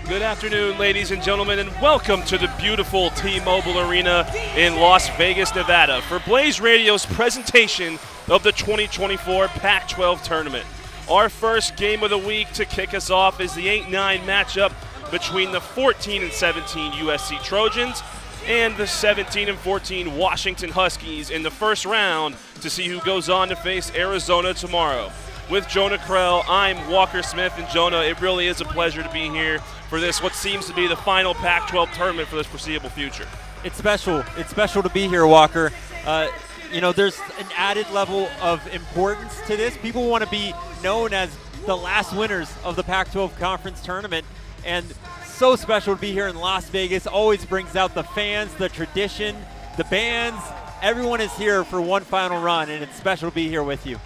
Good afternoon, ladies and gentlemen, and welcome to the beautiful T-Mobile Arena in Las Vegas, Nevada for Blaze Radio's presentation of the 2024 Pac-12 tournament. Our first game of the week to kick us off is the 8-9 matchup between the 14-17 USC Trojans and the 17-14 Washington Huskies in the first round to see who goes on to face Arizona tomorrow. With Jonah Krell, I'm Walker Smith, and Jonah, it really is a pleasure to be here for this, what seems to be the final Pac-12 tournament for this foreseeable future. It's special. It's special to be here, Walker. There's an added level of importance to this. People want to be known as the last winners of the Pac-12 conference tournament, and so special to be here in Las Vegas. Always brings out the fans, the tradition, the bands. Everyone is here for one final run, and it's special to be here with you.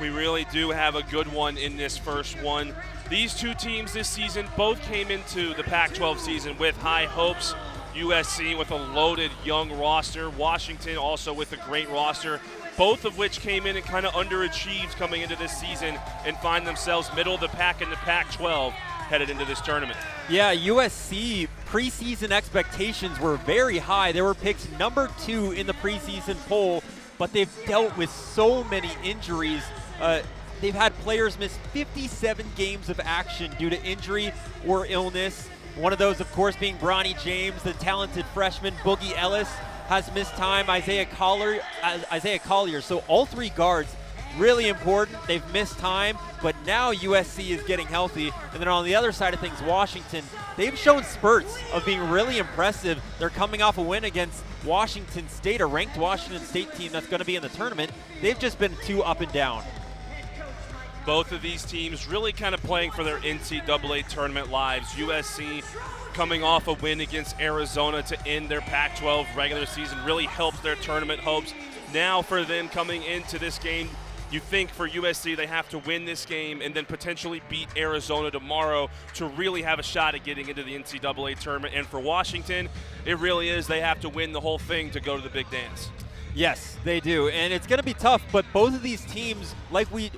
We really do have a good one in this first one. These two teams this season both came into the Pac-12 season with high hopes. USC with a loaded young roster, Washington also with a great roster, both of which came in and kind of underachieved coming into this season and find themselves middle of the pack in the Pac-12 headed into this tournament. Yeah, USC preseason expectations were very high. They were picked number 2 in the preseason poll, but they've dealt with so many injuries. They've had players miss 57 games of action due to injury or illness. One of those, of course, being Bronny James, the talented freshman. Boogie Ellis has missed time. Isaiah Collier. So all three guards, really important. They've missed time, but now USC is getting healthy. And then on the other side of things, Washington, they've shown spurts of being really impressive. They're coming off a win against Washington State, a ranked Washington State team that's going to be in the tournament. They've just been too up and down. Both of these teams really kind of playing for their NCAA tournament lives. USC coming off a win against Arizona to end their Pac-12 regular season really helped their tournament hopes. Now for them coming into this game, you think for USC they have to win this game and then potentially beat Arizona tomorrow to really have a shot at getting into the NCAA tournament. And for Washington, it really is they have to win the whole thing to go to the big dance. Yes, they do, and it's going to be tough, but both of these teams, like we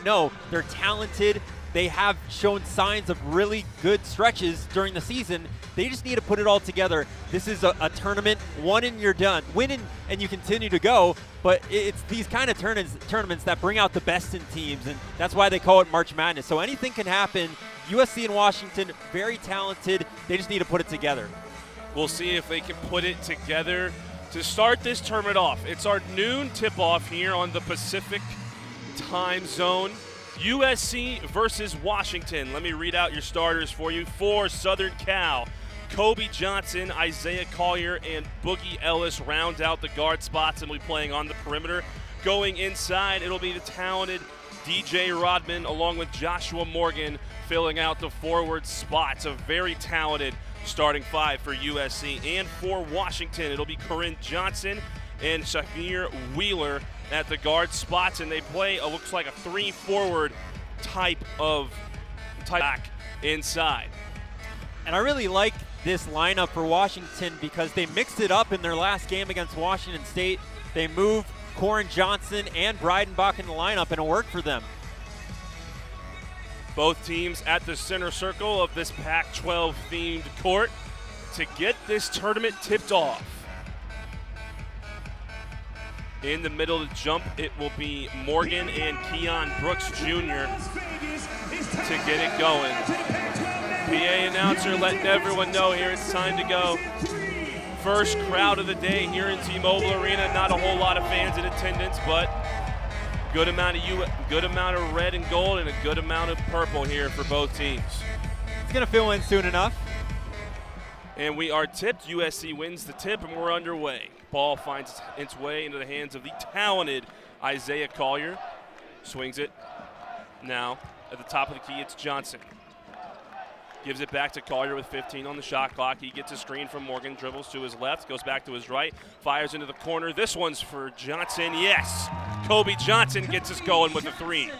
know, they're talented. They have shown signs of really good stretches during the season. They just need to put it all together. This is a tournament, one and you're done. Win and you continue to go, but it's these kind of tournaments that bring out the best in teams, and that's why they call it March Madness. So anything can happen. USC and Washington, very talented. They just need to put it together. We'll see if they can put it together to start this tournament off. It's our noon tip-off here on the Pacific time zone. USC versus Washington. Let me read out your starters for you. For Southern Cal, Kobe Johnson, Isaiah Collier, and Boogie Ellis round out the guard spots and will be playing on the perimeter. Going inside, it'll be the talented DJ Rodman along with Joshua Morgan filling out the forward spots. A very talented starting five for USC. And for Washington, it'll be Corinne Johnson and Shahir Wheeler at the guard spots, and they play looks like a 3-forward type back inside. And I really like this lineup for Washington because they mixed it up in their last game against Washington State. They moved Corinne Johnson and Breidenbach in the lineup, and it worked for them. Both teams at the center circle of this Pac-12 themed court to get this tournament tipped off. In the middle of the jump, it will be Morgan and Keon Brooks Jr. to get it going. PA announcer letting everyone know here it's time to go. First crowd of the day here in T-Mobile Arena. Not a whole lot of fans in attendance, but good amount of red and gold and a good amount of purple here for both teams. It's going to fill in soon enough. And we are tipped. USC wins the tip, and we're underway. Ball finds its way into the hands of the talented Isaiah Collier. Swings it. Now, at the top of the key, it's Johnson. Gives it back to Collier with 15 on the shot clock. He gets a screen from Morgan, dribbles to his left, goes back to his right, fires into the corner. This one's for Johnson. Yes! Kobe Johnson gets us going with a 3.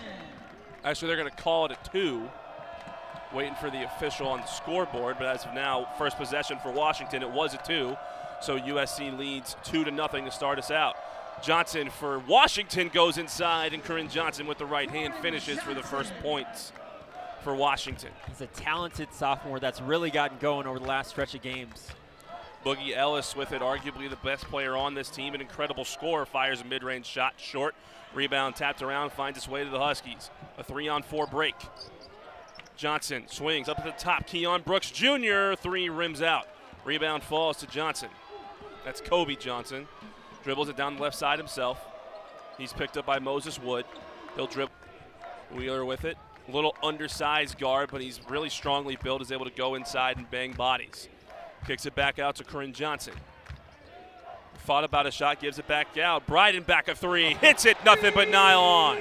Actually, they're going to call it a 2. Waiting for the official on the scoreboard, but as of now, first possession for Washington, it was a 2. So USC leads 2-0 to start us out. Johnson for Washington goes inside, and Corinne Johnson with the right hand finishes for the first points for Washington. He's a talented sophomore that's really gotten going over the last stretch of games. Boogie Ellis with it, arguably the best player on this team, an incredible scorer, fires a mid-range shot short. Rebound tapped around, finds its way to the Huskies. A 3-on-4 break. Johnson swings up at the top. Keon Brooks Jr., 3 rims out. Rebound falls to Johnson. That's Kobe Johnson. Dribbles it down the left side himself. He's picked up by Moses Wood. He'll dribble. Wheeler with it. A little undersized guard, but he's really strongly built, is able to go inside and bang bodies. Kicks it back out to Corinne Johnson. Thought about a shot, gives it back out. Bryden back a 3, hits it, nothing but nylon.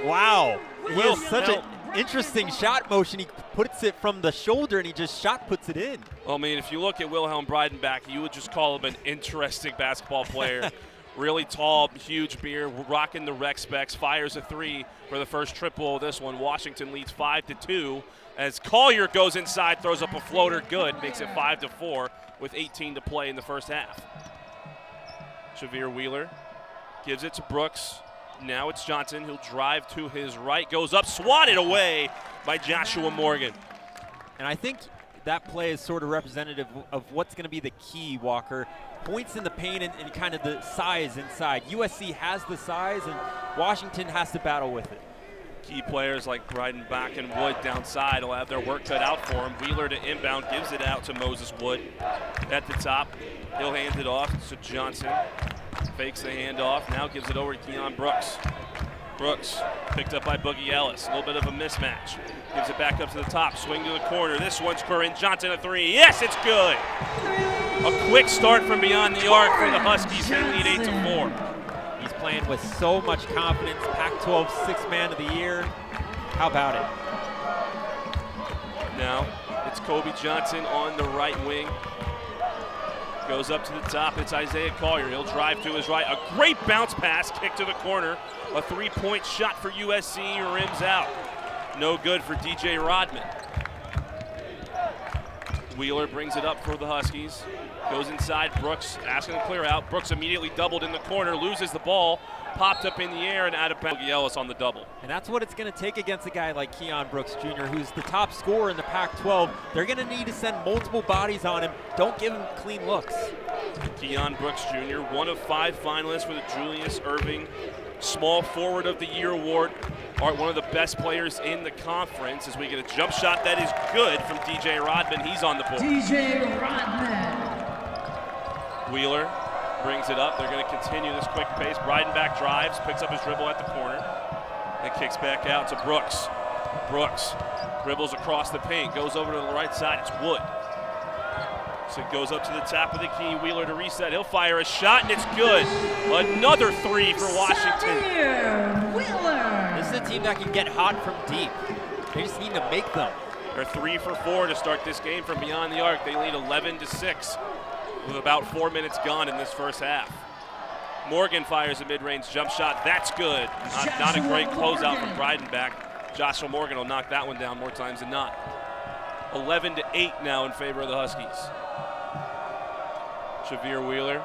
Wow. He has such an interesting shot motion. He puts it from the shoulder and he just puts it in. Well, I mean, if you look at Wilhelm Breidenbach, you would just call him an interesting basketball player. Really tall, huge beard, rocking the rec specs, fires a 3 for the first triple of this one. Washington leads 5-2 as Collier goes inside, throws up a floater, good, makes it 5-4 with 18 to play in the first half. Shavir Wheeler gives it to Brooks. Now it's Johnson. He'll drive to his right, goes up, swatted away by Joshua Morgan. And I think that play is sort of representative of what's going to be the key, Walker. Points in the paint and kind of the size inside. USC has the size and Washington has to battle with it. Key players like Breidenbach and Wood downside will have their work cut out for him. Wheeler to inbound, gives it out to Moses Wood at the top. He'll hand it off to Johnson. Fakes the handoff, now gives it over to Keon Brooks. Brooks picked up by Boogie Ellis. A little bit of a mismatch. Gives it back up to the top, swing to the corner. This one's Corinne Johnson, a 3. Yes, it's good. A quick start from beyond the arc for the Huskies. They lead 8-4. He's playing with so much confidence. Pac-12 Sixth Man of the Year. How about it? Now it's Kobe Johnson on the right wing. Goes up to the top. It's Isaiah Collier. He'll drive to his right. A great bounce pass, kick to the corner. A 3-point shot for USC, rims out. No good for DJ Rodman. Wheeler brings it up for the Huskies. Goes inside. Brooks asking to clear out. Brooks immediately doubled in the corner, loses the ball. Popped up in the air and out of bounds. Boogie Ellis on the double. And that's what it's going to take against a guy like Keon Brooks Jr., who's the top scorer in the Pac-12. They're going to need to send multiple bodies on him. Don't give him clean looks. Keon Brooks Jr., one of 5 finalists for the Julius Erving Small Forward of the Year award. One of the best players in the conference as we get a jump shot that is good from DJ Rodman. He's on the board. DJ Rodman. Wheeler brings it up. They're going to continue this quick pace. Breidenbach drives, picks up his dribble at the corner, and kicks back out to Brooks. Brooks dribbles across the paint, goes over to the right side. It's Wood. So it goes up to the top of the key. Wheeler to reset. He'll fire a shot, and it's good. Another 3 for Washington. Wheeler. This is a team that can get hot from deep. They just need to make them. They're 3 for 4 to start this game from beyond the arc. They lead 11-6 with about 4 minutes gone in this first half. Morgan fires a mid-range jump shot. That's good. Not a great closeout from Breidenbach. Joshua Morgan will knock that one down more times than not. 11-8 now in favor of the Huskies. Shavir Wheeler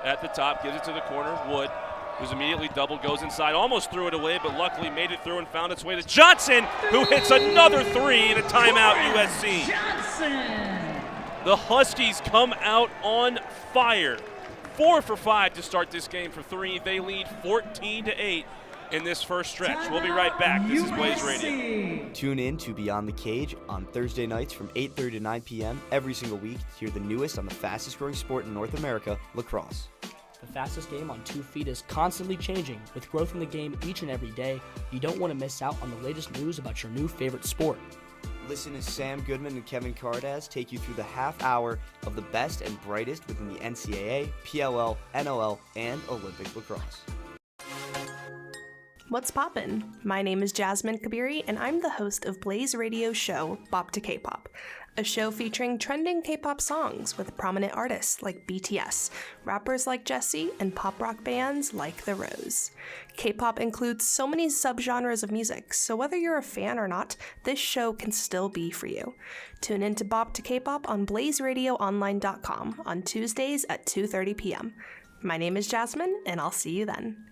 at the top, gives it to the corner. Wood, who's immediately doubled, goes inside, almost threw it away, but luckily made it through and found its way to Johnson, who hits another 3 in a timeout, USC. Johnson. The Huskies come out on fire. 4 for 5 to start this game for 3. They lead 14-8 in this first stretch. We'll be right back. This is Blaze Radio. Tune in to Beyond the Cage on Thursday nights from 8:30 to 9 p.m. every single week to hear the newest on the fastest growing sport in North America, lacrosse. The fastest game on 2 feet is constantly changing. With growth in the game each and every day, you don't want to miss out on the latest news about your new favorite sport. Listen to Sam Goodman and Kevin Cardaz take you through the half hour of the best and brightest within the NCAA, PLL, NOL, and Olympic lacrosse. What's poppin'? My name is Jasmine Kabiri, and I'm the host of Blaze Radio show Bop to K-Pop, a show featuring trending K-pop songs with prominent artists like BTS, rappers like Jessie, and pop rock bands like The Rose. K-pop includes so many subgenres of music, so whether you're a fan or not, this show can still be for you. Tune in to Bop to K-Pop on blazeradioonline.com on Tuesdays at 2:30 p.m. My name is Jasmine, and I'll see you then.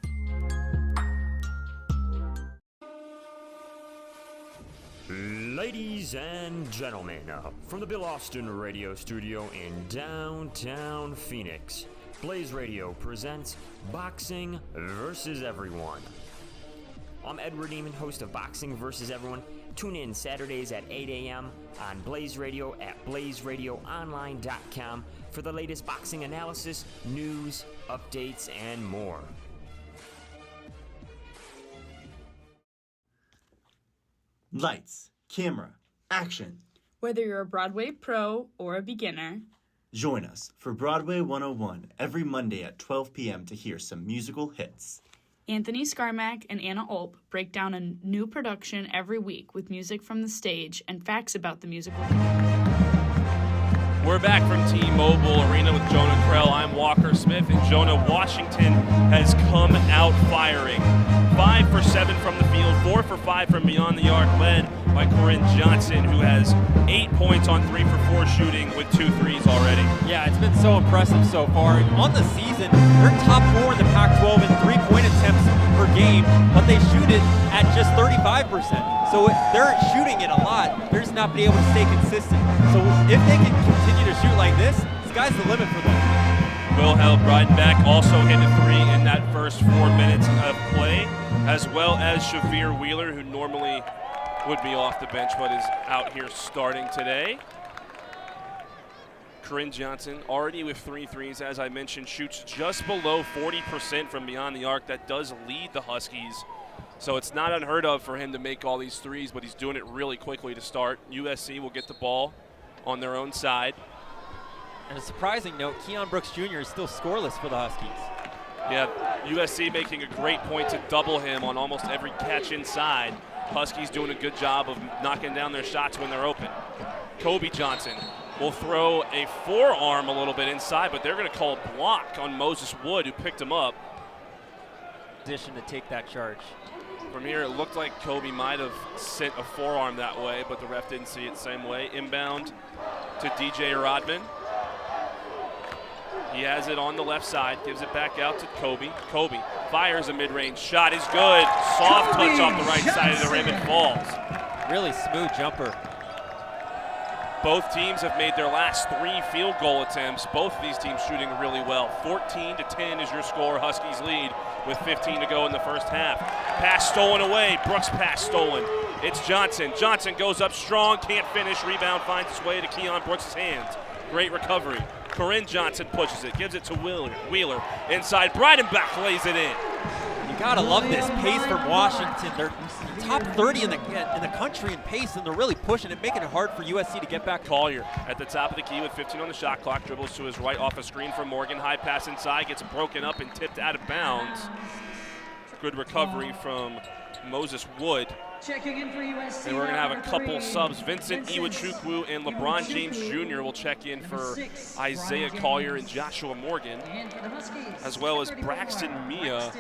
Ladies and gentlemen, from the Bill Austin Radio Studio in downtown Phoenix, Blaze Radio presents Boxing vs. Everyone. I'm Edward Eamon, host of Boxing vs. Everyone. Tune in Saturdays at 8 a.m. on Blaze Radio at blazeradioonline.com for the latest boxing analysis, news, updates, and more. Lights, camera, action. Whether you're a Broadway pro or a beginner, Join us for Broadway 101 every Monday at 12 p.m. to hear some musical hits. Anthony Scarmack and Anna Ulp break down a new production every week with music from the stage and facts about the musical. We're back from T-Mobile Arena with Jonah Krell. I'm Walker Smith, and Jonah, Washington has come out firing. 5 for 7 from the field, 4 for 5 from beyond the arc, led by Corinne Johnson, who has 8 points on 3 for 4 shooting with 2 threes already. Yeah, it's been so impressive so far. On the season, they're top 4 in the Pac-12 in three-point attempts per game, but they shoot it at just 35%. So they're shooting it a lot. They're just not being able to stay consistent. So if they can continue to shoot like this, sky's the limit for them. Wilhelm Breidenbach also hit a 3 in that first 4 minutes of play, as well as Shavir Wheeler, who normally would be off the bench but is out here starting today. Corinne Johnson already with 3 threes, as I mentioned, shoots just below 40% from beyond the arc. That does lead the Huskies. So it's not unheard of for him to make all these threes, but he's doing it really quickly to start. USC will get the ball on their own side. And a surprising note, Keon Brooks Jr. is still scoreless for the Huskies. Yeah, USC making a great point to double him on almost every catch inside. Huskies doing a good job of knocking down their shots when they're open. Kobe Johnson will throw a forearm a little bit inside, but they're going to call a block on Moses Wood, who picked him up. Position to take that charge. From here, it looked like Kobe might have sent a forearm that way, but the ref didn't see it the same way. Inbound to DJ Rodman. He has it on the left side, gives it back out to Kobe. Kobe fires a mid-range shot, is good. Soft touch off the right side of the rim and falls. Really smooth jumper. Both teams have made their last 3 field goal attempts. Both of these teams shooting really well. 14-10 is your score. Huskies lead with 15 to go in the first half. Pass stolen away. Brooks pass stolen. It's Johnson. Johnson goes up strong, can't finish. Rebound finds its way to Keon Brooks' hands. Great recovery. Corinne Johnson pushes it, gives it to Wheeler. Inside, Breidenbach lays it in. You gotta love this pace from Washington. They're top 30 in the country in pace, and they're really pushing it, making it hard for USC to get back. Collier at the top of the key with 15 on the shot clock, dribbles to his right off a screen from Morgan. High pass inside, gets broken up and tipped out of bounds. Good recovery from Moses Wood. Checking in for USC. And we're going to have a couple subs. Vincent Iwachukwu and LeBron James Jr. will check in for Isaiah Collier and Joshua Morgan, as well as Braxton Mia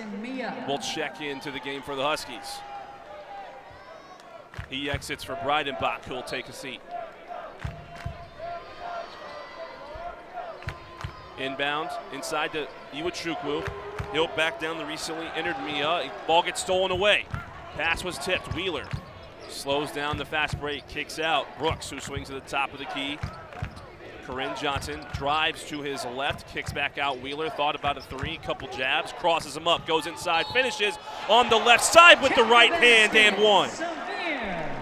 will check into the game for the Huskies. He exits for Breidenbach, who will take a seat. Inbound, inside to Iwachukwu. He'll back down the recently entered Mia. Ball gets stolen away. Pass was tipped. Wheeler slows down the fast break, kicks out. Brooks, who swings to the top of the key. Corinne Johnson drives to his left, kicks back out. Wheeler thought about a 3, couple jabs, crosses him up, goes inside, finishes on the left side with the right hand and 1.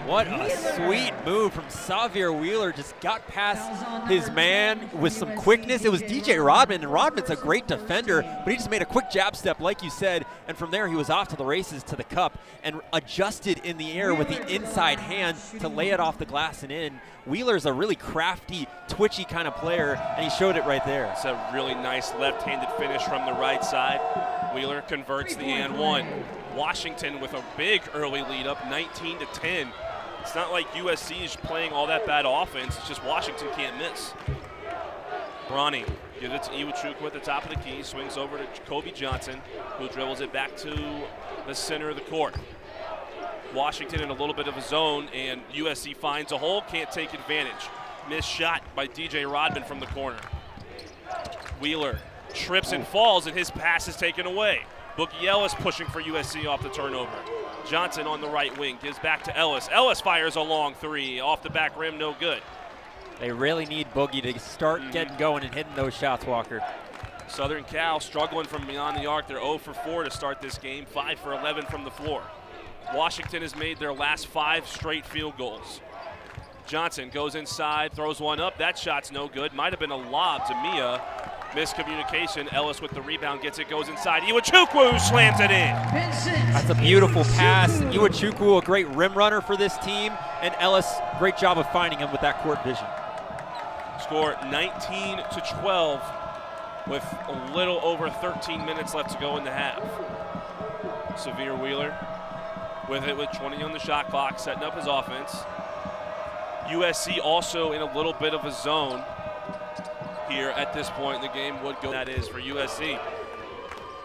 What a sweet move from Xavier Wheeler. Just got past his man with some quickness. It was DJ Rodman, and Rodman's a great defender, but he just made a quick jab step, like you said, and from there he was off to the races to the cup and adjusted in the air with the inside hand to lay it off the glass and in. Wheeler's a really crafty, twitchy kind of player, and he showed it right there. It's a really nice left-handed finish from the right side. Wheeler converts the and 1. Washington with a big early lead up, 19-10. It's not like USC is playing all that bad offense. It's just Washington can't miss. Bronny gives it to Iwachukwu at the top of the key. Swings over to Kobe Johnson, who dribbles it back to the center of the court. Washington in a little bit of a zone, and USC finds a hole, can't take advantage. Missed shot by DJ Rodman from the corner. Wheeler trips and falls, and his pass is taken away. Boogie Ellis pushing for USC off the turnover. Johnson on the right wing gives back to Ellis. Ellis fires a long three off the back rim, no good. They really need Boogie to start getting going and hitting those shots, Walker. Southern Cal struggling from beyond the arc. They're 0 for 4 to start this game, 5 for 11 from the floor. Washington has made their last 5 straight field goals. Johnson goes inside, throws one up. That shot's no good. Might have been a lob to Mia. Miscommunication. Ellis with the rebound gets it, goes inside. Iwachukwu slams it in. That's a beautiful pass. Iwachukwu, a great rim runner for this team, and Ellis, great job of finding him with that court vision. Score 19-12 with a little over 13 minutes left to go in the half. Severe Wheeler with it with 20 on the shot clock, setting up his offense. USC also in a little bit of a zone here at this point in the game. Would go, that is for USC.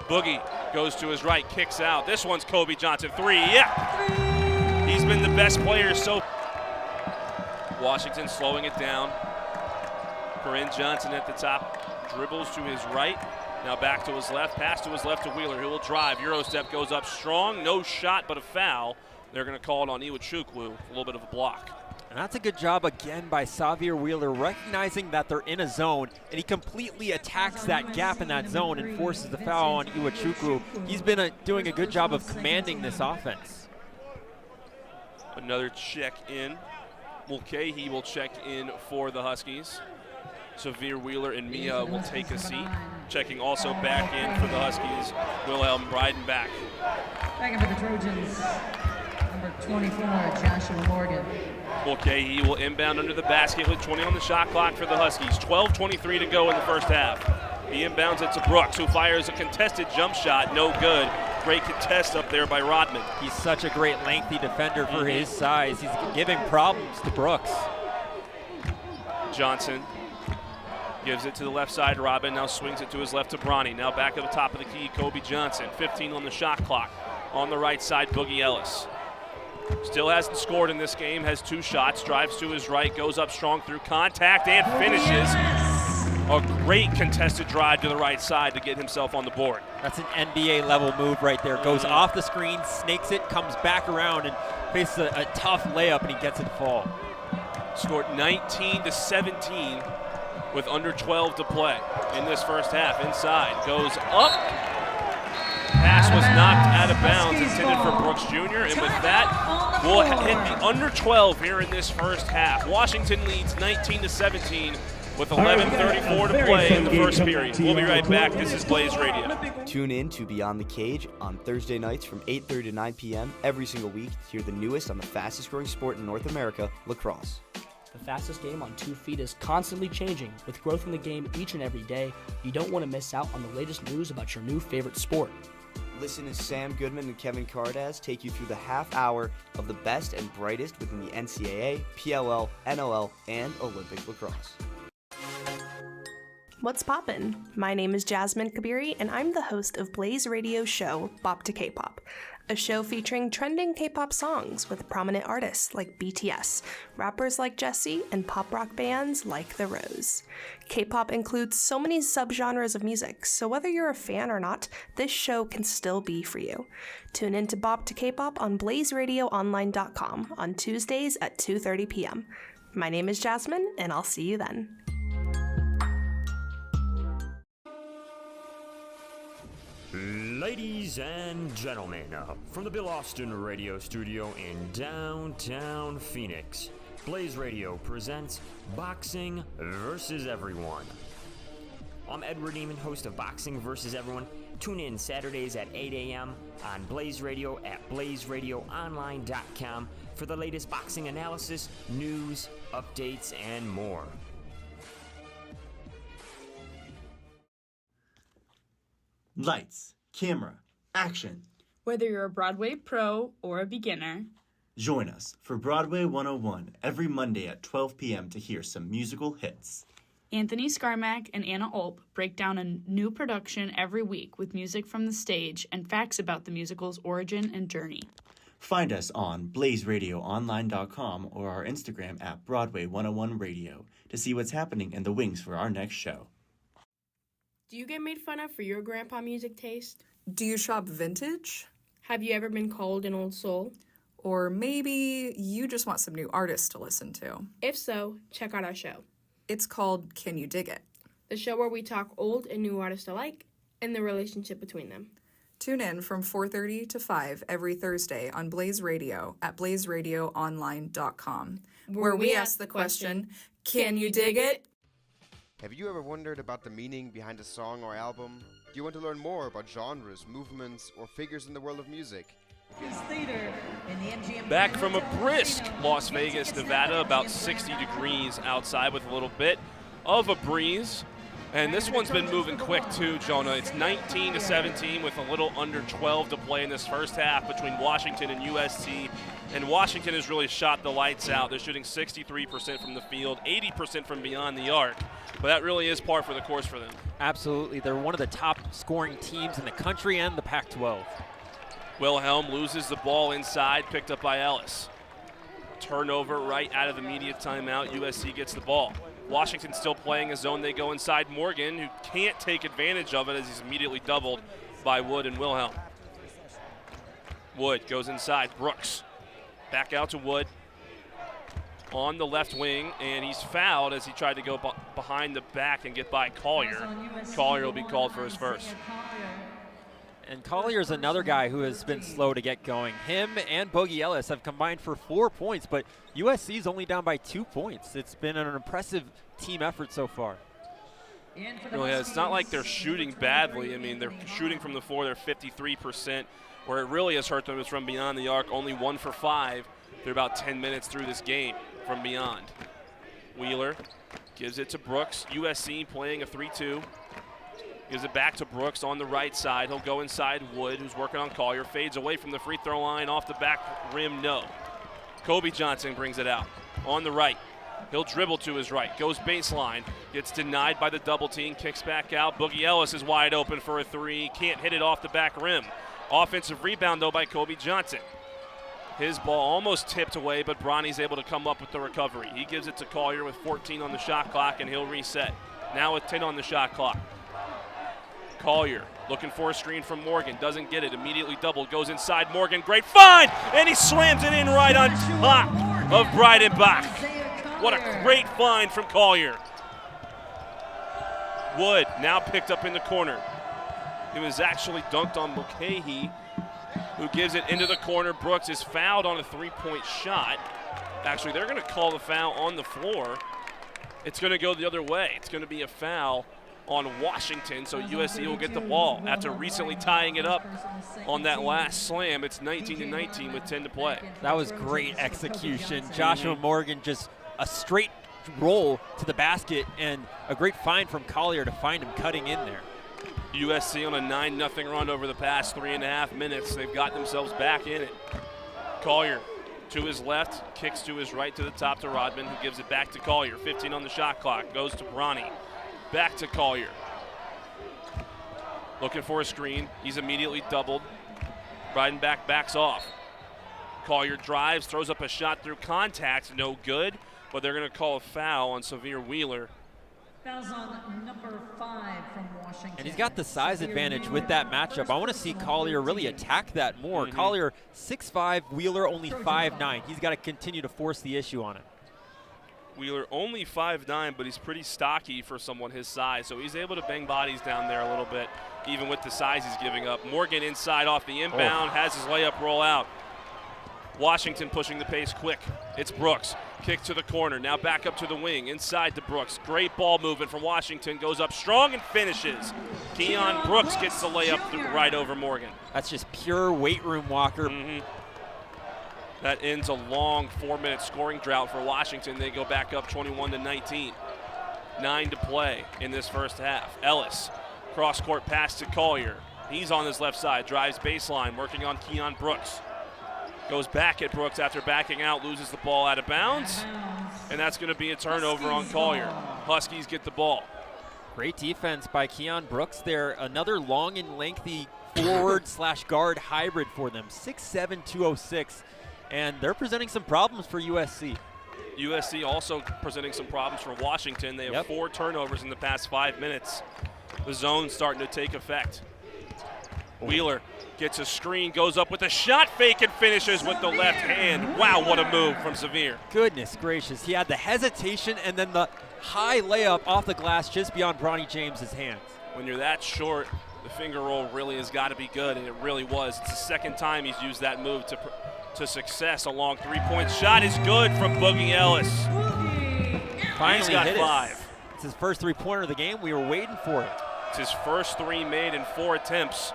Boogie goes to his right, kicks out. This one's Kobe Johnson, 3, yeah! He's been the best player so. Washington slowing it down. Corinne Johnson at the top, dribbles to his right. Now back to his left, pass to his left to Wheeler, who will drive. Eurostep goes up strong, no shot but a foul. They're going to call it on Iwachukwu, a little bit of a block. And that's a good job again by Xavier Wheeler, recognizing that they're in a zone, and he completely attacks that gap in that zone and forces the foul on Iwachukwu. He's been doing a good job of commanding this offense. Another check in. Mulcahy will check in for the Huskies. Severe Wheeler and Mia will take a seat. Checking also back in for the Huskies, Wilhelm Breidenbach. Back up for the Trojans, number 24, Joshua Morgan. Mulcahy will inbound under the basket with 20 on the shot clock for the Huskies. 12:23 to go in the first half. He inbounds it to Brooks, who fires a contested jump shot, no good. Great contest up there by Rodman. He's such a great lengthy defender for his size. He's giving problems to Brooks. Johnson gives it to the left side. Robin now swings it to his left to Bronny. Now back at the top of the key, Kobe Johnson. 15 on the shot clock. On the right side, Boogie Ellis. Still hasn't scored in this game, has 2 shots, drives to his right, goes up strong through contact and finishes. A great contested drive to the right side to get himself on the board. That's an NBA level move right there. Goes off the screen, snakes it, comes back around and faces a tough layup, and he gets it to fall. Scored 19-17 with under 12 to play in this first half. Inside, goes up. Pass was knocked out of bounds, intended for Brooks Jr. And with that, we'll hit the under 12 here in this first half. Washington leads 19-17 with 11:34 to play in the first period. We'll be right back. This is Blaze Radio. Tune in to Beyond the Cage on Thursday nights from 8:30 to 9 p.m. every single week to hear the newest on the fastest growing sport in North America, lacrosse. The fastest game on 2 feet is constantly changing. With growth in the game each and every day, you don't want to miss out on the latest news about your new favorite sport. Listen as Sam Goodman and Kevin Cardaz take you through the half hour of the best and brightest within the NCAA, PLL, NOL, and Olympic lacrosse. What's poppin'? My name is Jasmine Kabiri, and I'm the host of Blaze Radio show Bop to K-Pop, a show featuring trending K-pop songs with prominent artists like BTS, rappers like Jessie, and pop rock bands like The Rose. K-pop includes so many subgenres of music, so whether you're a fan or not, this show can still be for you. Tune in to Bop to K-Pop on blazeradioonline.com on Tuesdays at 2:30 p.m. My name is Jasmine, and I'll see you then. Ladies and gentlemen, from the Bill Austin radio studio in downtown Phoenix, Blaze Radio presents Boxing vs. Everyone. I'm Edward Neiman, host of Boxing vs. Everyone. Tune in Saturdays at 8 a.m. on Blaze Radio at blazeradioonline.com for the latest boxing analysis, news, updates, and more. Lights, camera, action. Whether you're a Broadway pro or a beginner, Join us for Broadway 101 every Monday at 12 p.m. to hear some musical hits. Anthony Scarmack and Anna Ulp break down a new production every week with music from the stage and facts about the musical's origin and journey. Find us on blazeradioonline.com or our Instagram at Broadway 101 Radio to see what's happening in the wings for our next show. Do you get made fun of for your grandpa music taste? Do you shop vintage? Have you ever been called an old soul? Or maybe you just want some new artists to listen to. If so, check out our show. It's called Can You Dig It? The show where we talk old and new artists alike and the relationship between them. Tune in from 4:30 to 5 every Thursday on Blaze Radio at blazeradioonline.com, where we ask the question, can you dig it? Have you ever wondered about the meaning behind a song or album? Do you want to learn more about genres, movements, or figures in the world of music? Back from a brisk Las Vegas, Nevada, about 60 degrees outside with a little bit of a breeze. And this one's been moving quick too, Jonah. It's 19-17 with a little under 12 to play in this first half between Washington and USC. And Washington has really shot the lights out. They're shooting 63% from the field, 80% from beyond the arc. But that really is par for the course for them. Absolutely. They're one of the top scoring teams in the country and the Pac-12. Wilhelm loses the ball inside, picked up by Ellis. Turnover right out of the immediate timeout. USC gets the ball. Washington still playing a zone. They go inside Morgan, who can't take advantage of it as he's immediately doubled by Wood and Wilhelm. Wood goes inside. Brooks back out to Wood on the left wing, and he's fouled as he tried to go behind the back and get by Collier. Collier will be called for his first. And Collier's another guy who has been slow to get going. Him and Bogey Ellis have combined for 4 points, but USC's only down by 2 points. It's been an impressive team effort so far. Really, it's not like they're shooting badly. I mean, they're shooting from the floor. They're 53%. Where it really has hurt them is from beyond the arc. Only 1 for 5. They're about 10 minutes through this game from beyond. Wheeler gives it to Brooks. USC playing a 3-2. Gives it back to Brooks on the right side. He'll go inside Wood, who's working on Collier. Fades away from the free throw line. Off the back rim, no. Kobe Johnson brings it out on the right. He'll dribble to his right. Goes baseline. Gets denied by the double team. Kicks back out. Boogie Ellis is wide open for a three. Can't hit it off the back rim. Offensive rebound, though, by Kobe Johnson. His ball almost tipped away, but Bronny's able to come up with the recovery. He gives it to Collier with 14 on the shot clock, and he'll reset. Now with 10 on the shot clock. Collier looking for a screen from Morgan, doesn't get it, immediately doubled, goes inside Morgan, great find, and he slams it in right on top of Breidenbach. What a great find from Collier. Wood now picked up in the corner. It was actually dunked on Mulcahy, who gives it into the corner. Brooks is fouled on a three-point shot. Actually, they're going to call the foul on the floor. It's going to go the other way. It's going to be a foul on Washington, so USC will get the ball after recently tying it up on that last slam. It's 19-19 with 10 to play. That was great execution. Joshua Morgan just a straight roll to the basket and a great find from Collier to find him cutting in there. USC on a 9-0 run over the past 3.5 minutes. They've got themselves back in it. Collier to his left, kicks to his right to the top to Rodman, who gives it back to Collier. 15 on the shot clock, goes to Bronny. Back to Collier. Looking for a screen. He's immediately doubled. Breidenbach backs off. Collier drives, throws up a shot through contact. No good, but they're going to call a foul on Severe Wheeler. Fouls on number 5 from Washington. And he's got the size advantage with that matchup. I want to see Collier really attack that more. Collier 6'5", Wheeler only 5'9". He's got to continue to force the issue on it. Wheeler only 5'9", but he's pretty stocky for someone his size, so he's able to bang bodies down there a little bit, even with the size he's giving up. Morgan inside off the inbound, has his layup roll out. Washington pushing the pace quick. It's Brooks. Kick to the corner, now back up to the wing, inside to Brooks. Great ball movement from Washington, goes up strong and finishes. Keon Brooks gets the layup right over Morgan. That's just pure weight room walker. That ends a long 4-minute scoring drought for Washington. They go back up 21-19. 9 to play in this first half. Ellis, cross-court pass to Collier. He's on his left side, drives baseline, working on Keon Brooks. Goes back at Brooks after backing out, loses the ball out of bounds. And that's going to be a turnover on Collier. Huskies get the ball. Great defense by Keon Brooks there. Another long and lengthy forward/guard hybrid for them. 6'7", 206. And they're presenting some problems for USC. USC also presenting some problems for Washington. They have 4 turnovers in the past 5 minutes. The zone's starting to take effect. Wheeler gets a screen, goes up with a shot fake and finishes with the left hand. Wow, what a move from Severe. Goodness gracious. He had the hesitation and then the high layup off the glass just beyond Bronny James's hands. When you're that short, the finger roll really has got to be good, and it really was. It's the second time he's used that move to success. A long three-point shot is good from Boogie Ellis. Finally he's got hit 5. It. It's his first three-pointer of the game. We were waiting for it. It's his first 3 made in 4 attempts.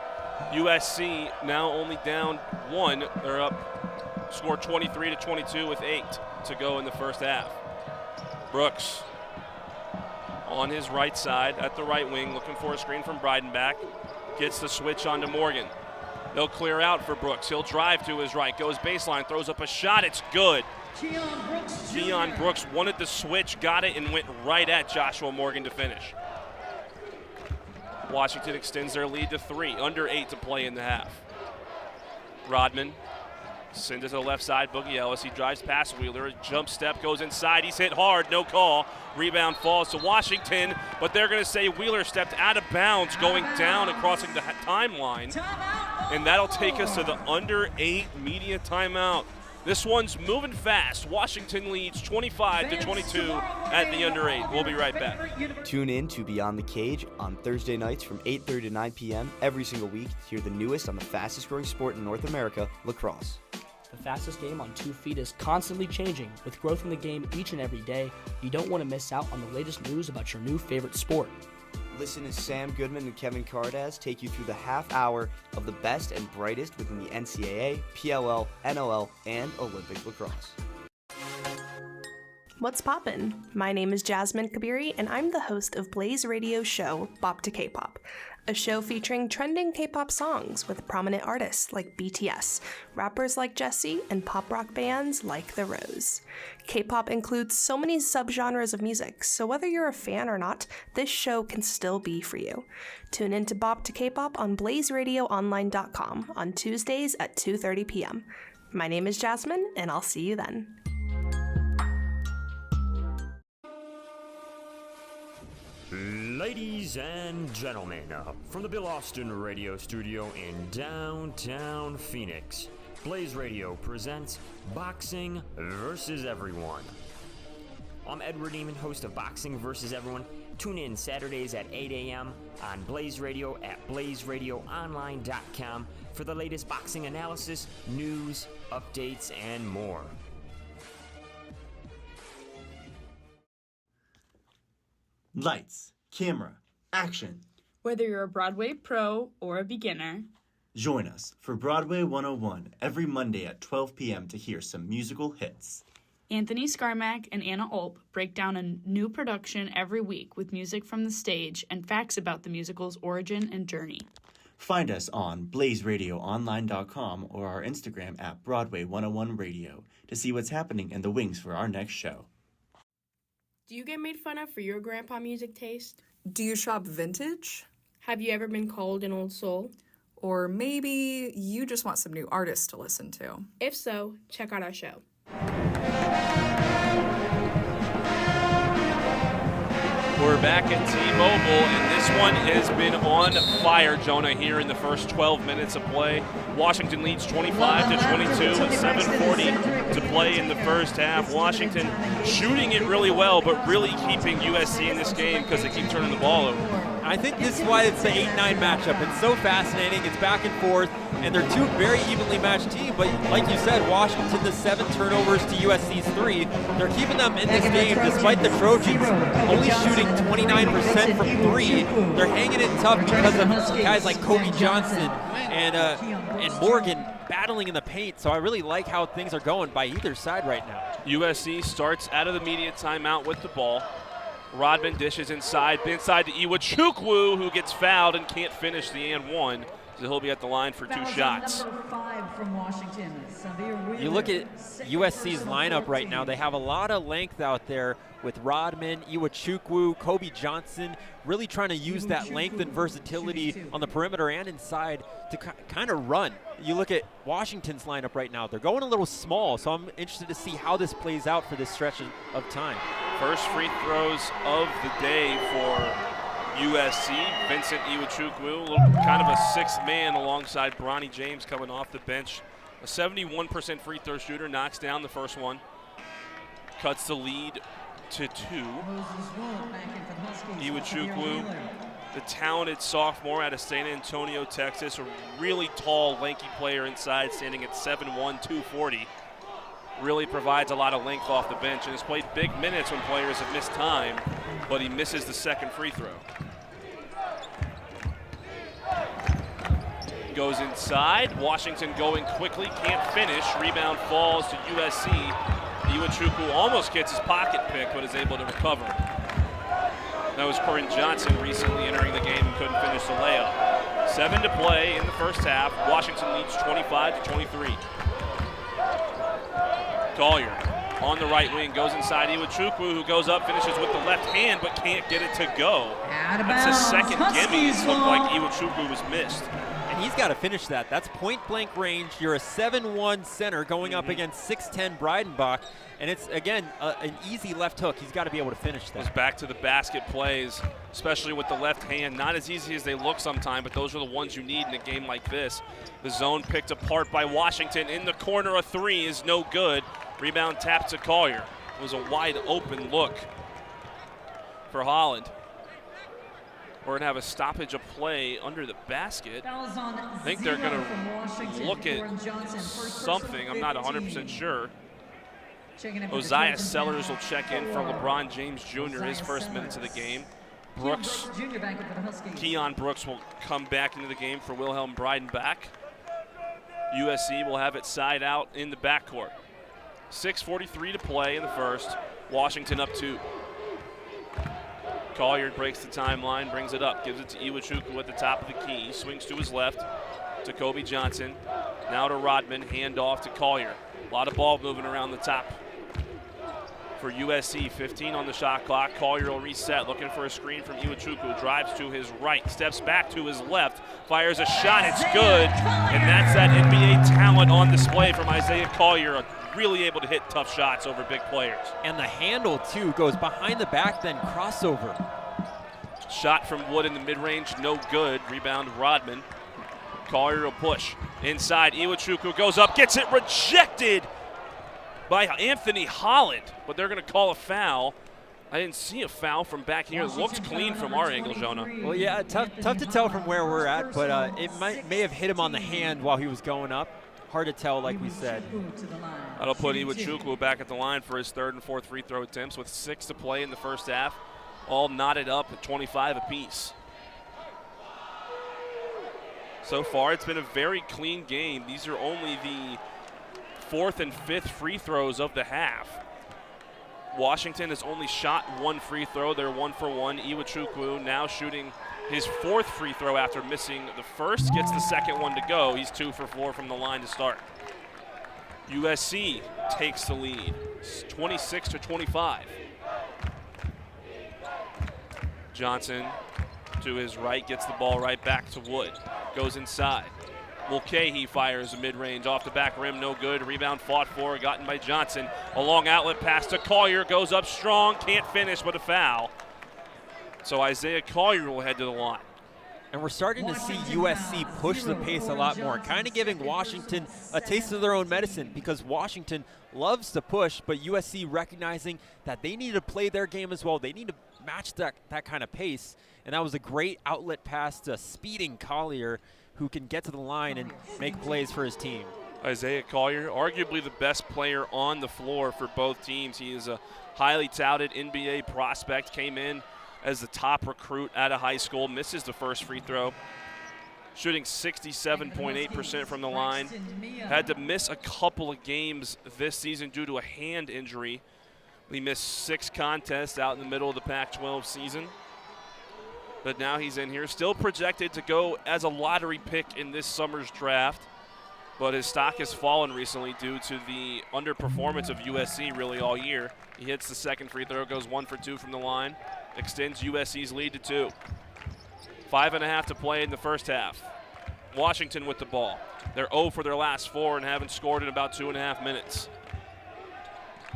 USC now only down 1. They're up, scored 23-22 with 8 to go in the first half. Brooks on his right side at the right wing, looking for a screen from Breidenbach. Gets the switch onto Morgan. They'll clear out for Brooks. He'll drive to his right, goes baseline, throws up a shot. It's good. Keon Brooks wanted the switch, got it, and went right at Joshua Morgan to finish. Washington extends their lead to 3, under 8 to play in the half. Rodman sends it to the left side, Boogie Ellis. He drives past Wheeler, jump step, goes inside. He's hit hard, no call. Rebound falls to Washington, but they're going to say Wheeler stepped out of bounds, going down and crossing the timeline. And that'll take us to the under 8 media timeout. This one's moving fast. Washington leads 25-22 at the under 8. We'll be right back. Tune in to Beyond the Cage on Thursday nights from 8:30 to 9 p.m. every single week to hear the newest on the fastest growing sport in North America, lacrosse. The fastest game on 2 feet is constantly changing. With growth in the game each and every day, you don't want to miss out on the latest news about your new favorite sport. Listen to Sam Goodman and Kevin Cardaz take you through the half hour of the best and brightest within the NCAA, PLL, NOL, and Olympic lacrosse. What's poppin'? My name is Jasmine Kabiri, and I'm the host of Blaze Radio's show, Bop to K-Pop, a show featuring trending K-pop songs with prominent artists like BTS, rappers like Jessie, and pop rock bands like The Rose. K-pop includes so many subgenres of music, so whether you're a fan or not, this show can still be for you. Tune in to Bop to K-Pop on blazeradioonline.com on Tuesdays at 2:30 p.m. My name is Jasmine, and I'll see you then. Ladies and gentlemen, from the Bill Austin radio studio in downtown Phoenix, Blaze Radio presents Boxing vs. Everyone. I'm Edward Eamon, host of Boxing vs. Everyone. Tune in Saturdays at 8 a.m. on Blaze Radio at blazeradioonline.com for the latest boxing analysis, news, updates, and more. Lights, camera, action. Whether you're a Broadway pro or a beginner, join us for Broadway 101 every Monday at 12 p.m. to hear some musical hits. Anthony Scarmack and Anna Ulp break down a new production every week with music from the stage and facts about the musical's origin and journey. Find us on blazeradioonline.com or our Instagram at Broadway 101 Radio to see what's happening in the wings for our next show. Do you get made fun of for your grandpa music taste? Do you shop vintage? Have you ever been called an old soul? Or maybe you just want some new artists to listen to. If so, check out our show. We're back at T-Mobile, and this one has been on fire, Jonah, here in the first 12 minutes of play. Washington leads 25-22 with 7:40 to play in the first half. Washington shooting it really well, but really keeping USC in this game because they keep turning the ball over. I think this is why it's the 8-9 matchup. It's so fascinating. It's back and forth, and they're two very evenly matched teams. But like you said, Washington, the 7 turnovers to USC's 3. They're keeping them in this game despite the Trojans only shooting 29% from 3. They're hanging it tough because of guys like Kobe Johnson and Morgan battling in the paint. So I really like how things are going by either side right now. USC starts out of the media timeout with the ball. Rodman dishes inside to Iwachukwu, who gets fouled and can't finish the and one. So he'll be at the line for 2 shots. You look at USC's lineup right now, they have a lot of length out there with Rodman, Iwachukwu, Kobe Johnson, really trying to use that length and versatility on the perimeter and inside to kind of run. You look at Washington's lineup right now, they're going a little small, so I'm interested to see how this plays out for this stretch of time. First free throws of the day for USC, Vincent Iwuchukwu, kind of a sixth man alongside Bronny James coming off the bench. A 71% free throw shooter, knocks down the first one. Cuts the lead to 2. Iwuchukwu, the talented sophomore out of San Antonio, Texas, a really tall, lanky player inside, standing at 7'1", 240. Really provides a lot of length off the bench and has played big minutes when players have missed time, but he misses the second free throw. Goes inside. Washington going quickly, can't finish. Rebound falls to USC. Iwuchukwu almost gets his pocket pick, but is able to recover. That was Corinne Johnson recently entering the game and couldn't finish the layup. 7 to play in the first half. Washington leads 25-23. Collier on the right wing, goes inside Iwuchukwu, who goes up, finishes with the left hand, but can't get it to go. That's his second gimme. It looked like Iwuchukwu was missed. And he's got to finish that. That's point-blank range. You're a 7'1" center going up against 6'10" Breidenbach, and it's, again, an easy left hook. He's got to be able to finish that. Goes back to the basket plays, especially with the left hand. Not as easy as they look sometimes, but those are the ones you need in a game like this. The zone picked apart by Washington. In the corner, a three is no good. Rebound tapped to Collier. It was a wide open look for Holland. We're going to have a stoppage of play under the basket. I think they're going to look at something. I'm not 100% sure. Osiah Sellers will check in for LeBron James Jr., his first minutes of the game. Keon Brooks will come back into the game for Wilhelm Breidenbach. USC will have it side out in the backcourt. 6:43 to play in the first. Washington up 2. Collier breaks the timeline, brings it up, gives it to Iwuchukwu at the top of the key. Swings to his left to Kobe Johnson. Now to Rodman, handoff to Collier. A lot of ball moving around the top for USC. 15 on the shot clock. Collier will reset, looking for a screen from Iwuchukwu. Drives to his right, steps back to his left, fires a shot, it's good. And that's that NBA talent on display from Isaiah Collier. Really able to hit tough shots over big players. And the handle, too, goes behind the back, then crossover. Shot from Wood in the mid-range, no good. Rebound Rodman. Collier will push. Inside, Iwuchukwu goes up, gets it rejected by Anthony Holland, but they're going to call a foul. I didn't see a foul from back here. It looks clean from our angle, Jonah. Well, yeah, tough to tell from where we're at, but it may have hit him on the hand while he was going up. Hard to tell, like we said. That'll put Iwuchukwu back at the line for his third and fourth free throw attempts with 6 to play in the first half. All knotted up at 25 apiece. So far, it's been a very clean game. These are only the 4th and 5th free throws of the half. Washington has only shot 1 free throw. They're 1 for 1. Iwuchukwu now shooting his 4th free throw after missing the first, gets the second one to go. He's 2 for 4 from the line to start. USC takes the lead, 26-25. Johnson to his right, gets the ball right back to Wood. Goes inside. Mulcahy fires a mid-range off the back rim, no good. Rebound fought for, gotten by Johnson. A long outlet pass to Collier, goes up strong, can't finish, but a foul. So Isaiah Collier will head to the line. And we're starting to see USC push the pace a lot more, kind of giving Washington a taste of their own medicine, because Washington loves to push, but USC recognizing that they need to play their game as well. They need to match that kind of pace. And that was a great outlet pass to speeding Collier, who can get to the line and make plays for his team. Isaiah Collier, arguably the best player on the floor for both teams. He is a highly touted NBA prospect, came in as the top recruit out of high school, misses the first free throw, shooting 67.8% from the line. Had to miss a couple of games this season due to a hand injury. He missed 6 contests out in the middle of the Pac-12 season. But now he's in here, still projected to go as a lottery pick in this summer's draft. But his stock has fallen recently due to the underperformance of USC really all year. He hits the second free throw, goes 1 for 2 from the line, extends USC's lead to 2. 5.5 to play in the first half. Washington with the ball. They're 0 for their last 4 and haven't scored in about 2.5 minutes.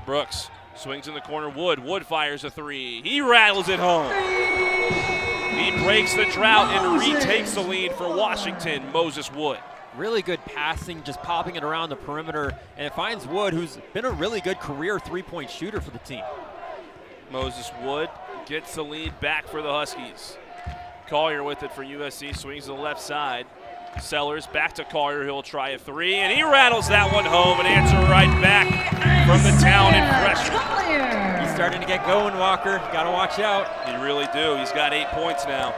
Brooks swings in the corner. Wood fires a 3. He rattles it home. He breaks the drought and retakes the lead for Washington, Moses Wood. Really good passing, just popping it around the perimeter, and it finds Wood, who's been a really good career three-point shooter for the team. Moses Wood gets the lead back for the Huskies. Collier with it for USC, swings to the left side. Sellers back to Collier, he'll try a three, and he rattles that one home, and answer right back from the talented freshman. He's starting to get going, Walker. Got to watch out. You really do. He's got 8 points now.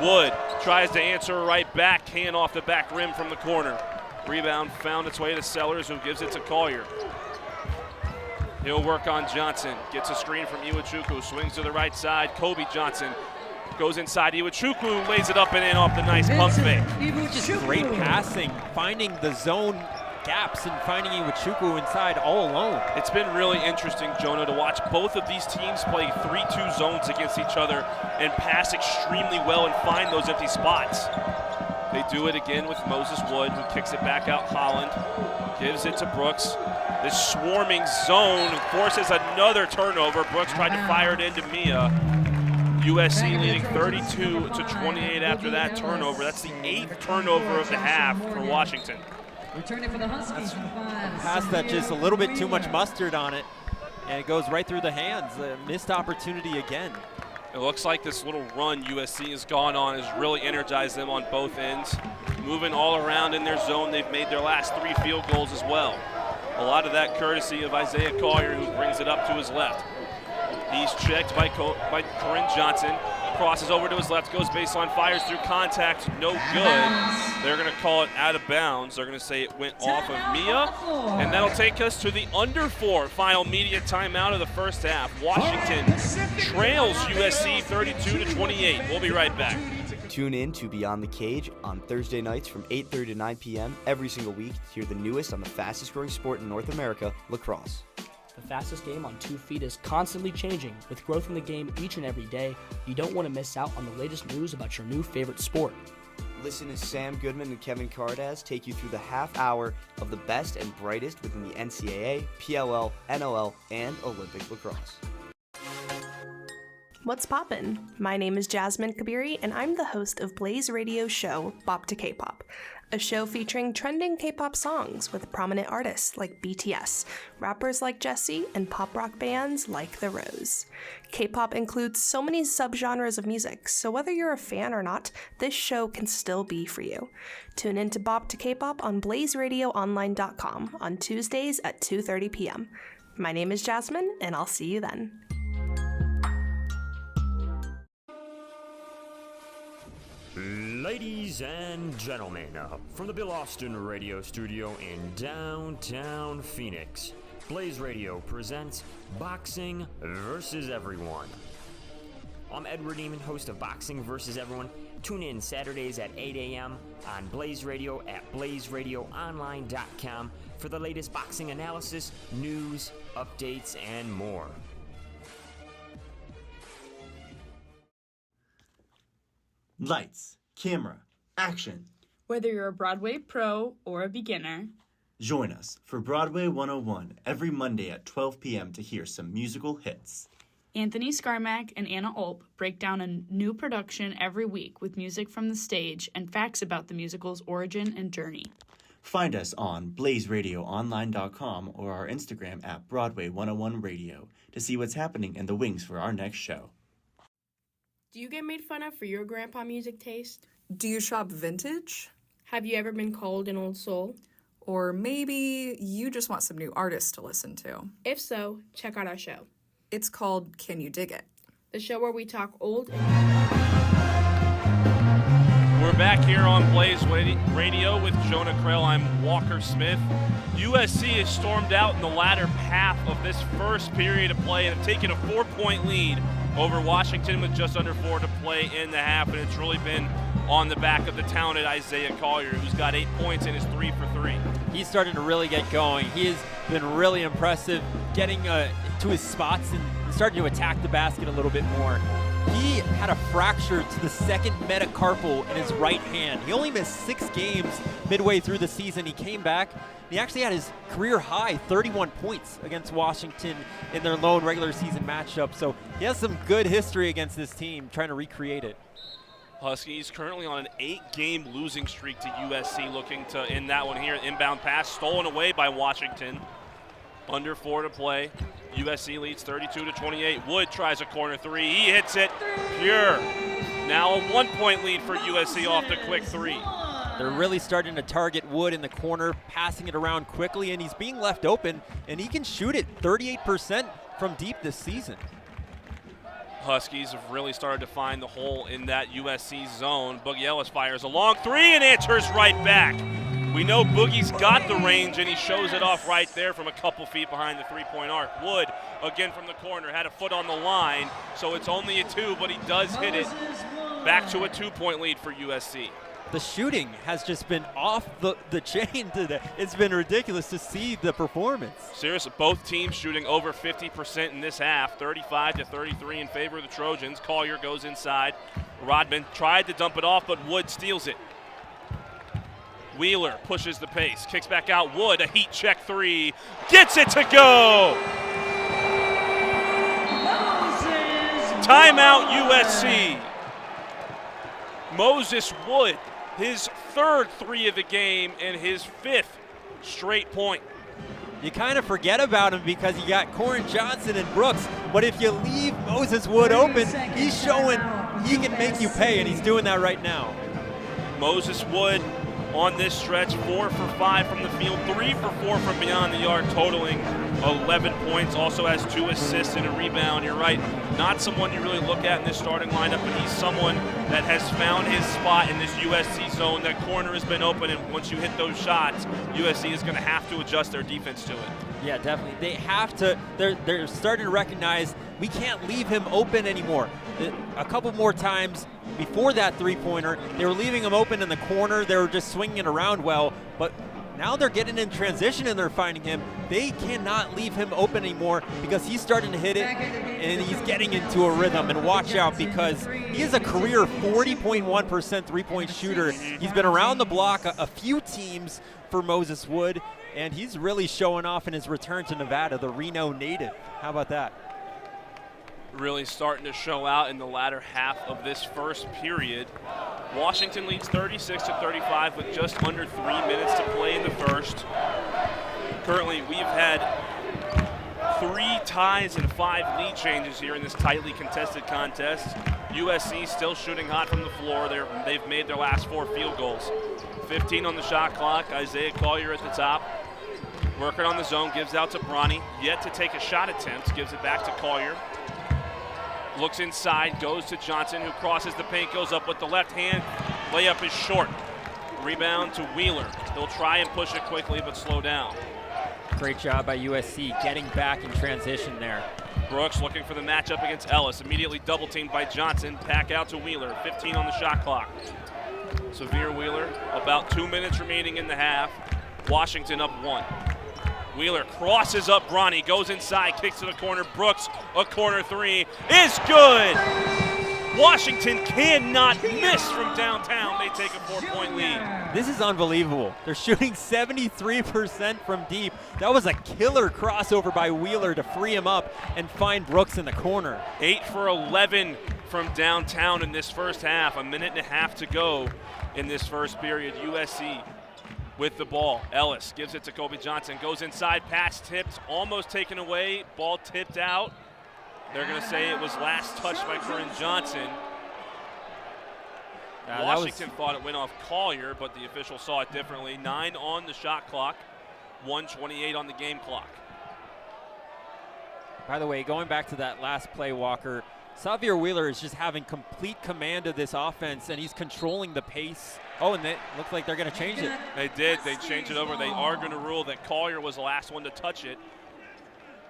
Wood tries to answer right back, hand off the back rim from the corner. Rebound found its way to Sellers, who gives it to Collier. He'll work on Johnson. Gets a screen from Iwachukwu, swings to the right side. Kobe Johnson goes inside. Iwachukwu lays it up and in off the nice pump fake. Just great passing, finding the zone gaps and finding Iwachukwu inside all alone. It's been really interesting, Jonah, to watch both of these teams play 3-2 zones against each other and pass extremely well and find those empty spots. They do it again with Moses Wood, who kicks it back out Holland, gives it to Brooks. This swarming zone forces another turnover. Brooks tried to fire it into Mia. USC leading 32-28 after that turnover. That's the 8th turnover of the half for Washington. Returning for the Huskies. Pass that just a little bit too much mustard on it, and it goes right through the hands. A missed opportunity again. It looks like this little run USC has gone on has really energized them on both ends. Moving all around in their zone, they've made their last 3 field goals as well. A lot of that courtesy of Isaiah Collier, who brings it up to his left. He's checked by Corinne Johnson. Crosses over to his left, goes baseline, fires through contact, no good. They're going to call it out of bounds. They're going to say it went off of Mia, and that'll take us to the under 4 final media timeout of the first half. Washington trails USC 32-28. We'll be right back. Tune in to Beyond the Cage on Thursday nights from 8:30 to 9 p.m. every single week to hear the newest on the fastest growing sport in North America, lacrosse. The fastest game on 2 feet is constantly changing. With growth in the game each and every day, you don't want to miss out on the latest news about your new favorite sport. Listen to Sam Goodman and Kevin Cardaz take you through the half hour of the best and brightest within the NCAA, PLL, NOL, and Olympic lacrosse. What's poppin'? My name is Jasmine Kabiri, and I'm the host of Blaze Radio show Bop to K-Pop, a show featuring trending K-pop songs with prominent artists like BTS, rappers like Jessie, and pop rock bands like The Rose. K-pop includes so many subgenres of music, so whether you're a fan or not, this show can still be for you. Tune in to Bop to K-Pop on blazeradioonline.com on Tuesdays at 2:30 p.m. My name is Jasmine, and I'll see you then. Ladies and gentlemen, from the Bill Austin radio studio in downtown Phoenix, Blaze Radio presents Boxing vs. Everyone. I'm Edward Eamon, host of Boxing vs. Everyone. Tune in Saturdays at 8 a.m. on Blaze Radio at blazeradioonline.com for the latest boxing analysis, news, updates, and more. Lights, camera, action. Whether you're a Broadway pro or a beginner, join us for Broadway 101 every Monday at 12 p.m. to hear some musical hits. Anthony Scarmack and Anna Ulp break down a new production every week with music from the stage and facts about the musical's origin and journey. Find us on blazeradioonline.com or our Instagram at Broadway 101 Radio to see what's happening in the wings for our next show. Do you get made fun of for your grandpa music taste? Do you shop vintage? Have you ever been called an old soul? Or maybe you just want some new artists to listen to. If so, check out our show. It's called Can You Dig It? The show where we talk old and... We're back here on Blaze Radio with Jonah Krell. I'm Walker Smith. USC has stormed out in the latter half of this first period of play and have taken a 4-point lead over Washington with just under 4 to play in the half, and it's really been on the back of the talented Isaiah Collier, who's got 8 points and is 3 for 3. He's starting to really get going. He has been really impressive, getting to his spots and starting to attack the basket a little bit more. He had a fracture to the second metacarpal in his right hand. He only missed 6 games midway through the season. He came back. He actually had his career high 31 points against Washington in their lone regular season matchup. So he has some good history against this team, trying to recreate it. Huskies currently on an 8-game losing streak to USC, looking to end that one here. Inbound pass stolen away by Washington. Under 4 to play. USC leads 32-28. Wood tries a corner 3. He hits it. Pure. Now a 1-point lead for USC off the quick 3. They're really starting to target Wood in the corner, passing it around quickly, and he's being left open, and he can shoot it 38% from deep this season. Huskies have really started to find the hole in that USC zone. Boogie Ellis fires a long 3 and answers right back. We know Boogie's got the range, and he shows it off right there from a couple feet behind the three-point arc. Wood, again from the corner, had a foot on the line, so it's only a 2, but he does hit it. Back to a 2-point lead for USC. The shooting has just been off the chain today. It's been ridiculous to see the performance. Seriously, both teams shooting over 50% in this half, 35-33 in favor of the Trojans. Collier goes inside. Rodman tried to dump it off, but Wood steals it. Wheeler pushes the pace, kicks back out. Wood, a heat check 3, gets it to go! Timeout USC. Moses Wood, his 3rd 3 of the game and his 5th straight point. You kind of forget about him because you got Corin Johnson and Brooks, but if you leave Moses Wood open, he's showing he can make you pay, and he's doing that right now. Moses Wood on this stretch, 4 for 5 from the field, 3 for 4 from beyond the arc, totaling 11 points. Also has 2 assists and a rebound. You're right, not someone you really look at in this starting lineup, but he's someone that has found his spot in this USC zone. That corner has been open, and once you hit those shots, USC is going to have to adjust their defense to it. Yeah, definitely. They have to. They're starting to recognize we can't leave him open anymore. A couple more times before that three-pointer, they were leaving him open in the corner. They were just swinging it around well, but now they're getting in transition and they're finding him. They cannot leave him open anymore because he's starting to hit it and he's getting into a rhythm. And watch out, because he is a career 40.1% three-point shooter. He's been around the block a few teams for Moses Wood, and he's really showing off in his return to Nevada, the Reno native. How about that? Really starting to show out in the latter half of this first period. Washington leads 36-35 with just under 3 minutes to play in the first. Currently, we've had 3 ties and 5 lead changes here in this tightly contested contest. USC still shooting hot from the floor. They've made their last 4 field goals. 15 on the shot clock. Isaiah Collier at the top. Working on the zone, gives out to Bronny. Yet to take a shot attempt, gives it back to Collier. Looks inside, goes to Johnson, who crosses the paint, goes up with the left hand. Layup is short. Rebound to Wheeler. They'll try and push it quickly, but slow down. Great job by USC getting back in transition there. Brooks looking for the matchup against Ellis. Immediately double teamed by Johnson. Back out to Wheeler. 15 on the shot clock. Severe Wheeler. About 2 minutes remaining in the half. Washington up 1. Wheeler crosses up Bronny, goes inside, kicks to the corner. Brooks, a corner 3, is good! Washington cannot miss from downtown. They take a 4-point lead. This is unbelievable. They're shooting 73% from deep. That was a killer crossover by Wheeler to free him up and find Brooks in the corner. 8 for 11 from downtown in this first half. 1.5 minutes to go in this first period. USC with the ball. Ellis gives it to Kobe Johnson, goes inside, pass tipped, almost taken away, ball tipped out. They're going to say it was last touched by Corin Johnson. Washington thought it went off Collier, but the official saw it differently. 9 on the shot clock, 1:28 on the game clock. By the way, going back to that last play, Walker, Xavier Wheeler is just having complete command of this offense, and he's controlling the pace. Oh, and it looks like they're going to change it. They did. They changed it over. They are going to rule that Collier was the last one to touch it.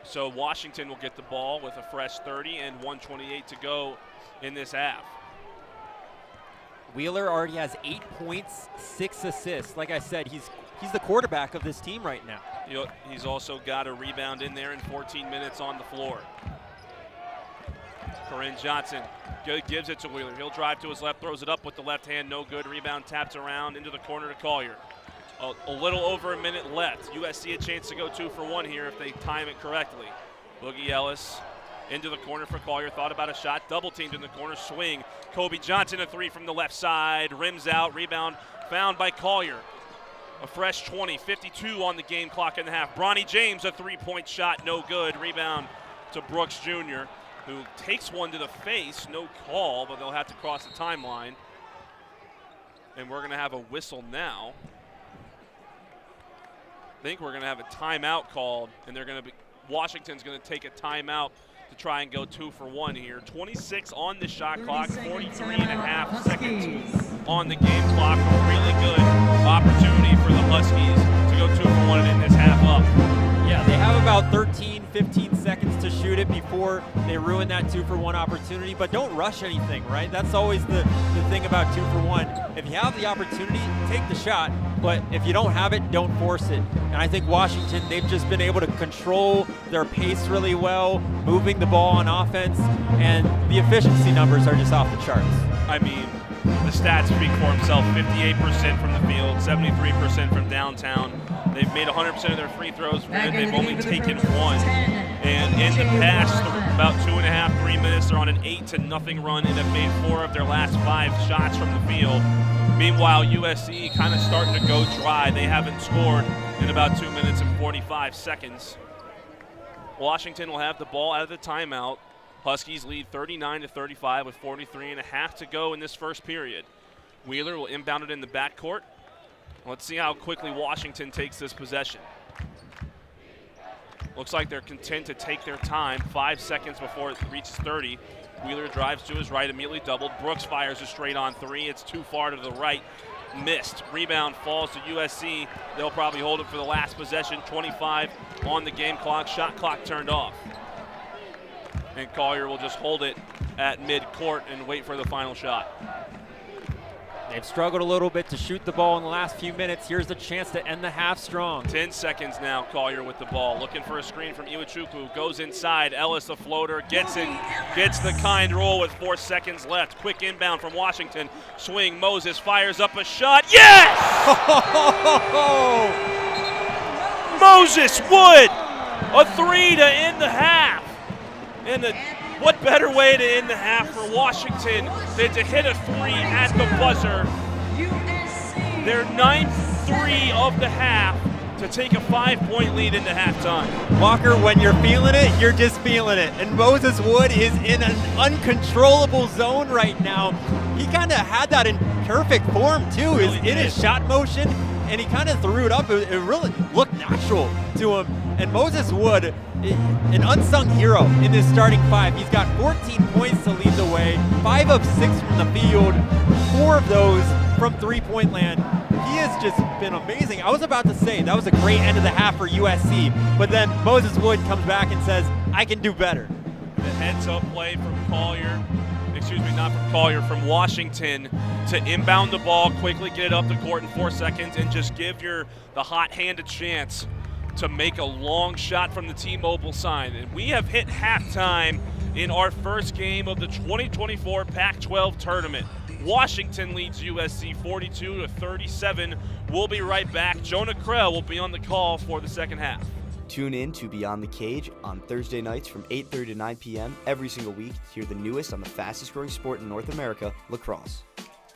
So Washington will get the ball with a fresh 30 and 1:28 to go in this half. Wheeler already has 8 points, 6 assists. Like I said, he's the quarterback of this team right now. He's also got a rebound in there in 14 minutes on the floor. Corinne Johnson gives it to Wheeler. He'll drive to his left, throws it up with the left hand, no good. Rebound taps around into the corner to Collier. A little over a minute left. USC a chance to go 2 for 1 here if they time it correctly. Boogie Ellis into the corner for Collier. Thought about a shot. Double teamed in the corner. Swing. Kobe Johnson a 3 from the left side. Rims out. Rebound found by Collier. A fresh 20. 52 on the game clock in the half. Bronny James a 3-point shot. No good. Rebound to Brooks Jr., who takes one to the face. No call, but they'll have to cross the timeline. And we're going to have a whistle now. I think we're going to have a timeout called, and Washington's going to take a timeout to try and go 2 for 1 here. 26 on the shot clock, 43 and a half seconds on the game clock. A really good opportunity for the Huskies to go 2 for 1 in this half up. Yeah, they have about 15 seconds to shoot it before they ruin that 2 for 1 opportunity, but don't rush anything, right? That's always the thing about 2 for 1. If you have the opportunity, take the shot, but if you don't have it, don't force it. And I think Washington, they've just been able to control their pace really well, moving the ball on offense, and the efficiency numbers are just off the charts. I mean, the stats speak for himself. 58% from the field, 73% from downtown. They've made 100% of their free throws. They've only taken 1. And in the past, about 2.5, 3 minutes, they're on an 8-0 run and have made 4 of their last 5 shots from the field. Meanwhile, USC kind of starting to go dry. They haven't scored in about 2 minutes and 45 seconds. Washington will have the ball out of the timeout. Huskies lead 39-35 with 43 and a half to go in this first period. Wheeler will inbound it in the backcourt. Let's see how quickly Washington takes this possession. Looks like they're content to take their time. 5 seconds before it reaches 30. Wheeler drives to his right, immediately doubled. Brooks fires a straight on 3. It's too far to the right. Missed. Rebound falls to USC. They'll probably hold it for the last possession. 25 on the game clock. Shot clock turned off. And Collier will just hold it at midcourt and wait for the final shot. They've struggled a little bit to shoot the ball in the last few minutes. Here's the chance to end the half strong. 10 seconds now, Collier with the ball. Looking for a screen from Iwachukwu. Goes inside. Ellis, a floater, gets it. Gets the kind roll with 4 seconds left. Quick inbound from Washington. Swing, Moses fires up a shot. Yes! Moses Wood! A 3 to end the half. And what better way to end the half for Washington than to hit a 3 at the buzzer. Their 9th 3 of the half to take a 5-point lead into halftime. Walker, when you're feeling it, you're just feeling it. And Moses Wood is in an uncontrollable zone right now. He kind of had that in perfect form too. He's in his shot motion, and he kind of threw it up. It really looked natural to him. And Moses Wood, an unsung hero in this starting 5. He's got 14 points to lead the way, 5 of 6 from the field, 4 of those from three-point land. He has just been amazing. I was about to say that was a great end of the half for USC, but then Moses Wood comes back and says, I can do better. The heads-up play from from Washington to inbound the ball, quickly get it up the court in 4 seconds, and just give the hot hand a chance to make a long shot from the T-Mobile sign. And we have hit halftime in our first game of the 2024 Pac-12 tournament. Washington leads USC 42-37. We'll be right back. Jonah Krell will be on the call for the second half. Tune in to Beyond the Cage on Thursday nights from 8:30 to 9 p.m. every single week to hear the newest on the fastest growing sport in North America, lacrosse.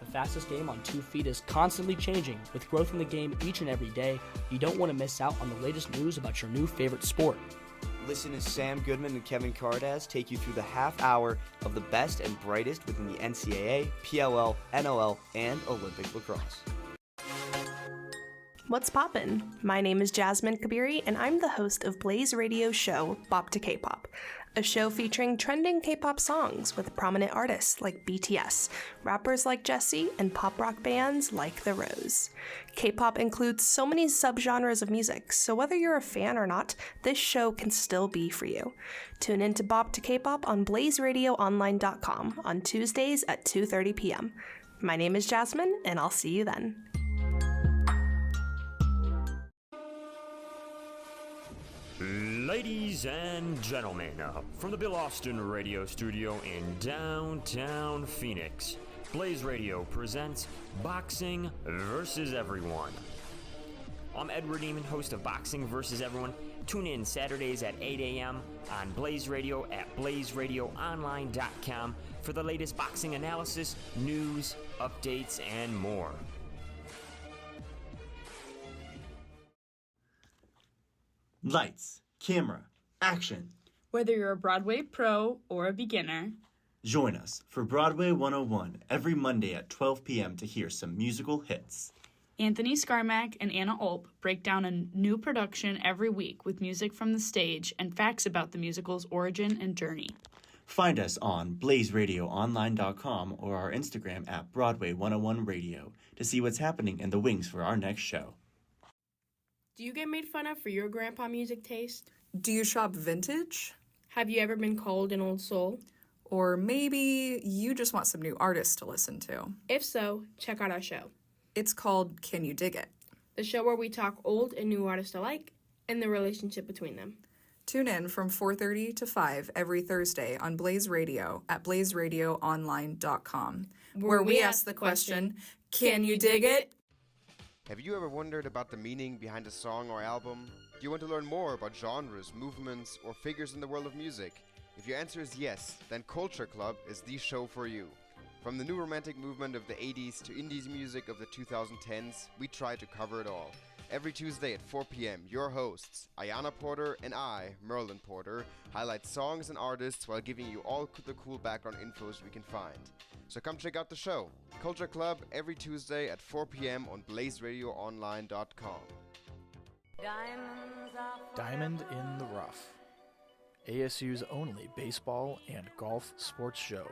The fastest game on 2 feet is constantly changing. With growth in the game each and every day, you don't want to miss out on the latest news about your new favorite sport. Listen as Sam Goodman and Kevin Cardaz take you through the half hour of the best and brightest within the NCAA, PLL, NOL, and Olympic lacrosse. What's poppin'? My name is Jasmine Kabiri, and I'm the host of Blaze Radio show Bop to K-Pop, a show featuring trending K-pop songs with prominent artists like BTS, rappers like Jessie, and pop rock bands like The Rose. K-pop includes so many subgenres of music, so whether you're a fan or not, this show can still be for you. Tune in to Bop to K-Pop on blazeradioonline.com on Tuesdays at 2:30 p.m. My name is Jasmine, and I'll see you then. Ladies and gentlemen, from the Bill Austin Radio Studio in downtown Phoenix, Blaze Radio presents Boxing vs. Everyone. I'm Edward Eamon, host of Boxing vs. Everyone. Tune in Saturdays at 8 a.m. on Blaze Radio at blazeradioonline.com for the latest boxing analysis, news, updates, and more. Lights, camera, action. Whether you're a Broadway pro or a beginner, Join us for Broadway 101 every Monday at 12 p.m. to hear some musical hits. Anthony Scarmack and Anna Ulp break down a new production every week with music from the stage and facts about the musical's origin and journey. Find us on blazeradioonline.com or our Instagram at Broadway 101 Radio to see what's happening in the wings for our next show. Do you get made fun of for your grandpa music taste? Do you shop vintage? Have you ever been called an old soul? Or maybe you just want some new artists to listen to. If so, check out our show. It's called Can You Dig It? The show where we talk old and new artists alike and the relationship between them. Tune in from 4:30 to 5 every Thursday on Blaze Radio at blazeradioonline.com, where we ask the question, can you dig it? Have you ever wondered about the meaning behind a song or album? Do you want to learn more about genres, movements, or figures in the world of music? If your answer is yes, then Culture Club is the show for you. From the new romantic movement of the 80s to indies music of the 2010s, we try to cover it all. Every Tuesday at 4 p.m., your hosts, Ayana Porter and I, Merlin Porter, highlight songs and artists while giving you all the cool background infos we can find. So come check out the show, Culture Club, every Tuesday at 4 p.m. on blazeradioonline.com. Diamond in the Rough, ASU's only baseball and golf sports show.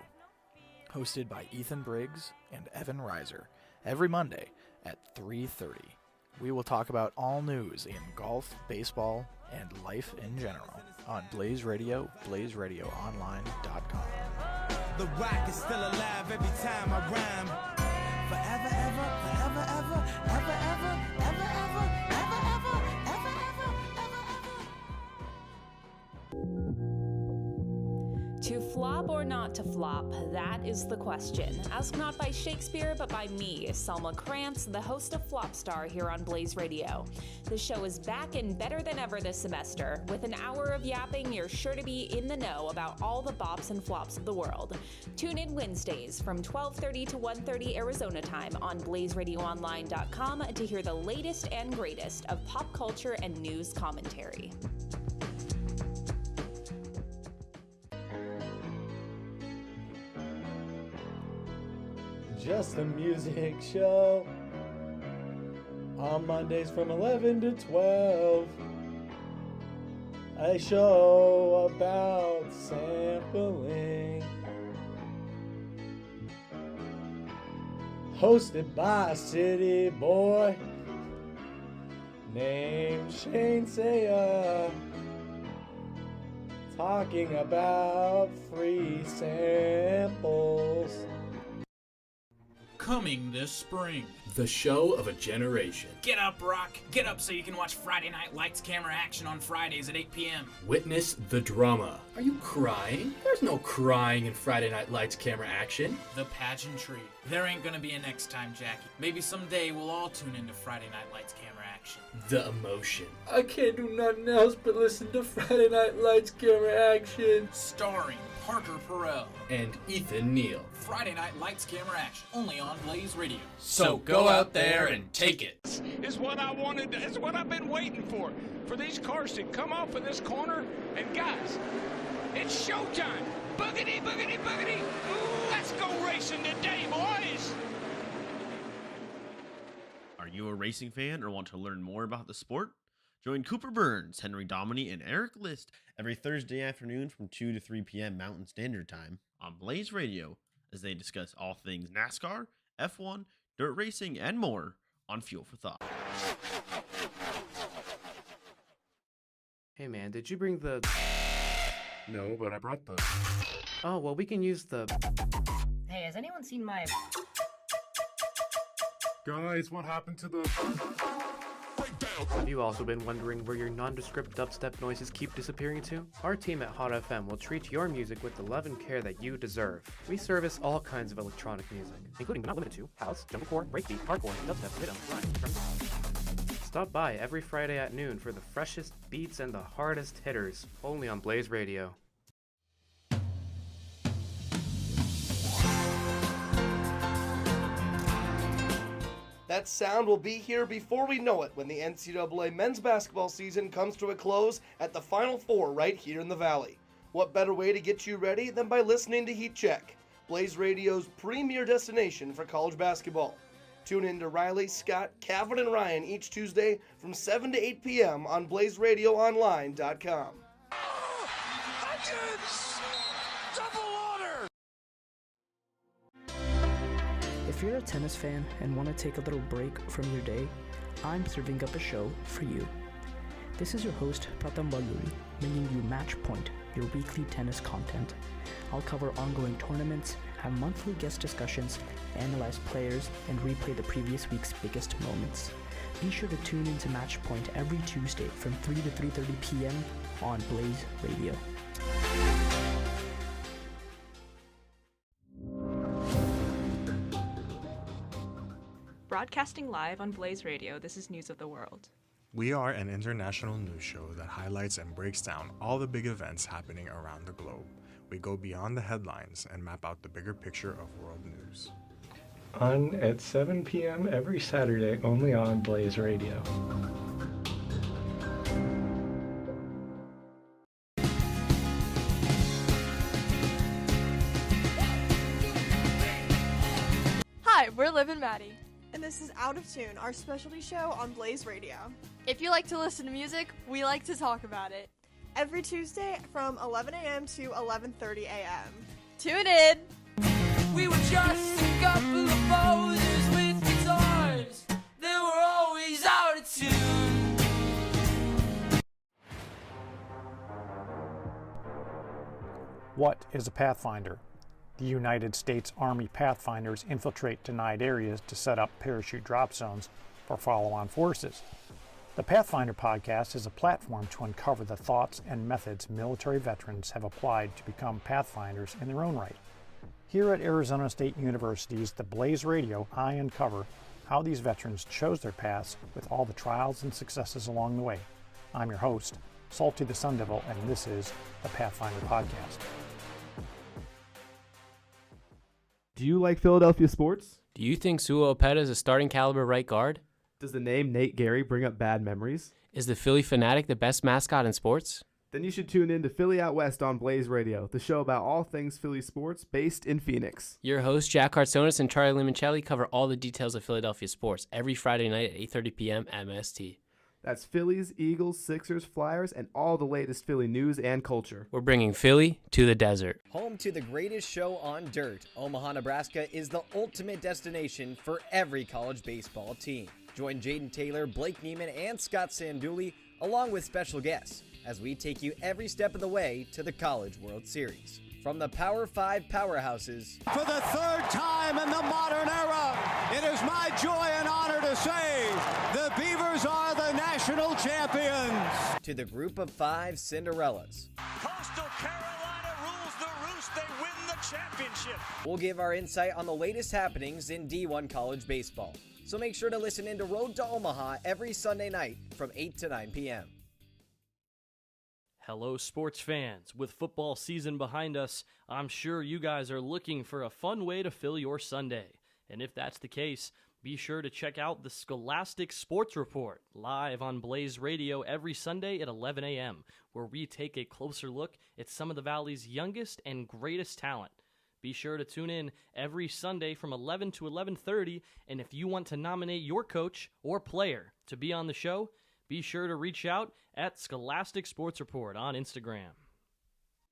Hosted by Ethan Briggs and Evan Reiser, every Monday at 3:30. We will talk about all news in golf, baseball, and life in general on Blaze Radio, blazeradioonline.com. The rock is still alive every time I rhyme. Forever, ever, forever, ever, ever, ever, ever, ever, ever, ever, ever, ever, ever, ever. To flop or not to flop, that is the question. Asked not by Shakespeare, but by me, Selma Krantz, the host of Flopstar here on Blaze Radio. The show is back and better than ever this semester. With an hour of yapping, you're sure to be in the know about all the bops and flops of the world. Tune in Wednesdays from 12:30 to 1:30 Arizona time on blazeradioonline.com to hear the latest and greatest of pop culture and news commentary. Just a music show on Mondays from 11 to 12. A show about sampling, hosted by a city boy named Shane Saya, talking about free samples. Coming this spring, the show of a generation. Get up, Rock. Get up so you can watch Friday Night Lights Camera Action on Fridays at 8 p.m. Witness the drama. Are you crying? There's no crying in Friday Night Lights Camera Action. The pageantry. There ain't gonna be a next time, Jackie. Maybe someday we'll all tune into Friday Night Lights Camera Action. The emotion. I can't do nothing else but listen to Friday Night Lights Camera Action. Starring Parker Perel and Ethan Neal. Friday Night Lights Camera Action, only on Blaze Radio. So go out there and take it. Is what I wanted, is what I've been waiting for these cars to come off of this corner. And guys, it's showtime. Boogity, boogity, boogity. Ooh, let's go racing today, boys. Are you a racing fan or want to learn more about the sport? Join Cooper Burns, Henry Dominy, and Eric List every Thursday afternoon from 2 to 3 p.m. Mountain Standard Time on Blaze Radio as they discuss all things NASCAR, F1, dirt racing, and more on Fuel for Thought. Hey man, did you bring the... No, but I brought the... Oh, well, we can use the... Hey, has anyone seen my... Guys, what happened to the... Have you also been wondering where your nondescript dubstep noises keep disappearing to? Our team at Hot FM will treat your music with the love and care that you deserve. We service all kinds of electronic music, including but not limited to house, jumblecore, breakbeat, hardcore, dubstep, rhythm, grime, drum. Stop by every Friday at noon for the freshest beats and the hardest hitters, only on Blaze Radio. That sound will be here before we know it when the NCAA men's basketball season comes to a close at the Final Four right here in the Valley. What better way to get you ready than by listening to Heat Check, Blaze Radio's premier destination for college basketball. Tune in to Riley, Scott, Calvin, and Ryan each Tuesday from 7 to 8 p.m. on BlazeRadioOnline.com. If you're a tennis fan and want to take a little break from your day, I'm serving up a show for you. This is your host, Pratham Balluri, bringing you Match Point, your weekly tennis content. I'll cover ongoing tournaments, have monthly guest discussions, analyze players, and replay the previous week's biggest moments. Be sure to tune into Match Point every Tuesday from 3 to 3:30 p.m. on Blaze Radio. Broadcasting live on Blaze Radio, this is News of the World. We are an international news show that highlights and breaks down all the big events happening around the globe. We go beyond the headlines and map out the bigger picture of world news. On at 7 p.m. every Saturday, only on Blaze Radio. Hi, we're Liv and Maddie. And this is Out of Tune, our specialty show on Blaze Radio. If you like to listen to music, we like to talk about it. Every Tuesday from 11 a.m. to 11:30 a.m. Tune in! We were just a couple of posers with guitars. They were always out of tune. What is a pathfinder? The United States Army Pathfinders infiltrate denied areas to set up parachute drop zones for follow-on forces. The Pathfinder podcast is a platform to uncover the thoughts and methods military veterans have applied to become pathfinders in their own right. Here at Arizona State University's The Blaze Radio, I uncover how these veterans chose their paths with all the trials and successes along the way. I'm your host, Salty the Sun Devil, and this is the Pathfinder podcast. Do you like Philadelphia sports? Do you think Suo Opeta is a starting caliber right guard? Does the name Nate Gary bring up bad memories? Is the Philly Fanatic the best mascot in sports? Then you should tune in to Philly Out West on Blaze Radio, the show about all things Philly sports based in Phoenix. Your hosts, Jack Hartsonis and Charlie Limoncelli, cover all the details of Philadelphia sports every Friday night at 8:30 p.m. MST. That's Phillies, Eagles, Sixers, Flyers, and all the latest Philly news and culture. We're bringing Philly to the desert. Home to the greatest show on dirt, Omaha, Nebraska is the ultimate destination for every college baseball team. Join Jaden Taylor, Blake Neiman, and Scott Sanduli, along with special guests, as we take you every step of the way to the College World Series. From the Power 5 powerhouses, For the third time in the modern era, it is my joy and honor to say the Beavers are the national champions. to the Group of 5 Cinderellas. Coastal Carolina rules the roost. They win the championship. We'll give our insight on the latest happenings in D1 college baseball. So make sure to listen in to Road to Omaha every Sunday night from 8 to 9 p.m. Hello, sports fans. With football season behind us, I'm sure you guys are looking for a fun way to fill your Sunday. And if that's the case, be sure to check out the Scholastic Sports Report, live on Blaze Radio every Sunday at 11 a.m., where we take a closer look at some of the Valley's youngest and greatest talent. Be sure to tune in every Sunday from 11 to 11:30, and if you want to nominate your coach or player to be on the show, be sure to reach out at Scholastic Sports Report on Instagram.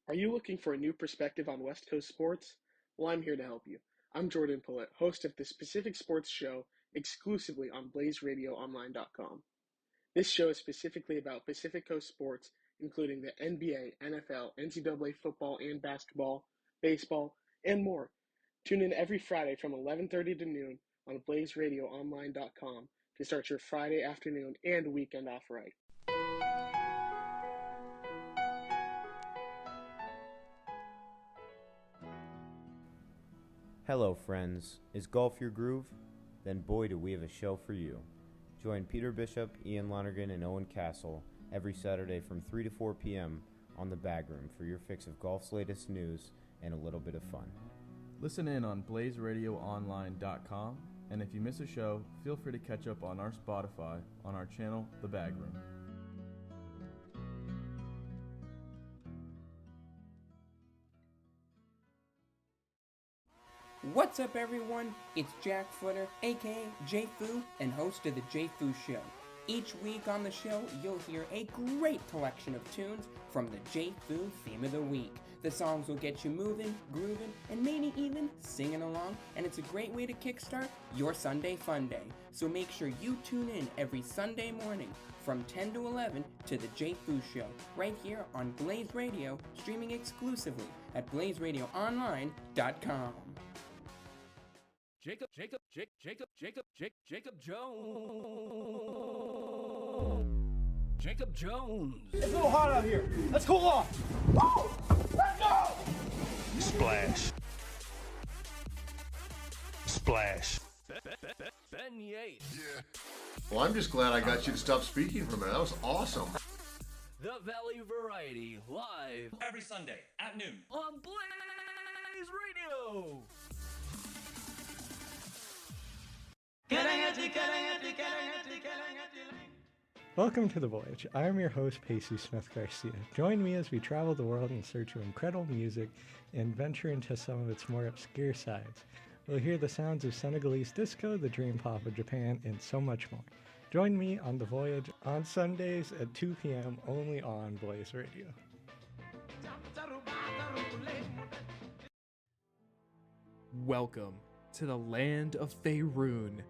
Are you looking for a new perspective on West Coast sports? Well, I'm here to help you. I'm Jordan Pillett, host of the Specific Sports Show exclusively on BlazeRadioOnline.com. This show is specifically about Pacific Coast sports, including the NBA, NFL, NCAA football and basketball, baseball, and more. Tune in every Friday from 11:30 to noon on BlazeRadioOnline.com to start your Friday afternoon and weekend off right. Hello friends, is golf your groove? Then boy do we have a show for you. Join Peter Bishop, Ian Lonergan, and Owen Castle every Saturday from 3 to 4 p.m. on the Bag Room for your fix of golf's latest news and a little bit of fun. Listen in on blazeradioonline.com, and if you miss a show, feel free to catch up on our Spotify on our channel, The Bag Room. What's up, everyone? It's Jack Footer, aka Jay Fu, and host of The Jay Fu Show. Each week on the show, you'll hear a great collection of tunes from the Jay Fu Theme of the Week. The songs will get you moving, grooving, and maybe even singing along, and it's a great way to kickstart your Sunday fun day. So make sure you tune in every Sunday morning from 10 to 11 to The Jay Fu Show, right here on Blaze Radio, streaming exclusively at blazeradioonline.com. Jacob Jones. It's a little hot out here. Let's cool off. Oh, let's go. Splash. Ben Yates. Yeah. Well, I'm just glad I got you to stop speaking for a minute. That was awesome. The Valley Variety, live every Sunday at noon on Blaze Radio. Welcome to The Voyage. I am your host, Pacey Smith Garcia. Join me as we travel the world in search of incredible music and venture into some of its more obscure sides. We'll hear the sounds of Senegalese disco, the dream pop of Japan, and so much more. Join me on The Voyage on Sundays at 2 p.m. only on Blaze Radio. Welcome to the land of Faerun,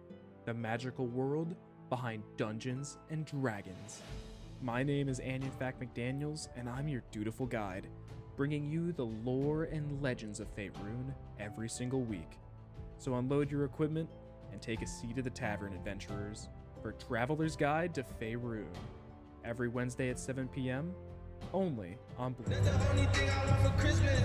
the magical world behind Dungeons and Dragons. My name is Anyanfak McDaniels, and I'm your dutiful guide, bringing you the lore and legends of Faerun every single week. So unload your equipment and take a seat at the tavern, adventurers, for Traveler's Guide to Faerun, every Wednesday at 7 p.m., only on Blaze.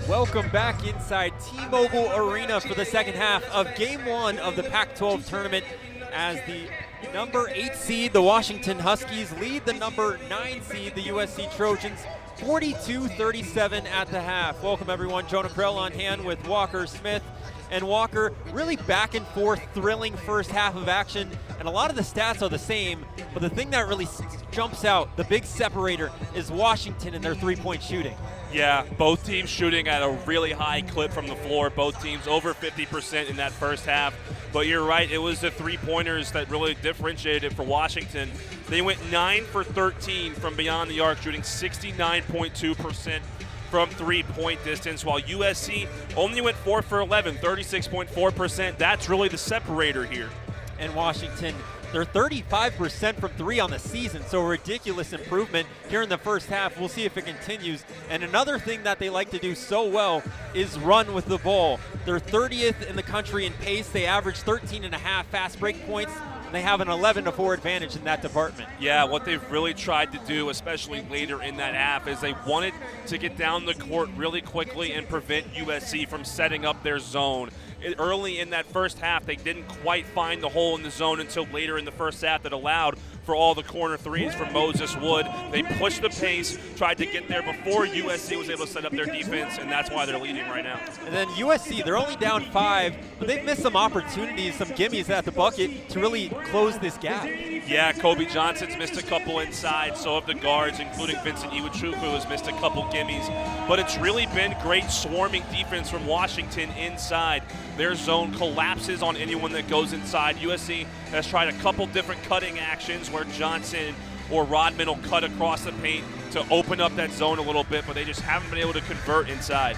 Welcome back inside T-Mobile Arena for the second half of Game 1 of the Pac-12 tournament as the number 8 seed, the Washington Huskies, lead the number 9 seed, the USC Trojans, 42-37 at the half. Welcome, everyone. Jonah Krell on hand with Walker Smith. And Walker, really back and forth, thrilling first half of action, and a lot of the stats are the same, but the thing that really jumps out, the big separator, is Washington and their three-point shooting. Yeah, both teams shooting at a really high clip from the floor. Both teams over 50% in that first half. But you're right, it was the three-pointers that really differentiated it for Washington. They went 9 for 13 from beyond the arc, shooting 69.2% from three-point distance, while USC only went 4 for 11, 36.4%. That's really the separator here. And Washington, they're 35% from three on the season, so a ridiculous improvement here in the first half. We'll see if it continues. And another thing that they like to do so well is run with the ball. They're 30th in the country in pace. They average 13.5 fast break points. They have an 11-4 advantage in that department. Yeah, what they've really tried to do, especially later in that half, is they wanted to get down the court really quickly and prevent USC from setting up their zone. Early in that first half, they didn't quite find the hole in the zone until later in the first half that allowed for all the corner threes from Moses Wood. They pushed the pace, tried to get there before USC was able to set up their defense, and that's why they're leading right now. And then USC, they're only down 5, but they've missed some opportunities, some gimmies at the bucket to really close this gap. Yeah, Kobe Johnson's missed a couple inside, so have the guards, including Vincent Iwuchukwu, has missed a couple gimmies. But it's really been great swarming defense from Washington inside. Their zone collapses on anyone that goes inside. USC has tried a couple different cutting actions where Johnson or Rodman will cut across the paint to open up that zone a little bit, but they just haven't been able to convert inside.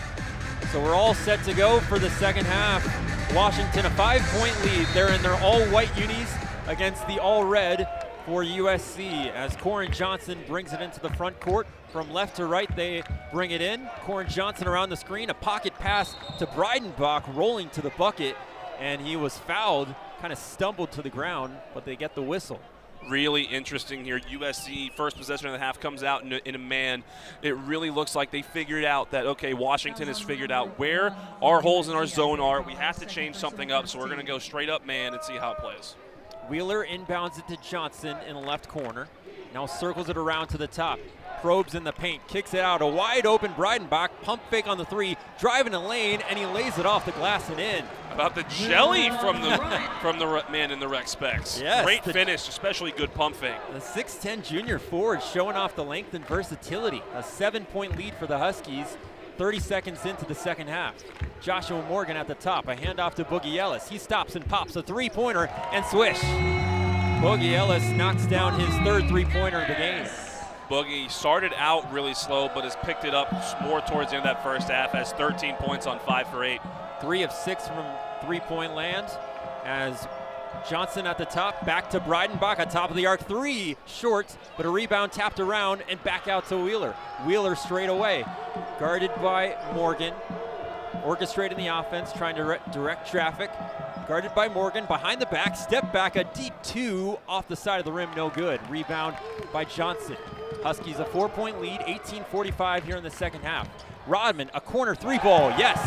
So we're all set to go for the second half. Washington a 5-point lead. They're in their all-white unis against the all-red for USC as Corin Johnson brings it into the front court. From left to right, they bring it in. Corin Johnson around the screen, a pocket pass to Breidenbach, rolling to the bucket, and he was fouled kind of stumbled to the ground, but they get the whistle. Really interesting here. USC, first possession of the half, comes out in a man. It really looks like they figured out that, okay, Washington has figured out where our holes in our zone are. We have to change something up, so we're going to go straight up man and see how it plays. Wheeler inbounds it to Johnson in the left corner. Now circles it around to the top. Probes in the paint, kicks it out. A wide open Breidenbach, pump fake on the three, driving the lane, and he lays it off the glass and in. About the jelly from the man in the rec specs. Yes, great finish, especially good pump fake. The 6'10 junior forward showing off the length and versatility. A 7-point lead for the Huskies, 30 seconds into the second half. Joshua Morgan at the top, a handoff to Boogie Ellis. He stops and pops a three-pointer and swish. Boogie Ellis knocks down his third three-pointer of the game. Boogie started out really slow, but has picked it up more towards the end of that first half, has 13 points on 5 for 8. 3 of 6 from three-point land as Johnson at the top, back to Breidenbach at top of the arc. 3 short, but a rebound tapped around and back out to Wheeler. Wheeler straight away, guarded by Morgan, orchestrating the offense, trying to direct traffic. Guarded by Morgan, behind the back, step back, a deep 2 off the side of the rim, no good. Rebound by Johnson. Huskies a 4-point lead, 18:45 here in the second half. Rodman, a corner 3 ball, yes.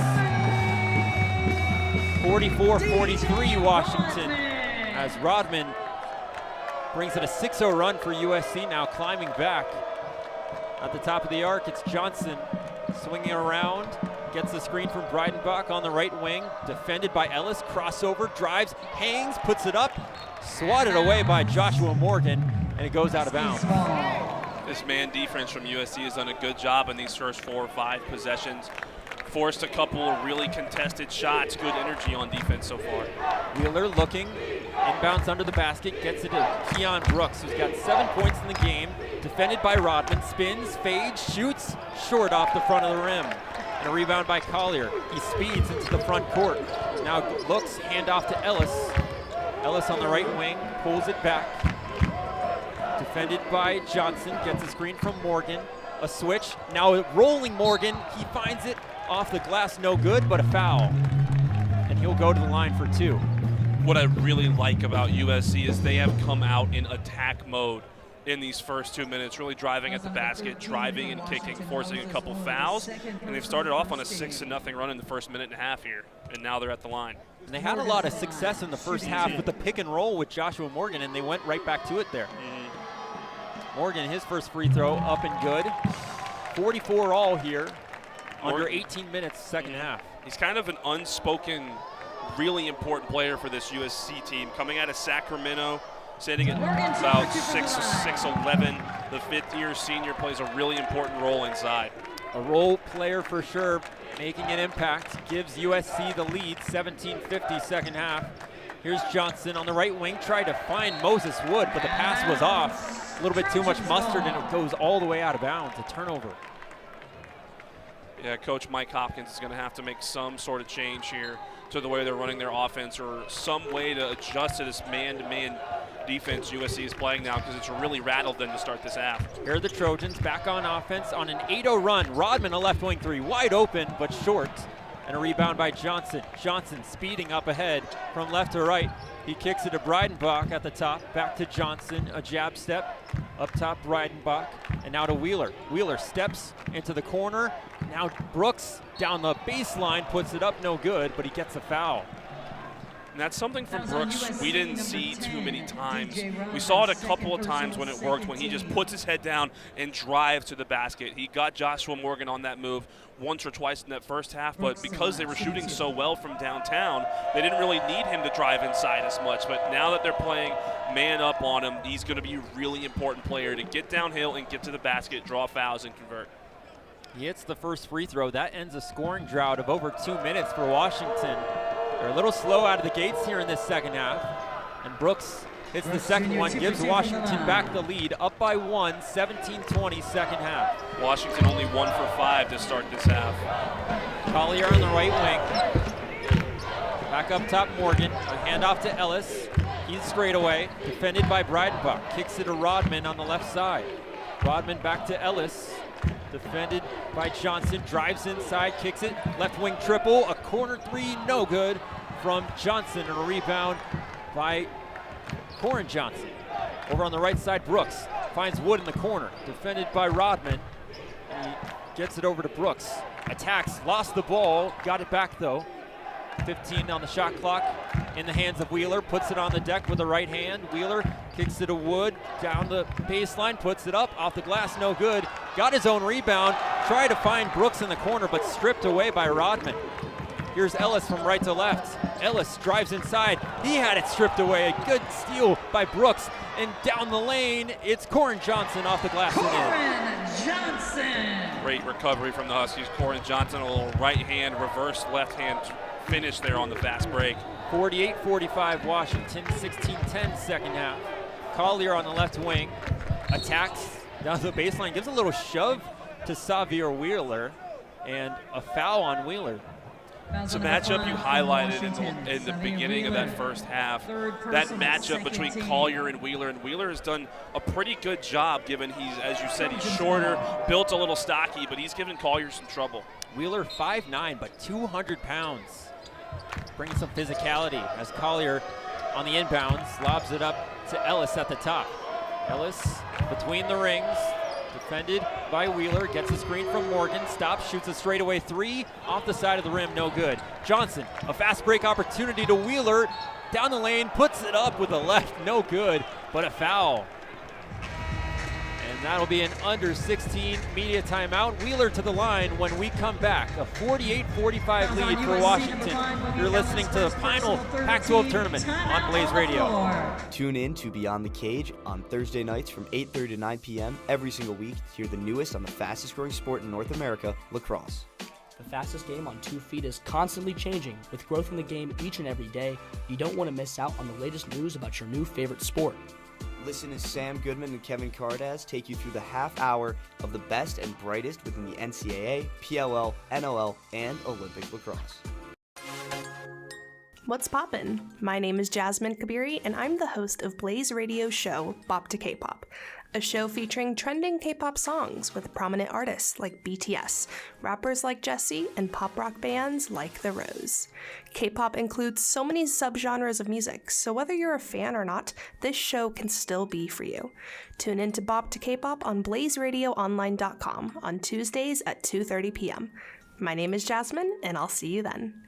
44-43 Washington, as Rodman brings it a 6-0 run for USC, now climbing back. At the top of the arc, it's Johnson swinging around, gets the screen from Breidenbach on the right wing, defended by Ellis, crossover, drives, hangs, puts it up, swatted away by Joshua Morgan, and it goes out of bounds. This man defense from USC has done a good job in these first 4 or 5 possessions. Forced a couple of really contested shots, good energy on defense so far. Wheeler looking, inbounds under the basket, gets it to Keon Brooks, who's got 7 points in the game, defended by Rodman, spins, fades, shoots, short off the front of the rim. And a rebound by Collier. He speeds into the front court. Now looks, handoff to Ellis. Ellis on the right wing, pulls it back. Defended by Johnson, gets a screen from Morgan. A switch, now rolling Morgan. He finds it off the glass, no good, but a foul. And he'll go to the line for 2. What I really like about USC is they have come out in attack mode in these first 2 minutes, really driving at the basket, driving and kicking, forcing a couple fouls, and they've started off on a 6-0 run in the first minute and a half here, and now they're at the line. And they had a lot of success in the first half with the pick and roll with Joshua Morgan, and they went right back to it there. Morgan, his first free throw, up and good. 44 all here, under 18 minutes, second half. He's kind of an unspoken, really important player for this USC team, coming out of Sacramento, sitting at about 6'11". The fifth-year senior plays a really important role inside. A role player for sure, making an impact, gives USC the lead, 17:50 second half. Here's Johnson on the right wing, tried to find Moses Wood, but the pass was off. A little bit too much mustard, and it goes all the way out of bounds, a turnover. Yeah, Coach Mike Hopkins is going to have to make some sort of change here to the way they're running their offense, or some way to adjust to this man-to-man defense USC is playing now, because it's really rattled them to start this half. Here are the Trojans back on offense on an 8-0 run. Rodman, a left wing 3, wide open but short. And a rebound by Johnson. Johnson speeding up ahead from left to right. He kicks it to Breidenbach at the top. Back to Johnson, a jab step. Up top, Breidenbach. And now to Wheeler. Wheeler steps into the corner. Now Brooks down the baseline, puts it up, no good, but he gets a foul. And that's something from Brooks we didn't see too many times. We saw it a couple of times when it worked, when he just puts his head down and drives to the basket. He got Joshua Morgan on that move once or twice in that first half, but because they were shooting so well from downtown, they didn't really need him to drive inside as much. But now that they're playing man up on him, he's going to be a really important player to get downhill and get to the basket, draw fouls, and convert. He hits the first free throw. That ends a scoring drought of over 2 minutes for Washington. They're a little slow out of the gates here in this second half. And Brooks hits the second one, gives Washington back the lead, up by 1, 17-20 second half. Washington only 1 for 5 to start this half. Collier on the right wing. Back up top, Morgan. A handoff to Ellis. He's straight away, defended by Breidenbach. Kicks it to Rodman on the left side. Rodman back to Ellis. Defended by Johnson, drives inside, kicks it, left wing triple, a corner 3, no good from Johnson, and a rebound by Corin Johnson. Over on the right side, Brooks finds Wood in the corner, defended by Rodman. He gets it over to Brooks. Attacks, lost the ball, got it back though. 15 on the shot clock, in the hands of Wheeler, puts it on the deck with the right hand. Wheeler kicks it to Wood, down the baseline, puts it up, off the glass, no good. Got his own rebound, tried to find Brooks in the corner, but stripped away by Rodman. Here's Ellis from right to left. Ellis drives inside, he had it stripped away. A good steal by Brooks, and down the lane, it's Corin Johnson off the glass and in. Johnson! Great recovery from the Huskies. Corin Johnson, a little right hand, reverse left hand finish there on the fast break. 48-45 Washington, 16-10 second half. Collier on the left wing, attacks down the baseline, gives a little shove to Xavier Wheeler, and a foul on Wheeler. It's a matchup you highlighted in the beginning of that first half. That matchup between Collier and Wheeler has done a pretty good job given he's, as you said, he's shorter, built a little stocky, but he's given Collier some trouble. Wheeler 5'9", but 200 pounds. Bringing some physicality as Collier on the inbounds lobs it up to Ellis at the top. Ellis between the rings, defended by Wheeler, gets a screen from Morgan, stops, shoots a straightaway three, off the side of the rim, no good. Johnson, a fast break opportunity to Wheeler, down the lane, puts it up with the left, no good, but a foul. And that'll be an under 16 media timeout. Wheeler to the line when we come back. A 48-45 lead for Washington. You're listening to the final Pac-12 tournament on Blaze Radio. Tune in to Beyond the Cage on Thursday nights from 8:30 to 9 p.m. every single week to hear the newest on the fastest growing sport in North America, lacrosse. The fastest game on 2 feet is constantly changing. With growth in the game each and every day, you don't want to miss out on the latest news about your new favorite sport. Listen to Sam Goodman and Kevin Cardaz take you through the half hour of the best and brightest within the NCAA, PLL, NOL, and Olympic lacrosse. What's poppin'? My name is Jasmine Kabiri, and I'm the host of Blaze Radio's show, Bop to K-Pop, a show featuring trending K-pop songs with prominent artists like BTS, rappers like Jessie, and pop rock bands like The Rose. K-pop includes so many subgenres of music, so whether you're a fan or not, this show can still be for you. Tune in to Bop to K-Pop on BlazeRadioOnline.com on Tuesdays at 2:30 p.m. My name is Jasmine, and I'll see you then.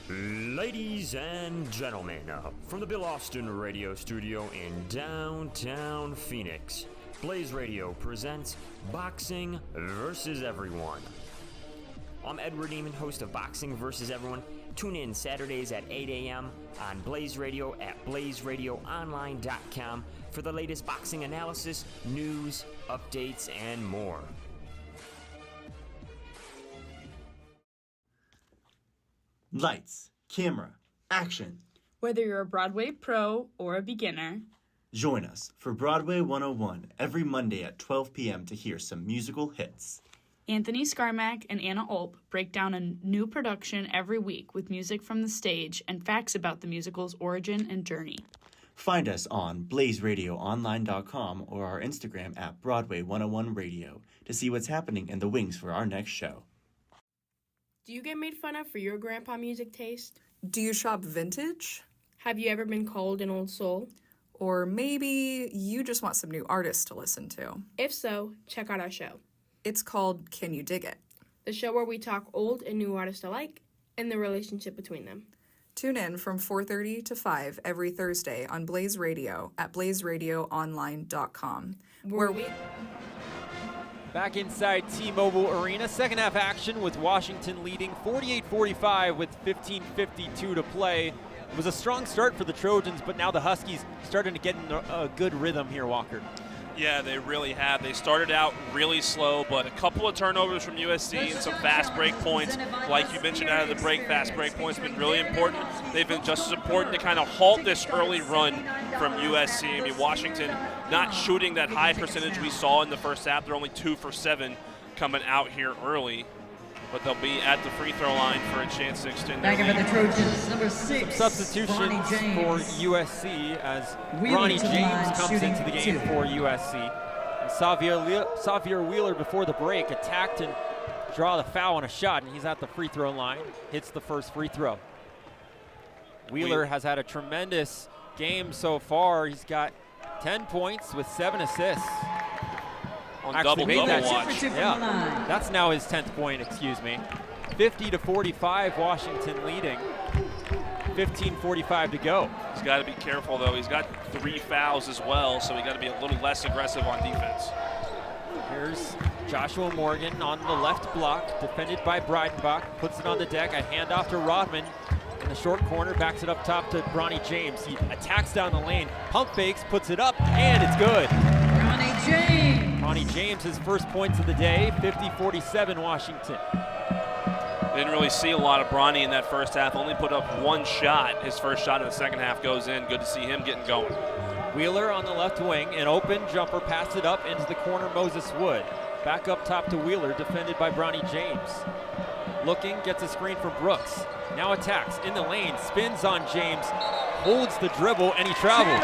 Ladies and gentlemen, from the Bill Austin Radio Studio in downtown Phoenix, Blaze Radio presents Boxing vs. Everyone. I'm Edward Eamon, host of Boxing vs. Everyone. Tune in Saturdays at 8 a.m. on Blaze Radio at BlazeRadioOnline.com for the latest boxing analysis, news, updates, and more. Lights, camera, action. Whether you're a Broadway pro or a beginner, join us for Broadway 101 every Monday at 12 p.m. to hear some musical hits. Anthony Scarmack and Anna Ulp break down a new production every week with music from the stage and facts about the musical's origin and journey. Find us on BlazeRadioOnline.com or our Instagram at Broadway 101 Radio to see what's happening in the wings for our next show. Do you get made fun of for your grandpa music taste? Do you shop vintage? Have you ever been called an old soul? Or maybe you just want some new artists to listen to. If so, check out our show. It's called Can You Dig It? The show where we talk old and new artists alike and the relationship between them. Tune in from 4:30 to 5 every Thursday on Blaze Radio at BlazeRadioOnline.com, where we... Back inside T-Mobile Arena, second half action with Washington leading 48-45 with 15:52 to play. It was a strong start for the Trojans, but now the Huskies starting to get in a good rhythm here, Walker. Yeah, they really have. They started out really slow, but a couple of turnovers from USC and some fast break points. Like you mentioned out of the break, fast break points have been really important. They've been just as important to kind of halt this early run from USC. I mean, Washington not shooting that high percentage we saw in the first half. They're only 2 for 7 coming out here early. But they'll be at the free throw line for a chance to extend their lead. Back over the Trojans, number 6. Some substitutions for USC as Ronnie James comes into the game for USC. And Xavier Wheeler before the break attacked and draw the foul on a shot, and he's at the free throw line. Hits the first free throw. Wheeler has had a tremendous game so far. He's got 10 points with 7 assists. On Actually made double-double that watch. Yeah, that's now his 10th point, excuse me. 50-45, Washington leading. 15:45 to go. He's got to be careful, though. He's got 3 fouls as well, so he got to be a little less aggressive on defense. Here's Joshua Morgan on the left block, defended by Breidenbach. Puts it on the deck, a handoff to Rodman. In the short corner, backs it up top to Bronny James. He attacks down the lane, pump fakes, puts it up, and it's good. Bronny James. Bronny James, his first points of the day, 50-47 Washington. Didn't really see a lot of Bronny in that first half. Only put up 1 shot. His first shot in the second half goes in. Good to see him getting going. Wheeler on the left wing, an open jumper, passed it up into the corner, Moses Wood. Back up top to Wheeler, defended by Bronny James. Looking, gets a screen from Brooks. Now attacks in the lane, spins on James, holds the dribble, and he travels.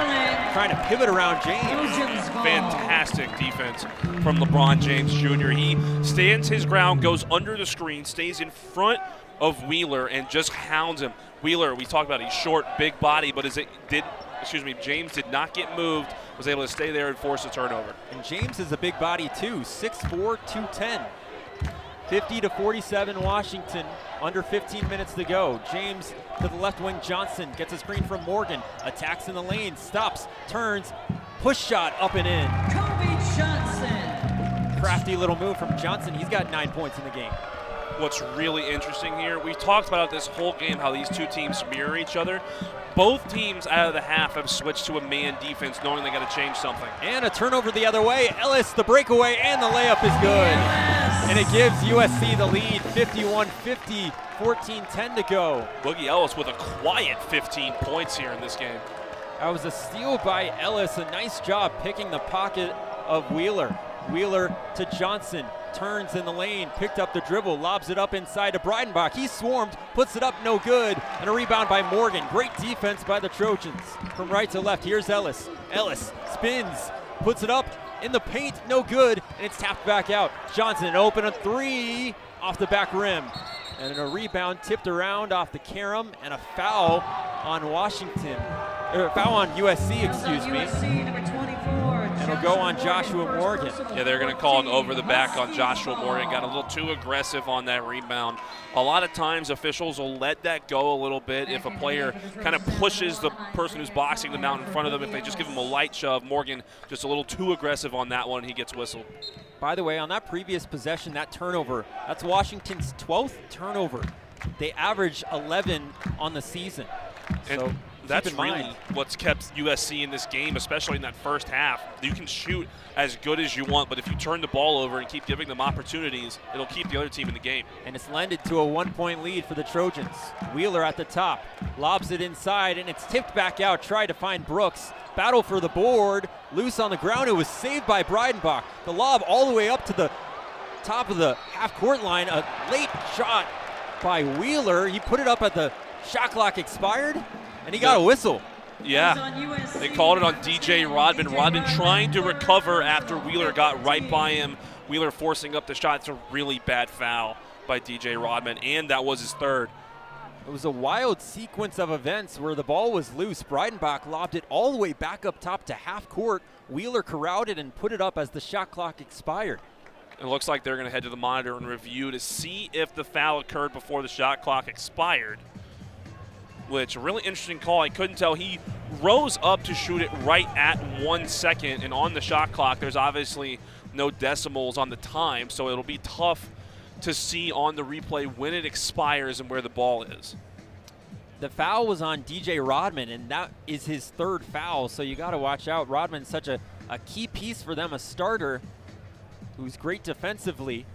Trying to pivot around James. Fantastic defense from LeBron James Jr. He stands his ground, goes under the screen, stays in front of Wheeler, and just hounds him. Wheeler, we talked about, he's short, big body, but James did not get moved, was able to stay there and force a turnover. And James is a big body too, 6'4", 210. 50-47 Washington, under 15 minutes to go. James to the left wing, Johnson gets a screen from Morgan, attacks in the lane, stops, turns, push shot up and in. Kobe Johnson. Crafty little move from Johnson. He's got 9 points in the game. What's really interesting here, we talked about this whole game how these two teams mirror each other. Both teams out of the half have switched to a man defense, knowing they got to change something. And a turnover the other way. Ellis, the breakaway, and the layup is good. And it gives USC the lead, 51-50, 14-10 to go. Boogie Ellis with a quiet 15 points here in this game. That was a steal by Ellis. A nice job picking the pocket of Wheeler. Wheeler to Johnson. Turns in the lane, picked up the dribble, lobs it up inside to Breidenbach. He swarmed, puts it up, no good. And a rebound by Morgan. Great defense by the Trojans. From right to left, here's Ellis. Ellis spins, puts it up in the paint, no good. And it's tapped back out. Johnson open a 3 off the back rim. And a rebound tipped around off the carom, and a foul on Washington. Foul on USC, excuse me. USC number 24. And it'll go on Joshua Morgan. Yeah, they're going to call an over the back on Joshua Morgan. Got a little too aggressive on that rebound. A lot of times officials will let that go a little bit if a player kind of pushes the person who's boxing them out in front of them. If they just give him a light shove, Morgan just a little too aggressive on that one, and he gets whistled. By the way, on that previous possession, that turnover, that's Washington's 12th turnover. They average 11 on the season. And so that's really what's kept USC in this game, especially in that first half. You can shoot as good as you want, but if you turn the ball over and keep giving them opportunities, it'll keep the other team in the game. And it's lended to a 1-point lead for the Trojans. Wheeler at the top, lobs it inside, and it's tipped back out. Try to find Brooks. Battle for the board, loose on the ground. It was saved by Breidenbach. The lob all the way up to the top of the half-court line. A late shot by Wheeler. He put it up at the shot clock expired, and he got a whistle. Yeah, they called it on DJ Rodman. Rodman trying to recover after Wheeler got right by him. Wheeler forcing up the shot. It's a really bad foul by DJ Rodman, and that was his third. It was a wild sequence of events where the ball was loose. Breidenbach lobbed it all the way back up top to half court. Wheeler corralled it and put it up as the shot clock expired. It looks like they're going to head to the monitor and review to see if the foul occurred before the shot clock expired, which a really interesting call. I couldn't tell. He rose up to shoot it right at 1 second, and on the shot clock, there's obviously no decimals on the time, so it'll be tough to see on the replay when it expires and where the ball is. The foul was on DJ Rodman, and that is his third foul, so you got to watch out. Rodman's such a key piece for them, a starter who's great defensively.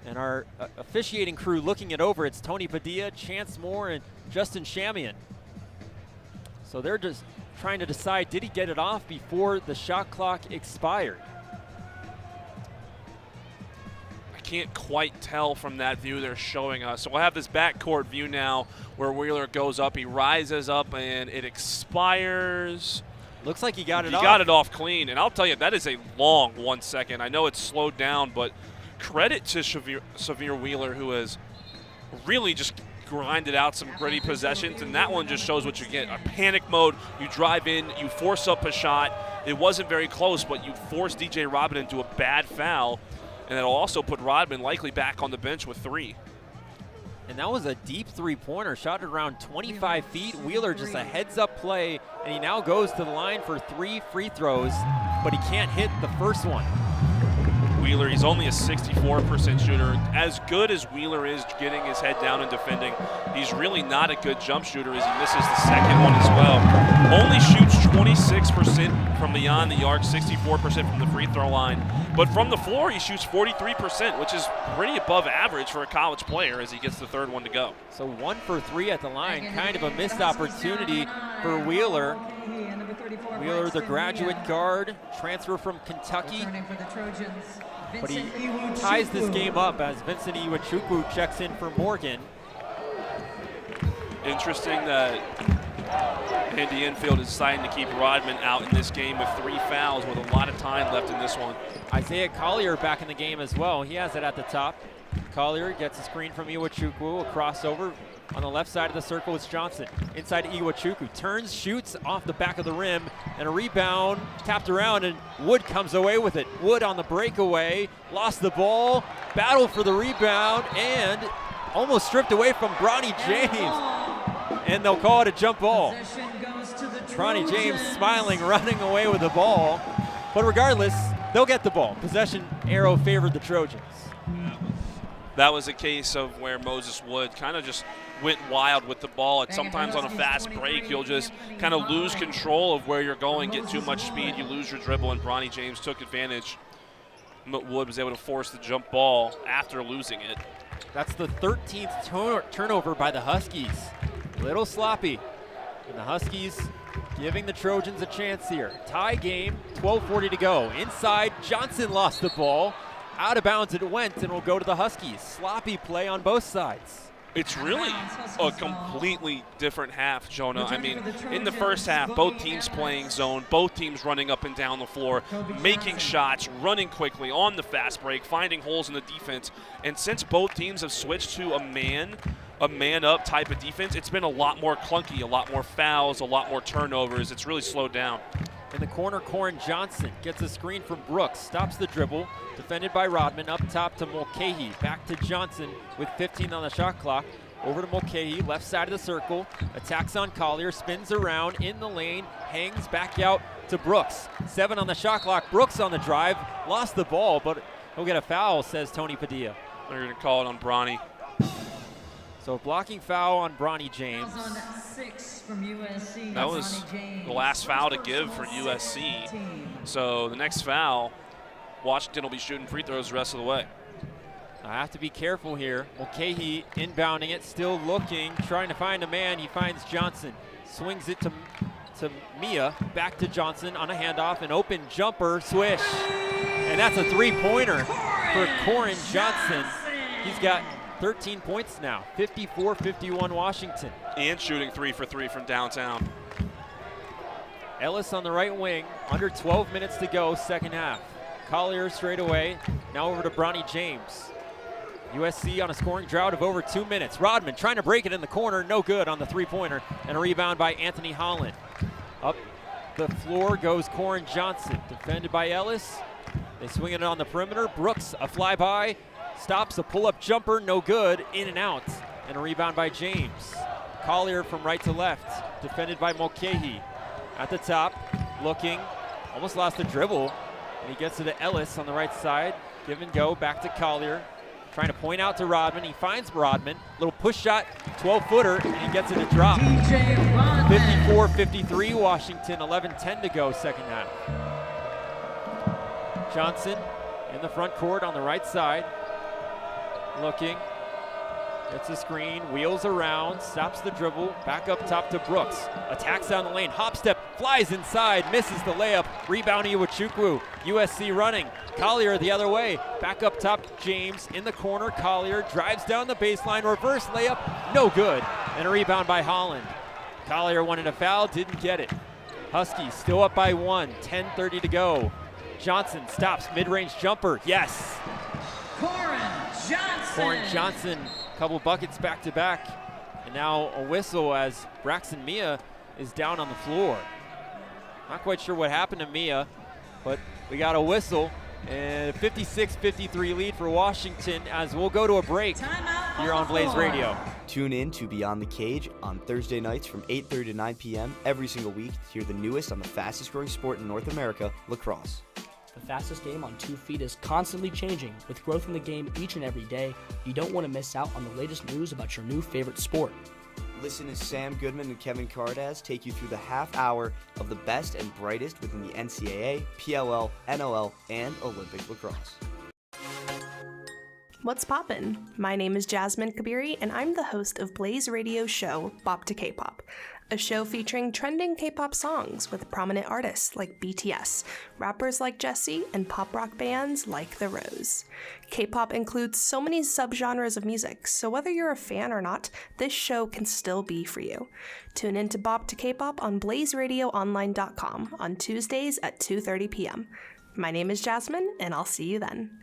And our officiating crew looking it over, it's Tony Padilla, Chance Moore, and Justin Shamian. So they're just trying to decide, did he get it off before the shot clock expired? Can't quite tell from that view they're showing us. So we'll have this backcourt view now where Wheeler goes up, he rises up, and it expires. Looks like he got it off. He got it off clean, and I'll tell you, that is a long 1 second. I know it's slowed down, but credit to Severe Wheeler, who has really just grinded out some gritty possessions, and that one just shows what you get. A panic mode, you drive in, you force up a shot. It wasn't very close, but you force DJ Rodman into a bad foul, and it'll also put Rodman likely back on the bench with 3. And that was a deep three-pointer, shot at around 25 feet. Wheeler just a heads-up play, and he now goes to the line for 3 free throws, but he can't hit the first one. Wheeler, he's only a 64% shooter. As good as Wheeler is getting his head down and defending, he's really not a good jump shooter as he misses the second one as well. Only shoots 26% from beyond the arc, 64% from the free throw line. But from the floor, he shoots 43%, which is pretty above average for a college player as he gets the third one to go. So 1 for 3 at the line, kind of a missed opportunity for Wheeler. Wheeler, the graduate guard, transfer from Kentucky. But he ties this game up as Vincent Iwuchukwu checks in for Morgan. Interesting that Andy Enfield is deciding to keep Rodman out in this game with 3 fouls with a lot of time left in this one. Isaiah Collier back in the game as well. He has it at the top. Collier gets a screen from Iwuchukwu, a crossover. On the left side of the circle, it's Johnson. Inside Iwuchukwu, turns, shoots off the back of the rim, and a rebound tapped around, and Wood comes away with it. Wood on the breakaway, lost the ball, battled for the rebound, and almost stripped away from Bronny James. And they'll call it a jump ball. Bronny James smiling, running away with the ball. But regardless, they'll get the ball. Possession arrow favored the Trojans. That was a case of where Moses Wood kind of just went wild with the ball. And sometimes on a fast break, you'll just kind of lose control of where you're going, get too much speed, you lose your dribble, and Bronny James took advantage. Wood was able to force the jump ball after losing it. That's the 13th turnover by the Huskies. Little sloppy. And the Huskies giving the Trojans a chance here. Tie game, 12:40 to go. Inside, Johnson lost the ball. Out of bounds it went, and will go to the Huskies. Sloppy play on both sides. It's really a completely different half, Jonah. I mean, in the first half, both teams playing zone, both teams running up and down the floor, making shots, running quickly on the fast break, finding holes in the defense. And since both teams have switched to a man-up type of defense, it's been a lot more clunky, a lot more fouls, a lot more turnovers. It's really slowed down. In the corner, Corin Johnson gets a screen from Brooks, stops the dribble, defended by Rodman, up top to Mulcahy, back to Johnson with 15 on the shot clock, over to Mulcahy, left side of the circle, attacks on Collier, spins around in the lane, hangs back out to Brooks. 7 on the shot clock, Brooks on the drive, lost the ball, but he'll get a foul, says Tony Padilla. They're going to call it on Bronny. So blocking foul on Bronny James. From USC. That was the last foul to give for USC. So the next foul, Washington will be shooting free throws the rest of the way. I have to be careful here. Mulcahy inbounding it, still looking, trying to find a man. He finds Johnson, swings it to Mia, back to Johnson on a handoff, an open jumper, swish. And that's a three-pointer for Corin Johnson. He's got 13 points now, 54-51 Washington. And shooting 3 for 3 from downtown. Ellis on the right wing, under 12 minutes to go, second half. Collier straight away, now over to Bronny James. USC on a scoring drought of over 2 minutes. Rodman trying to break it in the corner, no good on the three-pointer, and a rebound by Anthony Holland. Up the floor goes Corin Johnson, defended by Ellis. They swing it on the perimeter. Brooks, a flyby, stops a pull-up jumper, no good, in and out, and a rebound by James. Collier from right to left, defended by Mulcahy. At the top, looking, almost lost the dribble, and he gets it to Ellis on the right side. Give and go, back to Collier, trying to point out to Rodman. He finds Rodman, little push shot, 12-footer, and he gets it to drop. 54-53 Washington, 11-10 to go, second half. Johnson in the front court on the right side, looking, gets a screen, wheels around, stops the dribble, back up top to Brooks, attacks down the lane, hop step, flies inside, misses the layup, rebound Iwuchukwu, USC running, Collier the other way, back up top, James in the corner, Collier drives down the baseline, reverse layup, no good, and a rebound by Holland. Collier wanted a foul, didn't get it. Huskies still up by 1, 10:30 to go. Johnson stops, mid-range jumper, yes. Corn Johnson, couple buckets back to back. And now a whistle as Braxton Mia is down on the floor. Not quite sure what happened to Mia, but we got a whistle. And a 56-53 lead for Washington as we'll go to a break here on Blaze Radio. Tune in to Beyond the Cage on Thursday nights from 8:30 to 9 p.m. every single week to hear the newest on the fastest growing sport in North America, lacrosse. The fastest game on 2 feet is constantly changing. With growth in the game each and every day, you don't want to miss out on the latest news about your new favorite sport. Listen as Sam Goodman and Kevin Cardas take you through the half hour of the best and brightest within the NCAA, PLL, NOL, and Olympic lacrosse. What's poppin'? My name is Jasmine Kabiri, and I'm the host of Blaze Radio show Bop to K-Pop, a show featuring trending K-pop songs with prominent artists like BTS, rappers like Jessie, and pop rock bands like The Rose. K-pop includes so many subgenres of music, so whether you're a fan or not, this show can still be for you. Tune in to Bop to K-Pop on BlazeRadioOnline.com on Tuesdays at 2:30 p.m. My name is Jasmine, and I'll see you then.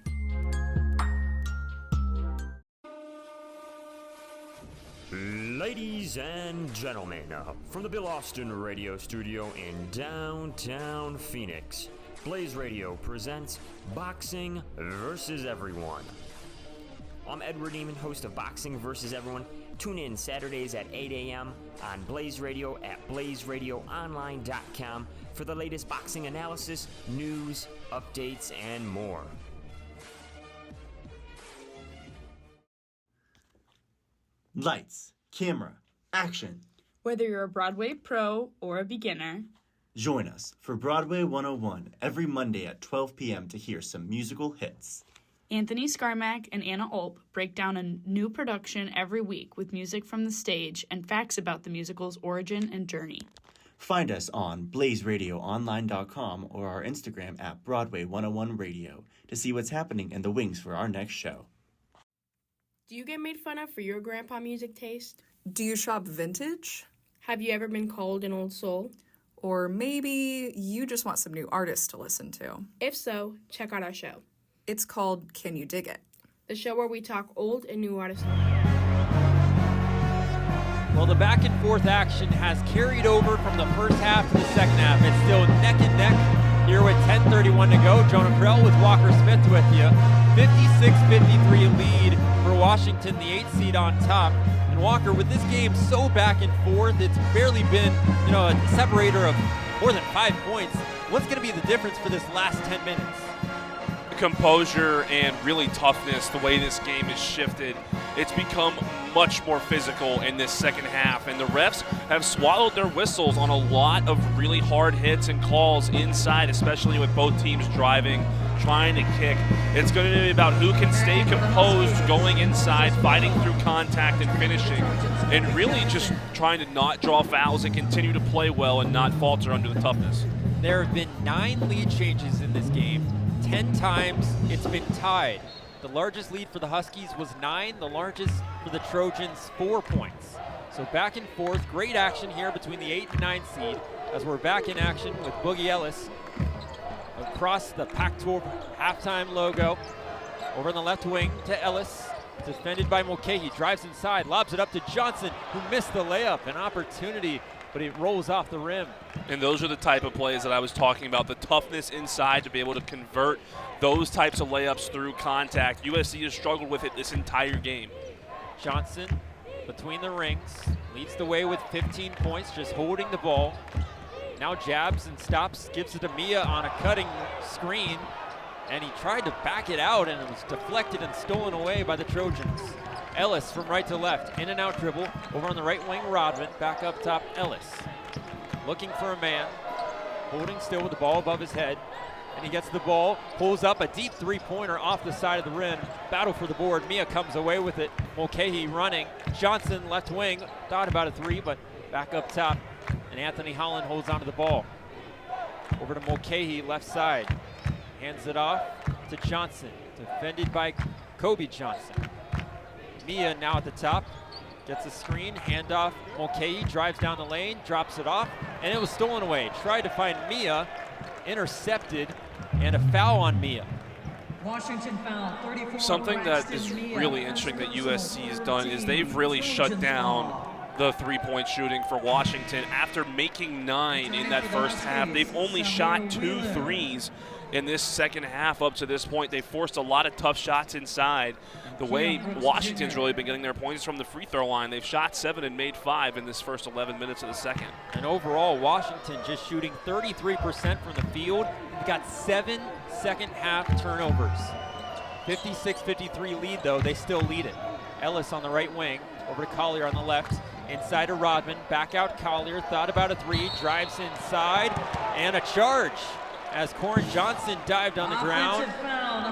Ladies and gentlemen, from the Bill Austin radio studio in downtown Phoenix, Blaze Radio presents Boxing vs. Everyone. I'm Edward Eamon, host of Boxing vs. Everyone. Tune in Saturdays at 8 a.m. on Blaze Radio at BlazeRadioOnline.com for the latest boxing analysis, news, updates, and more. Lights, camera, action. Whether you're a Broadway pro or a beginner, Join us for Broadway 101 every Monday at 12 p.m. to hear some musical hits. Anthony Scarmack and Anna Ulp break down a new production every week with music from the stage and facts about the musical's origin and journey. Find us on BlazeRadioOnline.com or our Instagram at Broadway 101 Radio to see what's happening in the wings for our next show. Do you get made fun of for your grandpa music taste? Do you shop vintage? Have you ever been called an old soul? Or maybe you just want some new artists to listen to. If so, check out our show. It's called Can You Dig It? The show where we talk old and new artists. Well, the back and forth action has carried over from the first half to the second half. It's still neck and neck here with 10:31 to go. Jonah Krell with Walker Smith with you. 56-53 lead for Washington, the 8th seed on top. And Walker, with this game so back and forth, it's barely been, a separator of more than 5 points. What's going to be the difference for this last 10 minutes? Composure and really toughness, the way this game is shifted. It's become much more physical in this second half, and the refs have swallowed their whistles on a lot of really hard hits and calls inside, especially with both teams driving, trying to kick. It's going to be about who can stay composed going inside, fighting through contact and finishing, and really just trying to not draw fouls and continue to play well and not falter under the toughness. There have been 9 lead changes in this game. 10 times it's been tied. The largest lead for the Huskies was 9, the largest for the Trojans 4 points. So back and forth, great action here between the 8 and 9 seed as we're back in action with Boogie Ellis across the Pac-12 halftime logo. Over in the left wing to Ellis, defended by Mulcahy, drives inside, lobs it up to Johnson, who missed the layup, an opportunity, but it rolls off the rim. And those are the type of plays that I was talking about, the toughness inside to be able to convert those types of layups through contact. USC has struggled with it this entire game. Johnson between the rings, leads the way with 15 points, just holding the ball. Now jabs and stops, gives it to Mia on a cutting screen, and he tried to back it out, and it was deflected and stolen away by the Trojans. Ellis from right to left, in and out dribble, over on the right wing, Rodman, back up top, Ellis. Looking for a man, holding still with the ball above his head, and he gets the ball, pulls up a deep three-pointer off the side of the rim, battle for the board, Mia comes away with it, Mulcahy running, Johnson left wing, thought about a three, but back up top, and Anthony Holland holds onto the ball. Over to Mulcahy, left side, hands it off to Johnson, defended by Kobe Johnson. Mia now at the top, gets a screen, handoff, Mulcahy drives down the lane, drops it off, and it was stolen away. Tried to find Mia, intercepted, and a foul on Mia. Washington foul, 34. Something that is really interesting that USC has done is they've really shut down the three-point shooting for Washington. After making 9 in that first half, they've only shot 2 threes in this second half up to this point. They forced a lot of tough shots inside. The way Washington's really been getting their points from the free throw line, they've shot 7 and made 5 in this first 11 minutes of the second. And overall, Washington just shooting 33% from the field. They've got 7 second half turnovers. 56-53 lead though, they still lead it. Ellis on the right wing, over to Collier on the left. Inside to Rodman, back out Collier, thought about a 3, drives inside, and a charge as Corin Johnson dived on the ground,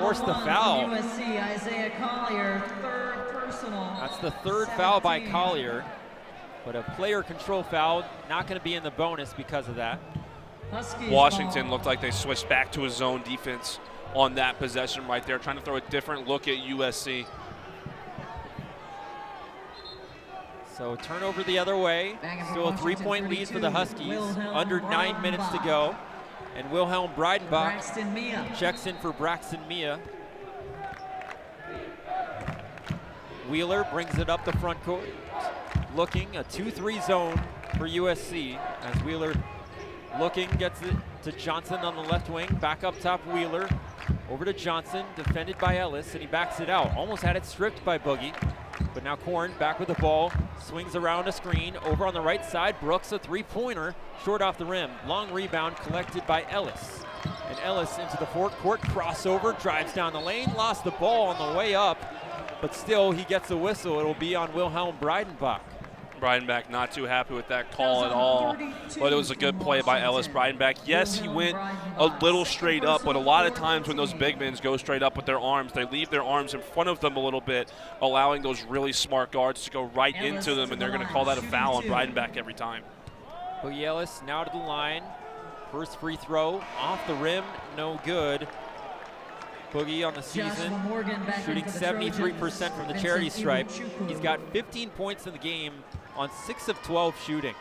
forced the foul. USC, Isaiah Collier, 3rd personal. That's the 3rd foul by Collier, but a player control foul, not going to be in the bonus because of that. Washington looked like they switched back to a zone defense on that possession right there, trying to throw a different look at USC. So turnover the other way. Still a 3-point lead for the Huskies. Under 9 minutes to go. And Wilhelm Breidenbach checks in for Braxton Mia. Wheeler brings it up the front court. Looking, a 2-3 zone for USC. As Wheeler looking, gets it to Johnson on the left wing. Back up top, Wheeler. Over to Johnson, defended by Ellis, and he backs it out. Almost had it stripped by Boogie. But now Korn back with the ball, swings around a screen, over on the right side, Brooks a 3-pointer, short off the rim. Long rebound collected by Ellis. And Ellis into the forecourt, crossover, drives down the lane, lost the ball on the way up, but still he gets a whistle. It'll be on Wilhelm Breidenbach. Breidenbach not too happy with that call at all, but it was a good play by Ellis Breidenbach. Yes, he went a little straight up, but a lot of times when those big men go straight up with their arms, they leave their arms in front of them a little bit, allowing those really smart guards to go right into them, and they're going to call that a foul on Breidenbach every time. Boogie Ellis now to the line. First free throw off the rim, no good. Boogie on the season, shooting 73% from the charity stripe. He's got 15 points in the game on 6 of 12 shooting.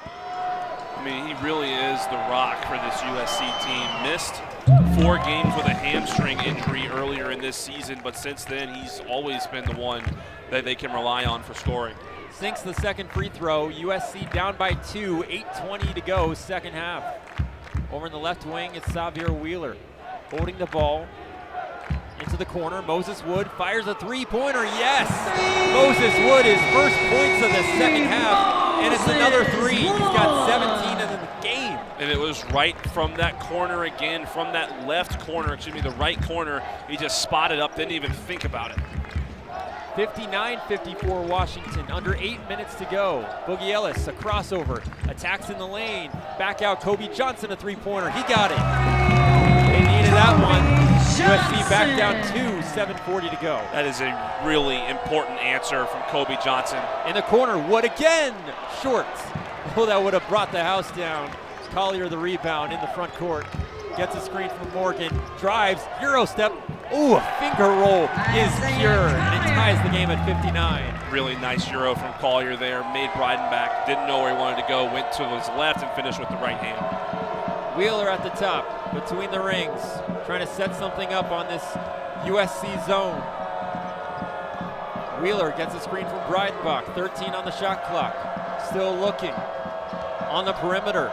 I mean, he really is the rock for this USC team. Missed 4 games with a hamstring injury earlier in this season, but since then he's always been the one that they can rely on for scoring. Sinks the second free throw. USC down by 2, 8:20 to go, second half. Over in the left wing, it's Xavier Wheeler holding the ball into the corner. Moses Wood fires a 3-pointer. Yes! Moses Wood, his first points of the second half, and it's another 3. He's got 17 in the game. And it was right from that corner again, from that left corner, the right corner. He just spotted up, didn't even think about it. 59-54 Washington, under 8 minutes to go. Boogie Ellis, a crossover, attacks in the lane, back out Kobe Johnson, a 3-pointer, he got it. They needed that one. USC back down 2, 7:40 to go. That is a really important answer from Kobe Johnson. In the corner, Wood again, short. Oh, that would have brought the house down. Collier the rebound in the front court. Gets a screen from Morgan, drives, Euro step. Ooh, a finger roll is pure, and it ties the game at 59. Really nice Euro from Collier there, made Breidenbach, didn't know where he wanted to go, went to his left and finished with the right hand. Wheeler at the top, between the rings, trying to set something up on this USC zone. Wheeler gets a screen from Breidenbach, 13 on the shot clock, still looking on the perimeter.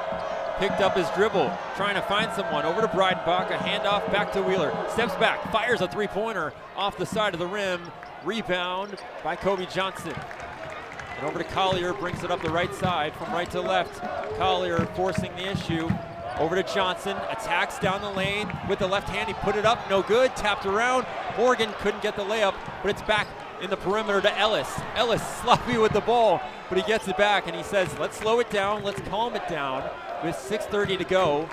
Picked up his dribble, trying to find someone. Over to Breidenbach, a handoff back to Wheeler. Steps back, fires a 3-pointer off the side of the rim. Rebound by Kobe Johnson. And over to Collier, brings it up the right side from right to left. Collier forcing the issue. Over to Johnson, attacks down the lane with the left hand. He put it up, no good, tapped around. Morgan couldn't get the layup, but it's back in the perimeter to Ellis. Ellis sloppy with the ball, but he gets it back and he says, let's slow it down, let's calm it down. With 6:30 to go,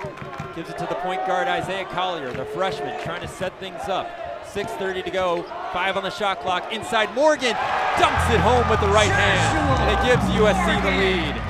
gives it to the point guard Isaiah Collier, the freshman, trying to set things up. 6:30 to go, 5 on the shot clock. Inside Morgan, dunks it home with the right hand, and it gives USC the lead.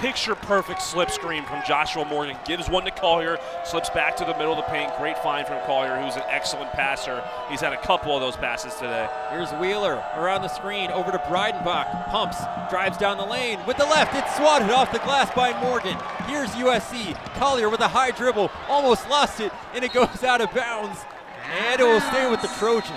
Picture perfect slip screen from Joshua Morgan. Gives one to Collier, slips back to the middle of the paint. Great find from Collier, who's an excellent passer. He's had a couple of those passes today. Here's Wheeler around the screen, over to Breidenbach. Pumps, drives down the lane. With the left, it's swatted off the glass by Morgan. Here's USC. Collier with a high dribble, almost lost it, and it goes out of bounds. And it will stay with the Trojans.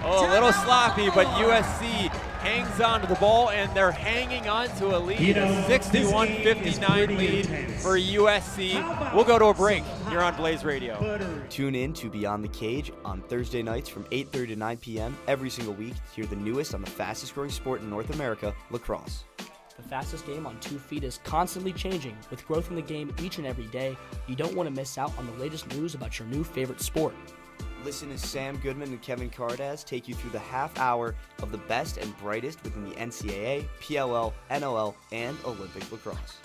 Oh, a little sloppy, but USC hangs on to the ball, and they're hanging on to a lead, a 61-59 lead for USC. We'll go to a break here on Blaze Radio. Tune in to Beyond the Cage on Thursday nights from 8:30 to 9 p.m. every single week to hear the newest on the fastest growing sport in North America, lacrosse. The fastest game on 2 feet is constantly changing. With growth in the game each and every day, you don't want to miss out on the latest news about your new favorite sport. Listen to Sam Goodman and Kevin Cardaz take you through the half hour of the best and brightest within the NCAA, PLL, NOL, and Olympic lacrosse.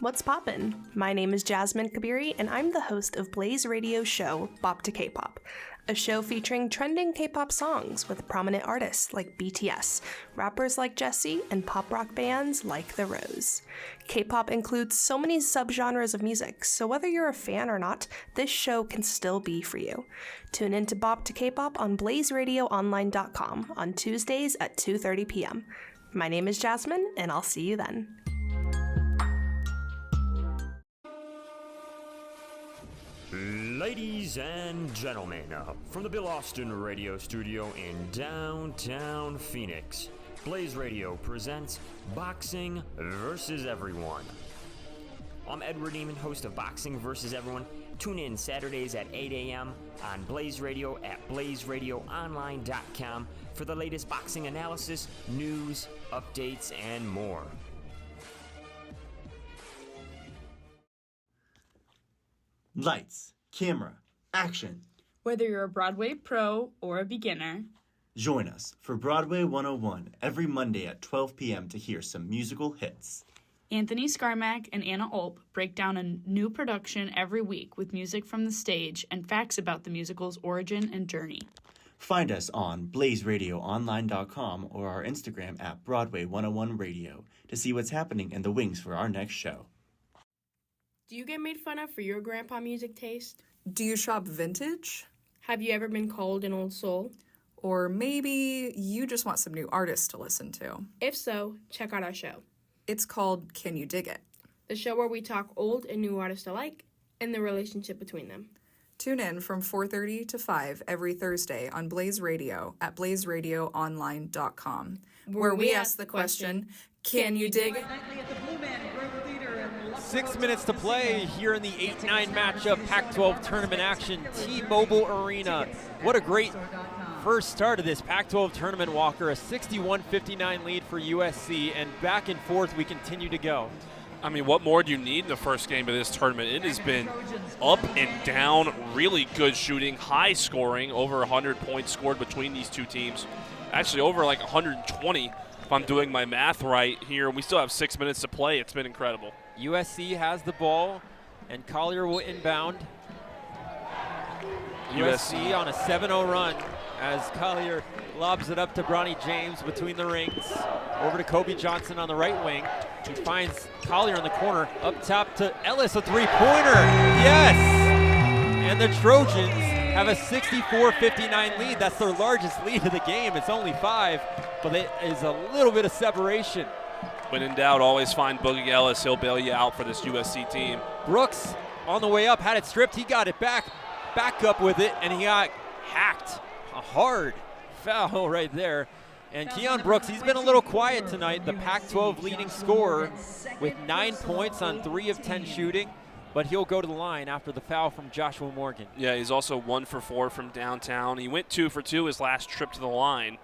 What's poppin'? My name is Jasmine Kabiri, and I'm the host of Blaze Radio show Bop to K-Pop, a show featuring trending K-pop songs with prominent artists like BTS, rappers like Jessie, and pop rock bands like The Rose. K-pop includes so many subgenres of music, so whether you're a fan or not, this show can still be for you. Tune in to Bop to K-Pop on BlazeRadioOnline.com on Tuesdays at 2:30 p.m. My name is Jasmine, and I'll see you then. Ladies and gentlemen, from the Bill Austin radio studio in downtown Phoenix, Blaze Radio presents Boxing vs. Everyone. I'm Edward Eamon, host of Boxing vs. Everyone. Tune in Saturdays at 8 a.m. on Blaze Radio at BlazeRadioOnline.com for the latest boxing analysis, news, updates, and more. Lights, camera, action. Whether you're a Broadway pro or a beginner, Join us for Broadway 101 every Monday at 12 p.m. to hear some musical hits. Anthony Scarmack and Anna Olp break down a new production every week with music from the stage and facts about the musical's origin and journey. Find us on BlazeRadioOnline.com or our Instagram at Broadway 101 Radio to see what's happening in the wings for our next show. Do you get made fun of for your grandpa music taste? Do you shop vintage? Have you ever been called an old soul? Or maybe you just want some new artists to listen to. If so, check out our show. It's called Can You Dig It? The show where we talk old and new artists alike and the relationship between them. Tune in from 4:30 to 5 every Thursday on Blaze Radio at BlazeRadioOnline.com, where we ask the question, can you dig it? 6 minutes to play here in the 8-9 matchup, Pac-12 tournament action, T-Mobile Arena. What a great first start of this Pac-12 tournament, Walker. A 61-59 lead for USC, and back and forth we continue to go. I mean, what more do you need in the first game of this tournament? It has been up and down, really good shooting, high scoring, over 100 points scored between these two teams. Actually, over like 120 if I'm doing my math right here. We still have 6 minutes to play. It's been incredible. USC has the ball, and Collier will inbound. USC on a 7-0 run as Collier lobs it up to Bronny James between the rings. Over to Kobe Johnson on the right wing. He finds Collier in the corner. Up top to Ellis, a three-pointer. Yes! And the Trojans have a 64-59 lead. That's their largest lead of the game. It's only 5, but it is a little bit of separation. When in doubt, always find Boogie Ellis. He'll bail you out for this USC team. Brooks on the way up, had it stripped. He got it back up with it, and he got hacked. A hard foul right there. And Keon Brooks, he's been a little quiet tonight, the Pac-12 leading scorer with 9 points on 3 of 10 shooting, but he'll go to the line after the foul from Joshua Morgan. Yeah, he's also 1 for 4 from downtown. He went 2 for 2 his last trip to the line,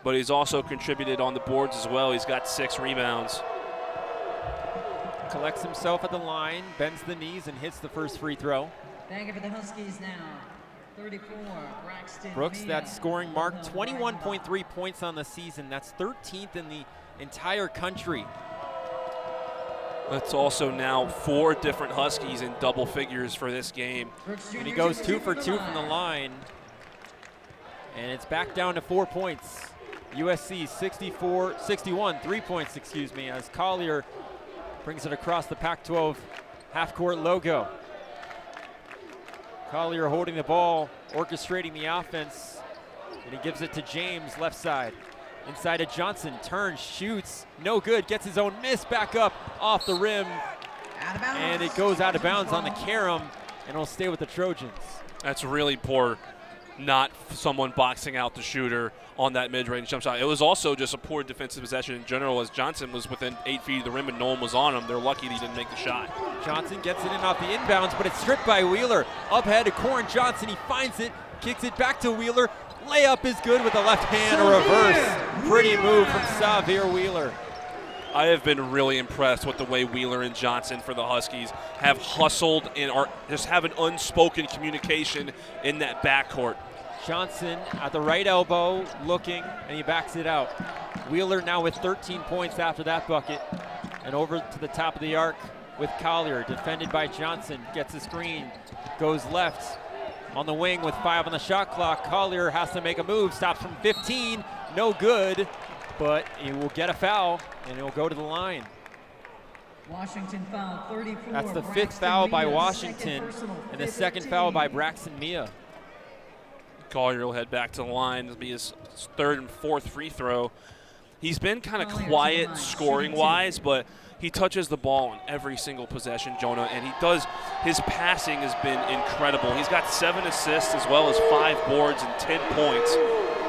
but he's also contributed on the boards as well. He's got 6 rebounds. Collects himself at the line, bends the knees, and hits the first free throw. Thank you for the Huskies now. 34, Braxton Brooks, Mia. that scoring mark, 21.3 points on the season. That's 13th in the entire country. That's also now 4 different Huskies in double figures for this game. And he goes 2 for 2 from the line. And it's back down to 4 points. USC 61, 3 points, as Collier brings it across the Pac-12 half-court logo. Collier holding the ball, orchestrating the offense, and he gives it to James, left side. Inside to Johnson, turns, shoots, no good, gets his own miss back up off the rim, and it goes out of bounds on the carom. and it'll stay with the Trojans. That's really poor, not someone boxing out the shooter on that mid-range jump shot. It was also just a poor defensive possession in general, as Johnson was within 8 feet of the rim and no one was on him. They're lucky he didn't make the shot. Johnson gets it in off the inbounds, but it's stripped by Wheeler. Up ahead to Corin Johnson. He finds it, kicks it back to Wheeler. Layup is good with the left hand, a reverse. Pretty move from Xavier Wheeler. I have been really impressed with the way Wheeler and Johnson for the Huskies have hustled and are just have an unspoken communication in that backcourt. Johnson at the right elbow looking, and he backs it out. Wheeler now with 13 points after that bucket. And over to the top of the arc with Collier, defended by Johnson. Gets a screen, goes left on the wing with 5 on the shot clock. Collier has to make a move, stops from 15, no good, but he will get a foul, and he'll go to the line. Washington foul 34. That's the Braxton 5th foul by Mia, Washington, and the 2nd foul by Braxton Mia. Collier will head back to the line. It'll be his 3rd and 4th free throw. He's been kind of quiet scoring-wise, but he touches the ball on every single possession, Jonah, and his passing has been incredible. He's got 7 assists as well as 5 boards and 10 points.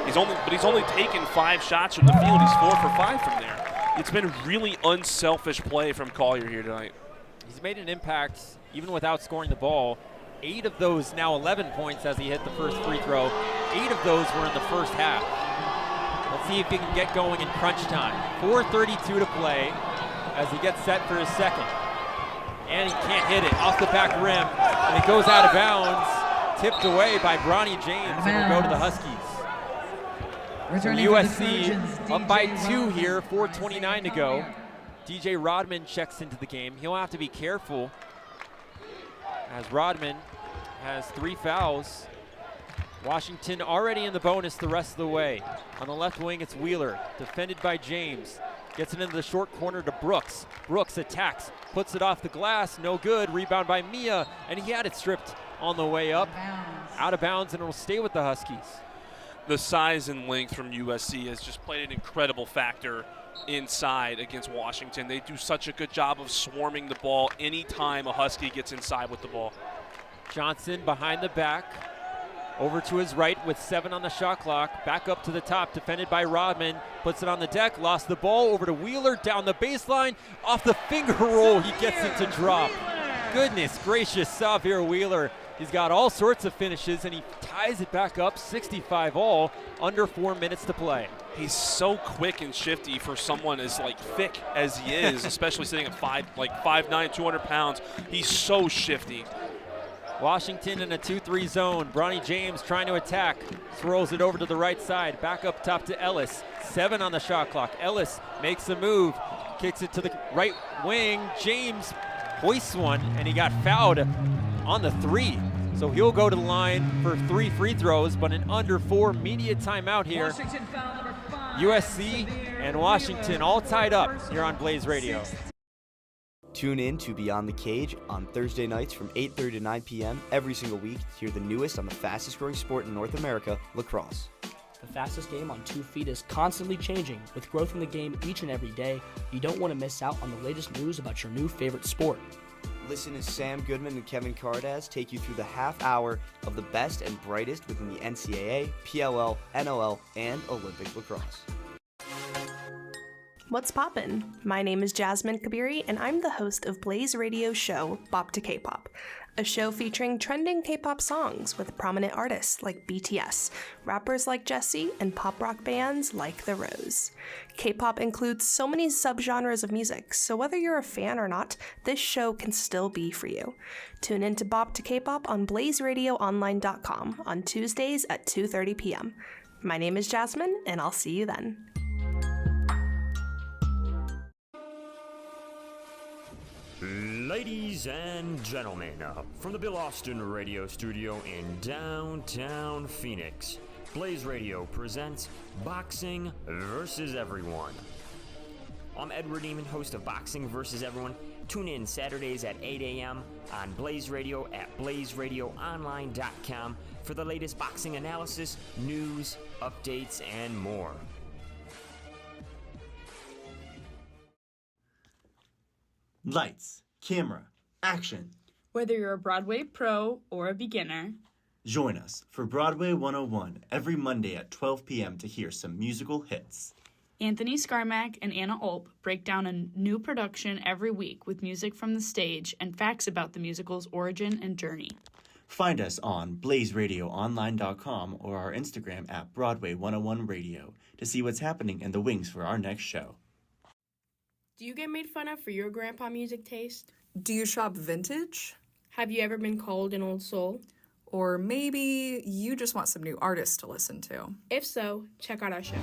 He's only taken 5 shots from the field. He's 4 for 5 from there. It's been really unselfish play from Collier here tonight. He's made an impact even without scoring the ball. 8 of those, now 11 points as he hit the first free throw. 8 of those were in the first half. Let's see if he can get going in crunch time. 4:32 to play as he gets set for his second. And he can't hit it off the back rim, and it goes out of bounds, tipped away by Bronny James, and will go to the Huskies. So USC up by 2 here, 4:29 to go. DJ Rodman checks into the game. He'll have to be careful as Rodman has 3 fouls. Washington already in the bonus the rest of the way. On the left wing, it's Wheeler, defended by James. Gets it into the short corner to Brooks. Brooks attacks, puts it off the glass, no good. Rebound by Mia, and he had it stripped on the way up. Out of bounds, and it'll stay with the Huskies. The size and length from USC has just played an incredible factor inside against Washington. They do such a good job of swarming the ball anytime a Husky gets inside with the ball. Johnson behind the back, over to his right with 7 on the shot clock. Back up to the top, defended by Rodman. Puts it on the deck, lost the ball, over to Wheeler, down the baseline. Off the finger roll, he gets it to drop. Goodness gracious, Xavier Wheeler. He's got all sorts of finishes, and he ties it back up, 65 all, under 4 minutes to play. He's so quick and shifty for someone as thick as he is, especially sitting at 5'9", 200 pounds. He's so shifty. Washington in a 2-3 zone. Bronny James trying to attack. Swirls it over to the right side. Back up top to Ellis. 7 on the shot clock. Ellis makes a move. Kicks it to the right wing. James hoists one, and he got fouled on the 3. So he'll go to the line for 3 free throws, but an under 4 media timeout here. USC and Washington all tied up here on Blaze Radio. Tune in to Beyond the Cage on Thursday nights from 8:30 to 9 p.m. every single week to hear the newest on the fastest growing sport in North America, lacrosse. The fastest game on 2 feet is constantly changing. With growth in the game each and every day, you don't want to miss out on the latest news about your new favorite sport. Listen to Sam Goodman and Kevin Cardaz take you through the half hour of the best and brightest within the NCAA, PLL, NOL, and Olympic lacrosse. What's poppin'? My name is Jasmine Kabiri, and I'm the host of Blaze Radio's show, Bop to K-Pop, a show featuring trending K-pop songs with prominent artists like BTS, rappers like Jessie, and pop rock bands like The Rose. K-pop includes so many subgenres of music, so whether you're a fan or not, this show can still be for you. Tune in to Bop to K-Pop on BlazeRadioOnline.com on Tuesdays at 2:30 p.m. My name is Jasmine, and I'll see you then. Ladies and gentlemen, from the Bill Austin radio studio in downtown Phoenix, Blaze Radio presents Boxing vs. Everyone. I'm Edward Eamon, host of Boxing vs. Everyone. Tune in Saturdays at 8 a.m. on Blaze Radio at BlazeRadioOnline.com for the latest boxing analysis, news, updates, and more. Lights, camera, action. Whether you're a Broadway pro or a beginner, Join us for Broadway 101 every Monday at 12 p.m. to hear some musical hits. Anthony Scarmack and Anna Ulp break down a new production every week with music from the stage and facts about the musical's origin and journey. Find us on blazeradioonline.com or our Instagram at Broadway 101 Radio to see what's happening in the wings for our next show. Do you get made fun of for your grandpa music taste? Do you shop vintage? Have you ever been called an old soul? Or maybe you just want some new artists to listen to. If so, check out our show.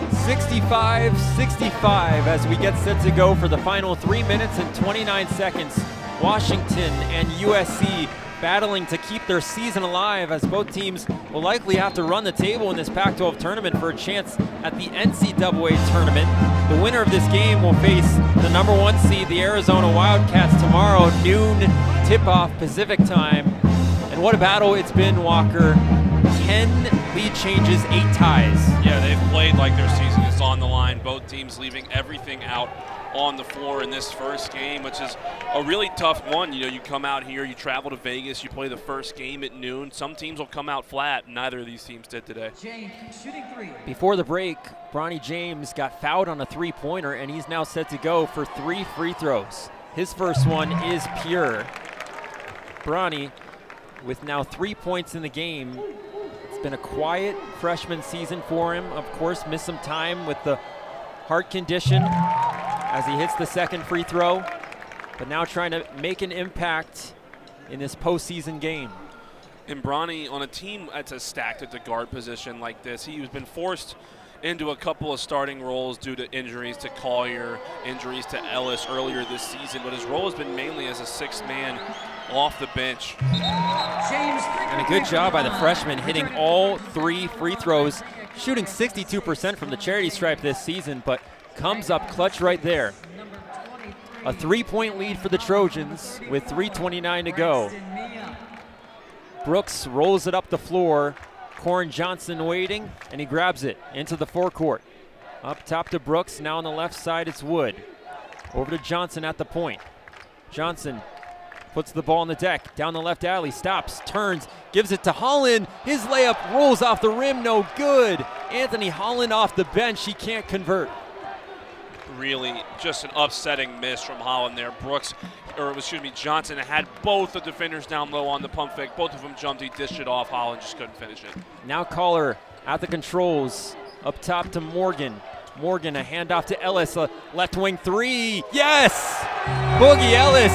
65-65 as we get set to go for the final 3 minutes and 29 seconds. Washington and USC battling to keep their season alive as both teams will likely have to run the table in this Pac-12 tournament for a chance at the NCAA tournament. The winner of this game will face the number 1 seed, the Arizona Wildcats, tomorrow, noon tip-off Pacific time. And what a battle it's been, Walker. 10 lead changes, 8 ties. Yeah, they've played like their season is on the line. Both teams leaving everything out on the floor in this first game, which is a really tough one. You know, you come out here, you travel to Vegas, you play the first game at noon. Some teams will come out flat. Neither of these teams did today. James shooting 3. Before the break, Bronny James got fouled on a three-pointer, and he's now set to go for 3 free throws. His first one is pure. Bronny with now 3 points in the game. It's been a quiet freshman season for him. Of course, missed some time with the heart condition as he hits the second free throw, but now trying to make an impact in this postseason game. And Bronny, on a team that's as stacked at the guard position like this, he's been forced into a couple of starting roles due to injuries to Collier, injuries to Ellis earlier this season, but his role has been mainly as a 6th man off the bench. And a good job by the freshman hitting all 3 free throws, shooting 62% from the charity stripe this season, but comes up clutch right there. A 3-point lead for the Trojans with 3:29 to go. Brooks rolls it up the floor. Corin Johnson waiting, and he grabs it into the forecourt. Up top to Brooks, now on the left side it's Wood. Over to Johnson at the point. Johnson puts the ball on the deck, down the left alley, stops, turns, gives it to Holland. His layup rolls off the rim, no good. Anthony Holland off the bench, he can't convert. Really just an upsetting miss from Holland there. Johnson had both the defenders down low on the pump fake. Both of them jumped, he dished it off. Holland just couldn't finish it. Now Collar at the controls, up top to Morgan. Morgan, a handoff to Ellis, a left wing 3. Yes! Boogie Ellis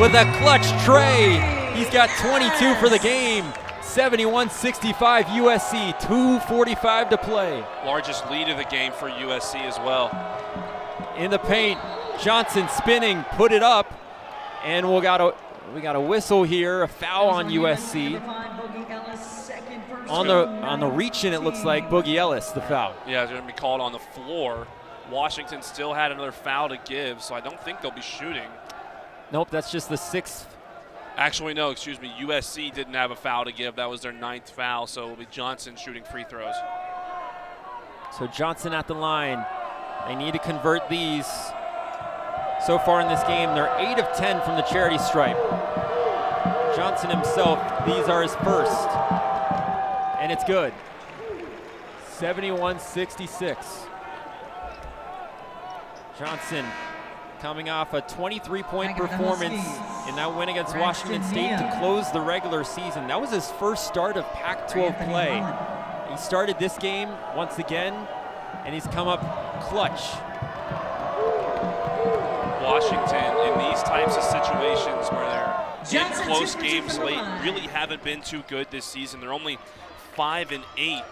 with a clutch tray. He's got 22 for the game. 71-65 USC, 2:45 to play. Largest lead of the game for USC as well. In the paint, Johnson spinning, put it up, and we got a whistle here, a foul on USC. On the reach in, it looks like Boogie Ellis, the foul. Yeah, it's going to be called on the floor. Washington still had another foul to give, so I don't think they'll be shooting. Nope, that's just the 6th. Actually, no, excuse me. USC didn't have a foul to give. That was their 9th foul, so it'll be Johnson shooting free throws. So Johnson at the line. They need to convert these. So far in this game, they're 8 of 10 from the charity stripe. Johnson himself, these are his first. And it's good. 71-66. Johnson coming off a 23-point performance in that win against Washington State to close the regular season. That was his first start of Pac-12 play. He started this game once again, and he's come up clutch. Washington, in these types of situations where they're in close games late, really haven't been too good this season. They're only 5-8,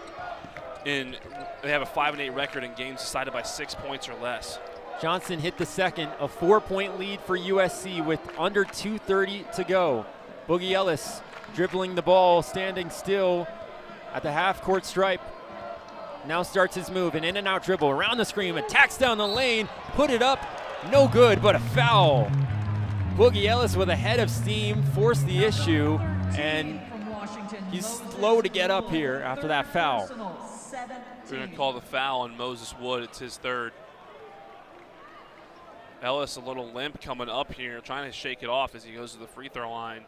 and they have a 5-8 record in games decided by 6 points or less. Johnson hit the second, a 4-point lead for USC with under 2:30 to go. Boogie Ellis dribbling the ball, standing still at the half-court stripe. Now starts his move, an in-and-out dribble, around the screen, attacks down the lane, put it up, no good, but a foul. Boogie Ellis with a head of steam forced the issue, and he's slow to get up here after that foul. We're going to call the foul on Moses Wood. It's his 3rd. Ellis a little limp coming up here, trying to shake it off as he goes to the free throw line.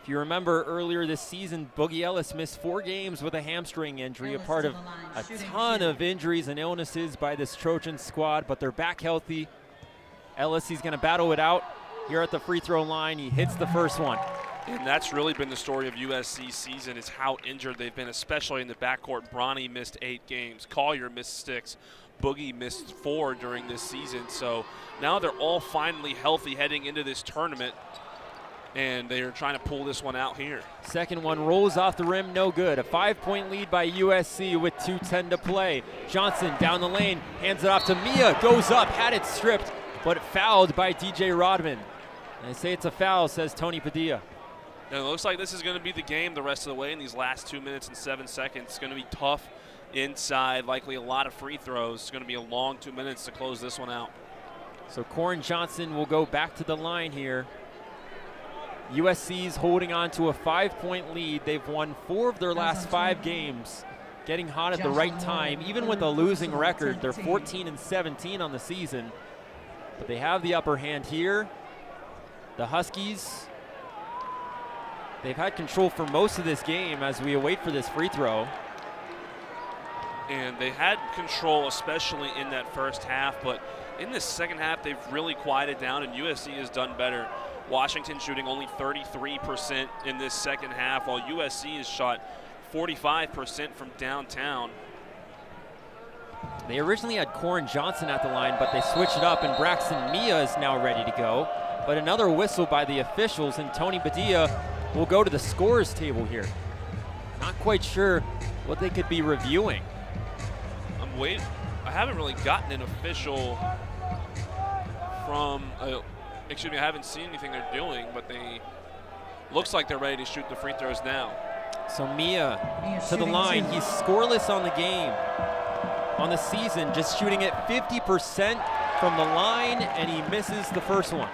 If you remember earlier this season, Boogie Ellis missed 4 games with a hamstring injury, a part of a ton of injuries and illnesses by this Trojan squad, but they're back healthy. Ellis, he's going to battle it out here at the free throw line. He hits the first one. And that's really been the story of USC's season, is how injured they've been, especially in the backcourt. Bronny missed 8 games. Collier missed 6. Boogie missed 4 during this season. So now they're all finally healthy heading into this tournament, and they are trying to pull this one out here. Second one rolls off the rim, no good. A 5-point lead by USC with 2:10 to play. Johnson down the lane, hands it off to Mia, goes up, had it stripped, but fouled by DJ Rodman. And they say it's a foul, says Tony Padilla. And it looks like this is going to be the game the rest of the way in these last 2 minutes and 7 seconds. It's going to be tough inside, likely a lot of free throws. It's going to be a long 2 minutes to close this one out. So Corin Johnson will go back to the line here. USC's holding on to a 5-point lead. They've won 4 of their last 5 games, getting hot at the right time. Even with a losing record, they're 14-17 on the season. But they have the upper hand here. The Huskies, they've had control for most of this game as we await for this free throw. And they had control, especially in that first half, but in this second half, they've really quieted down, and USC has done better. Washington shooting only 33% in this second half, while USC has shot 45% from downtown. They originally had Corin Johnson at the line, but they switched it up, and Braxton Mia is now ready to go. But another whistle by the officials, and Tony Padilla will go to the scorer's table here. Not quite sure what they could be reviewing. I haven't really gotten an official from, excuse me, I haven't seen anything they're doing, but looks like they're ready to shoot the free throws now. So Mia to the line. He's scoreless on the game, on the season, just shooting at 50% from the line, and he misses the first one.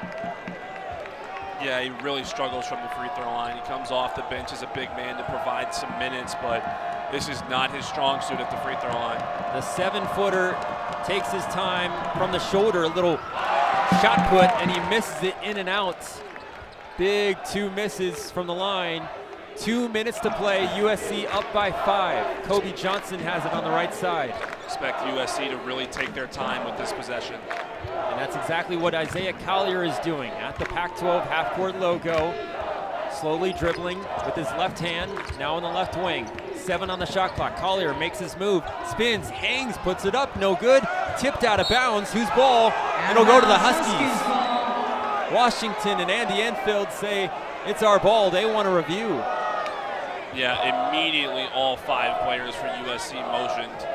Yeah, he really struggles from the free throw line. He comes off the bench as a big man to provide some minutes, but this is not his strong suit at the free throw line. The 7-footer takes his time from the shoulder, a little shot put, and he misses it in and out. Big 2 misses from the line. 2 minutes to play, USC up by 5. Kobe Johnson has it on the right side. Expect USC to really take their time with this possession. And that's exactly what Isaiah Collier is doing at the Pac-12 half-court logo. Slowly dribbling with his left hand, now on the left wing. 7 on the shot clock. Collier makes his move, spins, hangs, puts it up, no good. Tipped out of bounds. Whose ball? It'll go to the Huskies. Washington and Andy Enfield say it's our ball. They want a review. Yeah, immediately all 5 players for USC motioned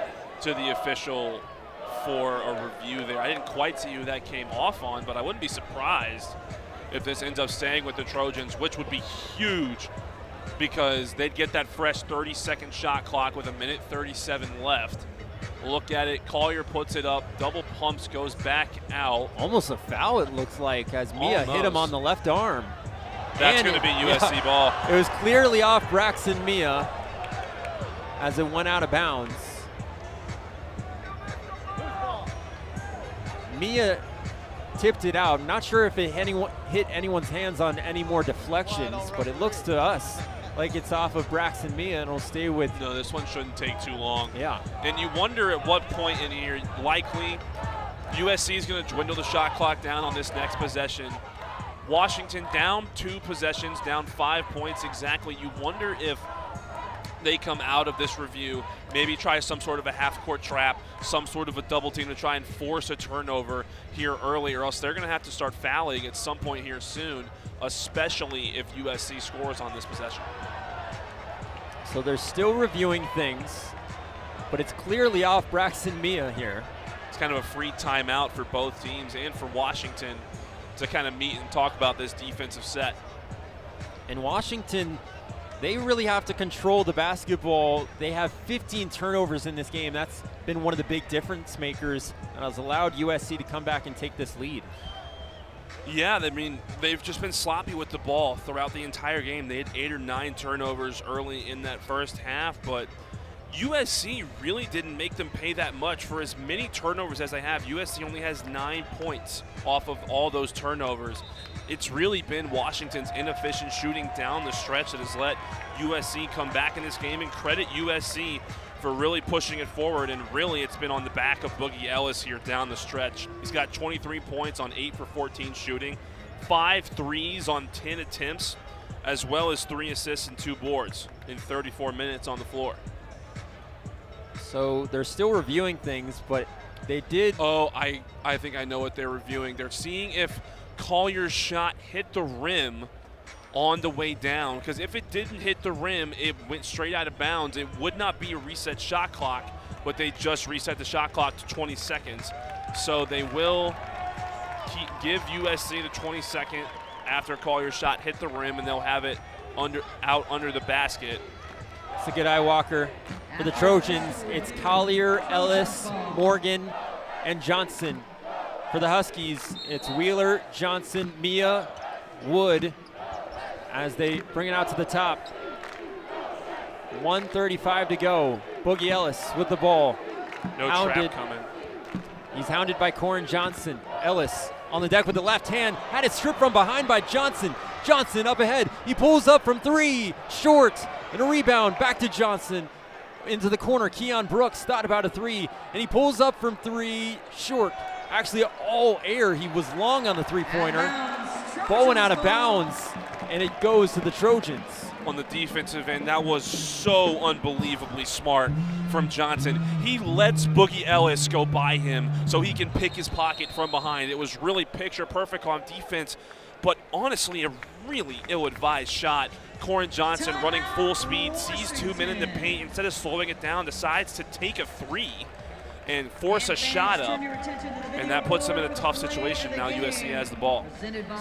to the official for a review there. I didn't quite see who that came off on, but I wouldn't be surprised if this ends up staying with the Trojans, which would be huge because they'd get that fresh 30-second shot clock with 1:37 left. Look at it. Collier puts it up. Double pumps, goes back out. Almost a foul, it looks like, as Mia hit him on the left arm. That's going to be USC ball. It was clearly off Braxton Mia as it went out of bounds. Mia tipped it out. I'm not sure if it hit anyone's hands on any more deflections, but it looks to us like it's off of Braxton Mia and it'll stay with. No, this one shouldn't take too long. Yeah. And you wonder at what point in here, likely USC is going to dwindle the shot clock down on this next possession. Washington down 2 possessions, down 5 points exactly. You wonder if they come out of this review, maybe try some sort of a half-court trap, some sort of a double team to try and force a turnover here early, or else they're going to have to start fouling at some point here soon, especially if USC scores on this possession. So they're still reviewing things, but it's clearly off Braxton Mia here. It's kind of a free timeout for both teams and for Washington to kind of meet and talk about this defensive set. And Washington, they really have to control the basketball. They have 15 turnovers in this game. That's been one of the big difference makers and has allowed USC to come back and take this lead. Yeah, I mean, they've just been sloppy with the ball throughout the entire game. They had 8 or 9 turnovers early in that first half, but USC really didn't make them pay that much for as many turnovers as they have. USC only has 9 points off of all those turnovers. It's really been Washington's inefficient shooting down the stretch that has let USC come back in this game, and credit USC for really pushing it forward, and really it's been on the back of Boogie Ellis here down the stretch. He's got 23 points on 8 for 14 shooting, 5 threes on 10 attempts, as well as 3 assists and 2 boards in 34 minutes on the floor. So they're still reviewing things, but they did. Oh, I think I know what they're reviewing. They're seeing if Collier's shot hit the rim on the way down, because if it didn't hit the rim, it went straight out of bounds. It would not be a reset shot clock, but they just reset the shot clock to 20 seconds. So they will give USC the 22nd after Collier's shot hit the rim, and they'll have it out under the basket. It's a good eye walker for the Trojans. It's Collier, Ellis, Morgan, and Johnson. For the Huskies, it's Wheeler, Johnson, Mia, Wood, as they bring it out to the top. 1:35 to go. Boogie Ellis with the ball. No trap coming. He's hounded by Corin Johnson. Ellis on the deck with the left hand. Had it stripped from behind by Johnson. Johnson up ahead. He pulls up from 3. Short. And a rebound back to Johnson. Into the corner. Keon Brooks thought about a 3. And he pulls up from 3. Short. Actually all air. He was long on the three-pointer. Ball went out of bounds. And it goes to the Trojans. On the defensive end, that was so unbelievably smart from Johnson. He lets Boogie Ellis go by him so he can pick his pocket from behind. It was really picture perfect on defense, but honestly a really ill-advised shot. Corin Johnson running full speed, sees 2 men in the paint. Instead of slowing it down, decides to take a 3 and force a shot up, and that puts them in a tough situation. Now USC has the ball.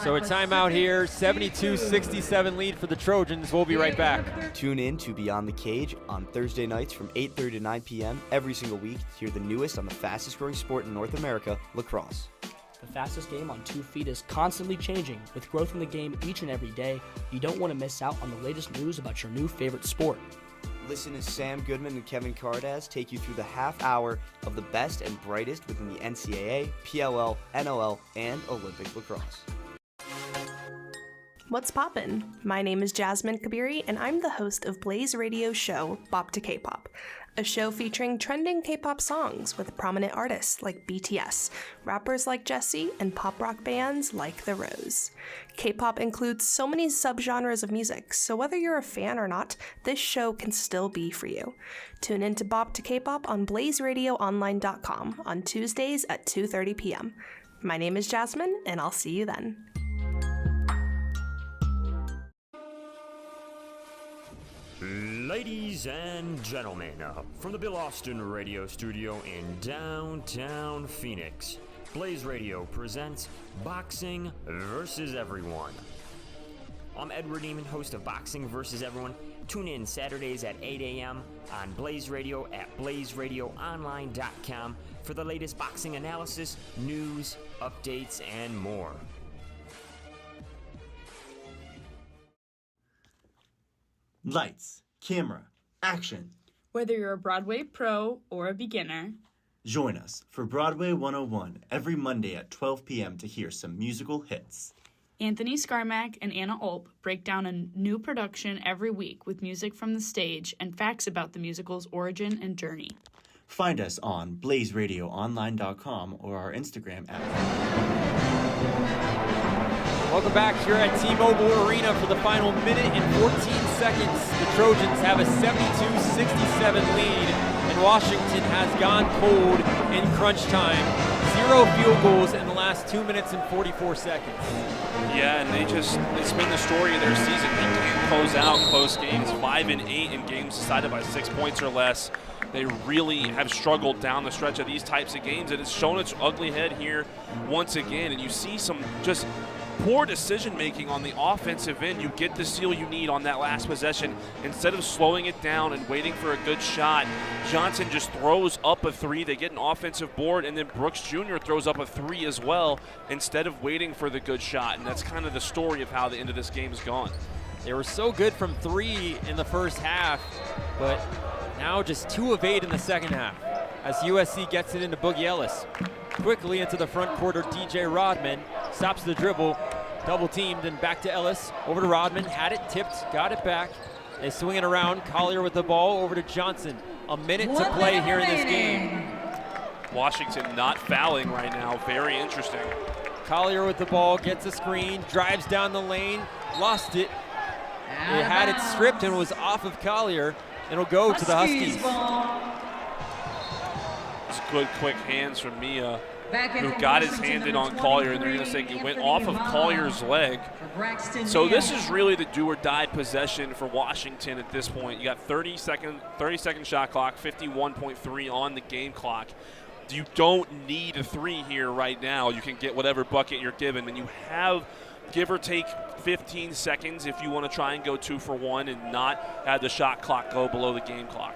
So a timeout here, 72-67 lead for the Trojans. We'll be right back. Tune in to Beyond the Cage on Thursday nights from 8:30 to 9 p.m. every single week to hear the newest on the fastest growing sport in North America, lacrosse. The fastest game on 2 feet is constantly changing. With growth in the game each and every day, you don't want to miss out on the latest news about your new favorite sport. Listen as Sam Goodman and Kevin Cardaz take you through the half hour of the best and brightest within the NCAA, PLL, NOL, and Olympic lacrosse. What's poppin'? My name is Jasmine Kabiri, and I'm the host of Blaze Radio's show, Bop to K-Pop, a show featuring trending K-pop songs with prominent artists like BTS, rappers like Jessie, and pop rock bands like The Rose. K-pop includes so many subgenres of music, so whether you're a fan or not, this show can still be for you. Tune in to Bop to K-Pop on blazeradioonline.com on Tuesdays at 2:30 p.m. My name is Jasmine, and I'll see you then. Ladies and gentlemen, from the Bill Austin radio studio in downtown Phoenix, Blaze Radio presents Boxing vs. Everyone. I'm Edward Eamon, host of Boxing vs. Everyone. Tune in Saturdays at 8 a.m. on Blaze Radio at blazeradioonline.com for the latest boxing analysis, news, updates, and more. Lights, camera, action. Whether you're a Broadway pro or a beginner, Join us for Broadway 101 every Monday at 12 p.m. to hear some musical hits. Anthony Scarmack and Anna Ulp break down a new production every week with music from the stage and facts about the musical's origin and journey. Find us on blazeradioonline.com or our Instagram app. Welcome back here at T-Mobile Arena for the final minute and 14 seconds. The Trojans have a 72-67 lead, and Washington has gone cold in crunch time. 0 field goals in the last 2 minutes and 44 seconds. Yeah, and it's been the story of their season. They can't close out close games, 5 and 8 in games decided by 6 points or less. They really have struggled down the stretch of these types of games, and it's shown its ugly head here once again. And you see some just poor decision-making on the offensive end. You get the steal you need on that last possession. Instead of slowing it down and waiting for a good shot, Johnson just throws up a 3. They get an offensive board, and then Brooks Jr. throws up a 3 as well instead of waiting for the good shot. And that's kind of the story of how the end of this game has gone. They were so good from 3 in the first half, but Now just 2 of 8 in the second half as USC gets it into Boogie Ellis. Quickly into the front quarter, DJ Rodman stops the dribble, double teamed, and back to Ellis. Over to Rodman, had it tipped, got it back. They swing it around. Collier with the ball over to Johnson. A minute to play here in this game. Washington not fouling right now. Very interesting. Collier with the ball, gets a screen, drives down the lane, lost it. They had it stripped and was off of Collier. It'll go to the Huskies. It's good quick hands from Mia, who got his hand in on Collier, and they're going to say it went off of Collier's leg. So this is really the do-or-die possession for Washington at this point. You got 30-second shot clock, 51.3 on the game clock. You don't need a 3 here right now. You can get whatever bucket you're given, and you have, give or take, 15 seconds if you want to try and go 2 for 1 and not have the shot clock go below the game clock.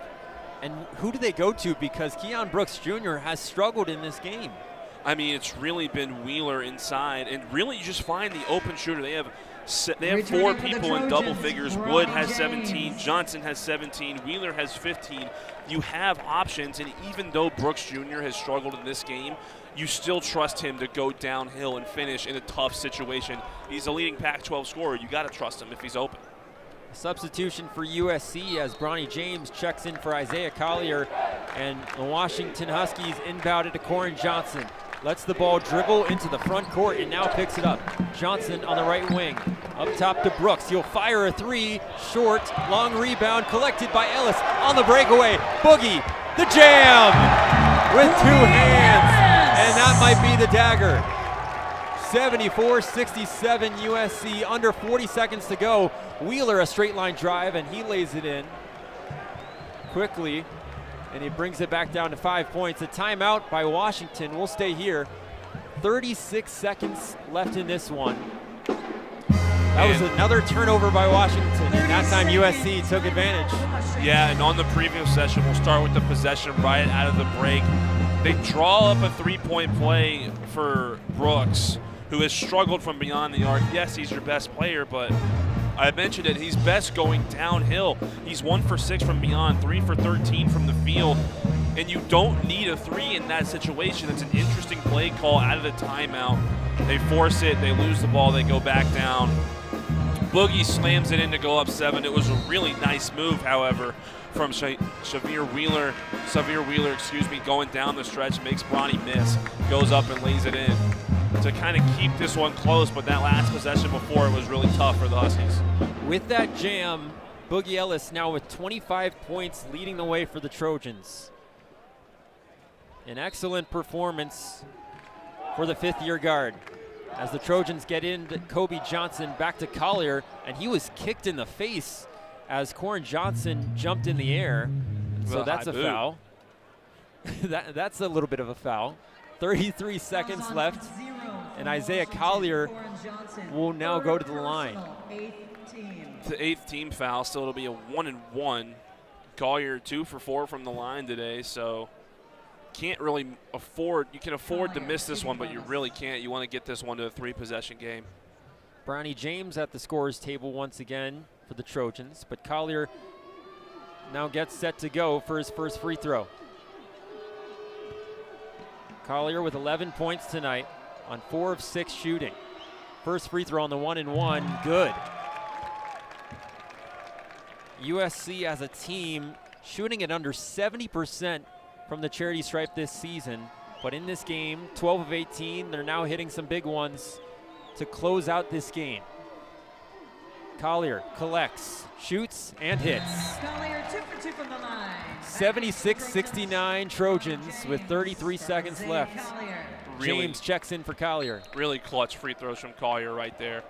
And who do they go to? Because Keon Brooks Jr. has struggled in this game. I mean, it's really been Wheeler inside, and really you just find the open shooter. They have 4 people in double figures. Wood has 17, Johnson has 17, Wheeler has 15. You have options, and even though Brooks Jr. has struggled in this game, you still trust him to go downhill and finish in a tough situation. He's a leading Pac-12 scorer. You got to trust him if he's open. Substitution for USC as Bronny James checks in for Isaiah Collier, and the Washington Huskies inbound it to Corin Johnson. Lets the ball dribble into the front court and now picks it up. Johnson on the right wing. Up top to Brooks. He'll fire a 3. Short. Long rebound collected by Ellis on the breakaway. Boogie, the jam with 2 hands. And that might be the dagger. 74-67 USC. Under 40 seconds to go. Wheeler a straight line drive and he lays it in quickly. And he brings it back down to 5 points. A timeout by Washington. We'll stay here. 36 seconds left in this one. That was another turnover by Washington, and that time USC took advantage. Yeah, and on the previous session, we'll start with the possession right out of the break. They draw up a 3-point play for Brooks, who has struggled from beyond the arc. Yes, he's your best player, but I mentioned it, he's best going downhill. He's 1 for 6 from beyond, 3 for 13 from the field, and you don't need a 3 in that situation. It's an interesting play call out of the timeout. They force it, they lose the ball, they go back down. Boogie slams it in to go up 7. It was a really nice move, however, from Xavier Wheeler, going down the stretch, makes Bronny miss, goes up and lays it in to kind of keep this one close, but that last possession before it was really tough for the Huskies. With that jam, Boogie Ellis now with 25 points leading the way for the Trojans. An excellent performance for the 5th-year guard. As the Trojans get into Kobe Johnson back to Collier, and he was kicked in the face as Corin Johnson jumped in the air. So that's a foul. That's a little bit of a foul. 33 seconds left, and Isaiah Collier will now go to the line. The 8th team foul, so it'll be a 1-and-1. Collier 2 for 4 from the line today, so can't really afford, you can afford to miss this one, but you really can't. You want to get this one to a 3-possession game. Bronny James at the scorer's table once again for the Trojans, but Collier now gets set to go for his first free throw. Collier with 11 points tonight on 4 of 6 shooting. First free throw on the 1-and-1, good. USC as a team shooting at under 70% from the charity stripe this season, but in this game, 12 of 18, they're now hitting some big ones to close out this game. Collier collects, shoots, and hits. Collier 2 for 2 from the line. 76-69 Trojans with 33 seconds left. Really, James checks in for Collier. Really clutch free throws from Collier right there.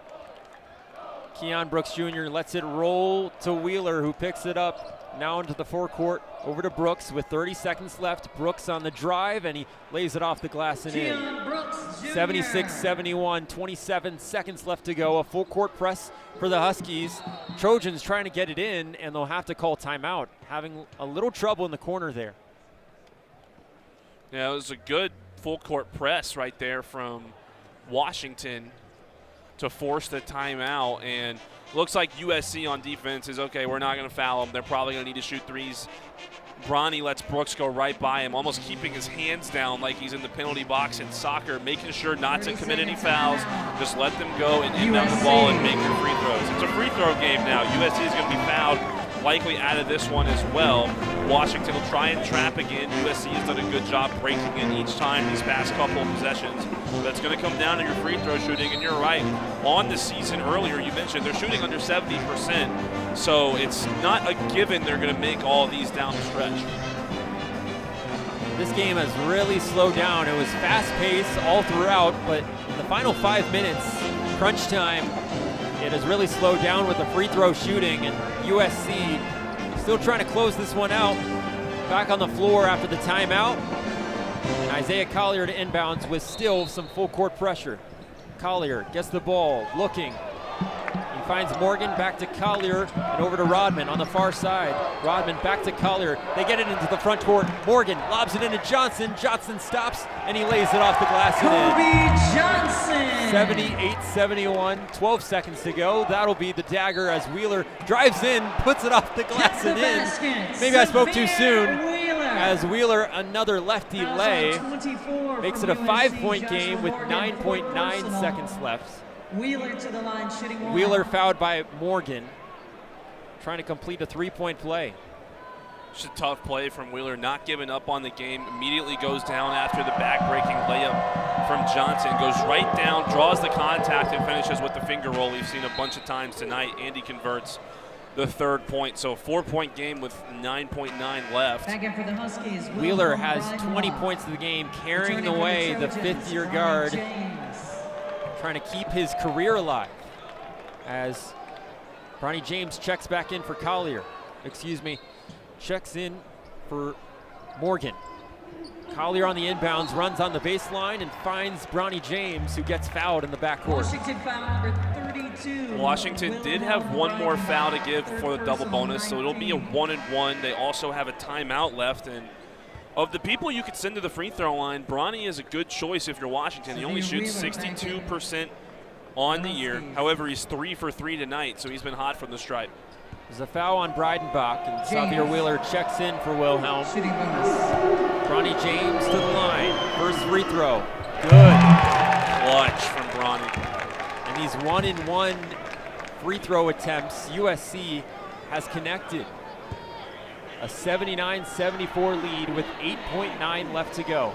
Keon Brooks Jr. lets it roll to Wheeler, who picks it up. Now into the forecourt, over to Brooks with 30 seconds left. Brooks on the drive, and he lays it off the glass and in. 76-71, 27 seconds left to go. A full court press for the Huskies. Trojans trying to get it in, and they'll have to call timeout, having a little trouble in the corner there. Yeah, it was a good full court press right there from Washington to force the timeout, and looks like USC on defense is okay, we're not going to foul them. They're probably going to need to shoot threes Bronny lets Brooks go right by him, almost keeping his hands down like he's in the penalty box in soccer, making sure not to commit any fouls. Just let them go and inbound the ball and make their free throws. It's a free throw game now. USC is going to be fouled, likely out of this one as well. Washington will try and trap again. USC has done a good job breaking in each time these past couple of possessions. That's going to come down to your free throw shooting, and you're right. On the season earlier, you mentioned they're shooting under 70%, so it's not a given they're going to make all these down the stretch. This game has really slowed down. It was fast-paced all throughout, but in the final 5 minutes, crunch time, it has really slowed down with the free throw shooting, and USC still trying to close this one out. Back on the floor after the timeout. And Isaiah Collier to inbounds with still some full court pressure. Collier gets the ball, looking. He finds Morgan, back to Collier, and over to Rodman on the far side. Rodman back to Collier. They get it into the front court. Morgan lobs it into Johnson. Johnson stops, and he lays it off the glass and in. Kobe Johnson. 78-71, 12 seconds to go. That'll be the dagger as Wheeler drives in, puts it off the glass and in. Maybe I spoke too soon. As Wheeler, another lefty lay, makes it a 5-point game with 9.9 seconds left. Wheeler to the line, shooting one. Wheeler fouled by Morgan, trying to complete a 3-point play. Just a tough play from Wheeler, not giving up on the game. Immediately goes down after the back-breaking layup from Johnson. Goes right down, draws the contact, and finishes with the finger roll we've seen a bunch of times tonight. Andy converts the 3rd point. So a 4-point game with 9.9 left. Back in for the Huskies. Wheeler has 20 points of the game, carrying away the 5th-year guard, trying to keep his career alive. As Bronny James checks back in for Collier. Checks in for Morgan. Collier on the inbounds, runs on the baseline and finds Bronny James, who gets fouled in the backcourt. Washington foul number 32. Washington did have one more foul to give before the double bonus, so it'll be a 1-and-1. They also have a timeout left, and of the people you could send to the free throw line, Bronny is a good choice if you're Washington. He only shoots 62% on the year. However, he's 3 for 3 tonight, so he's been hot from the stripe. There's a foul on Breidenbach, and Xavier Wheeler checks in for Wilhelm. Bronny James to the line. First free throw. Good. Clutch from Bronny. And these 1-and-1 free throw attempts, USC has connected. A 79-74 lead with 8.9 left to go.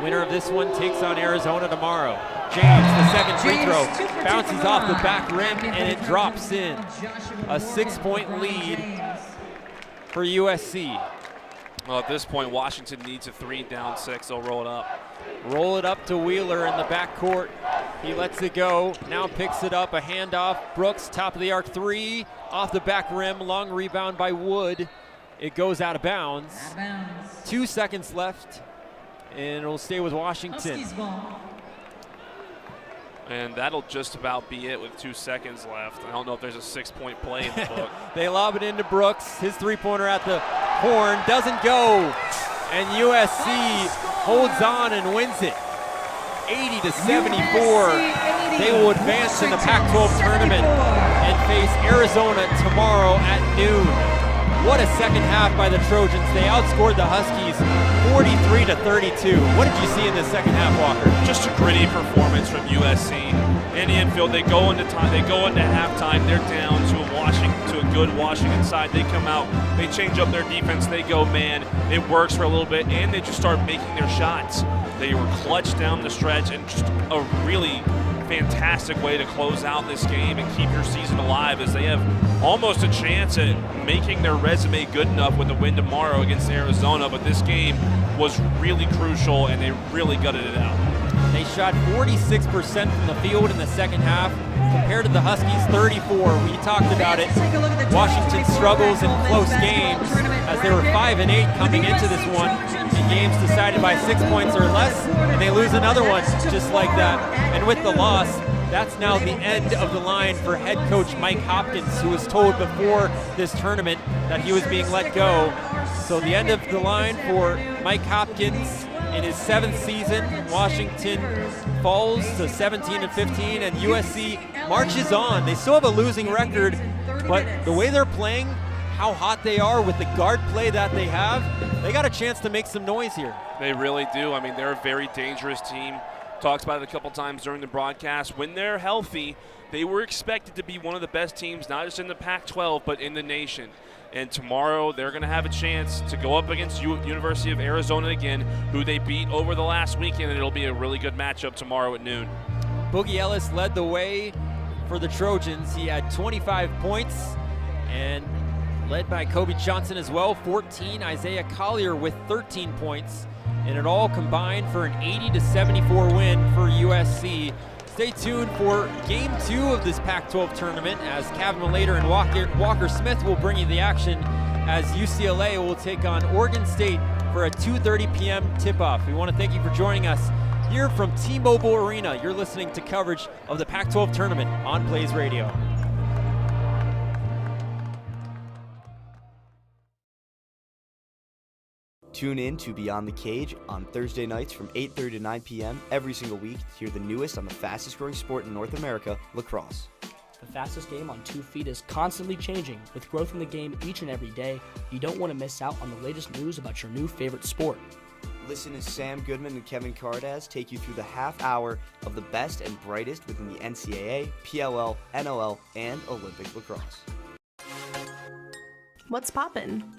Winner of this one takes on Arizona tomorrow. James, the second free throw, bounces off the back rim and it drops in. A 6-point lead for USC. Well, at this point, Washington needs a 3, down 6. They'll roll it up. Roll it up to Wheeler in the backcourt. He lets it go, now picks it up, a handoff. Brooks, top of the arc 3, off the back rim, long rebound by Wood. It goes out of bounds. 2 seconds left, and it'll stay with Washington. And that'll just about be it with 2 seconds left. I don't know if there's a 6-point play in the book. They lob it into Brooks. His three-pointer at the horn doesn't go. And USC holds on and wins it. 80-74. They will advance in the Pac-12 tournament and face Arizona tomorrow at noon. What a second half by the Trojans. They outscored the Huskies 43-32. What did you see in the second half, Walker? Just a gritty performance from USC. In the infield, they go into halftime. They're down to a good Washington side. They come out, they change up their defense. They go man. It works for a little bit, and they just start making their shots. They were clutch down the stretch, and just a really fantastic way to close out this game and keep your season alive, as they have almost a chance at making their resume good enough with a win tomorrow against Arizona. But this game was really crucial, and they really gutted it out. They shot 46% from the field in the second half, compared to the Huskies 34. We talked about it. Washington struggles in close games, as they were 5-8 coming into this one, in games decided by 6 points or less, and they lose another one just like that. And with the loss, that's now the end of the line for head coach Mike Hopkins, who was told before this tournament that he was being let go. So the end of the line for Mike Hopkins in his 7th season. Washington falls to 17-15, and USC marches on. They still have a losing record, but the way they're playing, how hot they are with the guard play that they have, they got a chance to make some noise here. They really do. I mean, they're a very dangerous team. Talks about it a couple times during the broadcast. When they're healthy, they were expected to be one of the best teams, not just in the Pac-12, but in the nation. And tomorrow, they're going to have a chance to go up against University of Arizona again, who they beat over the last weekend, and it'll be a really good matchup tomorrow at noon. Boogie Ellis led the way for the Trojans. He had 25 points, and led by Kobe Johnson as well, 14. Isaiah Collier with 13 points, and it all combined for an 80-74 win for USC. Stay tuned for Game 2 of this Pac-12 tournament as Kevin Malater and Walker Smith will bring you the action as UCLA will take on Oregon State for a 2:30 p.m. tip-off. We want to thank you for joining us here from T-Mobile Arena. You're listening to coverage of the Pac-12 tournament on Blaze Radio. Tune in to Beyond the Cage on Thursday nights from 8:30 to 9 p.m. every single week to hear the newest on the fastest growing sport in North America, lacrosse. The fastest game on 2 feet is constantly changing. With growth in the game each and every day, you don't want to miss out on the latest news about your new favorite sport. Listen as Sam Goodman and Kevin Cardas take you through the half hour of the best and brightest within the NCAA, PLL, NOL, and Olympic lacrosse. What's poppin'?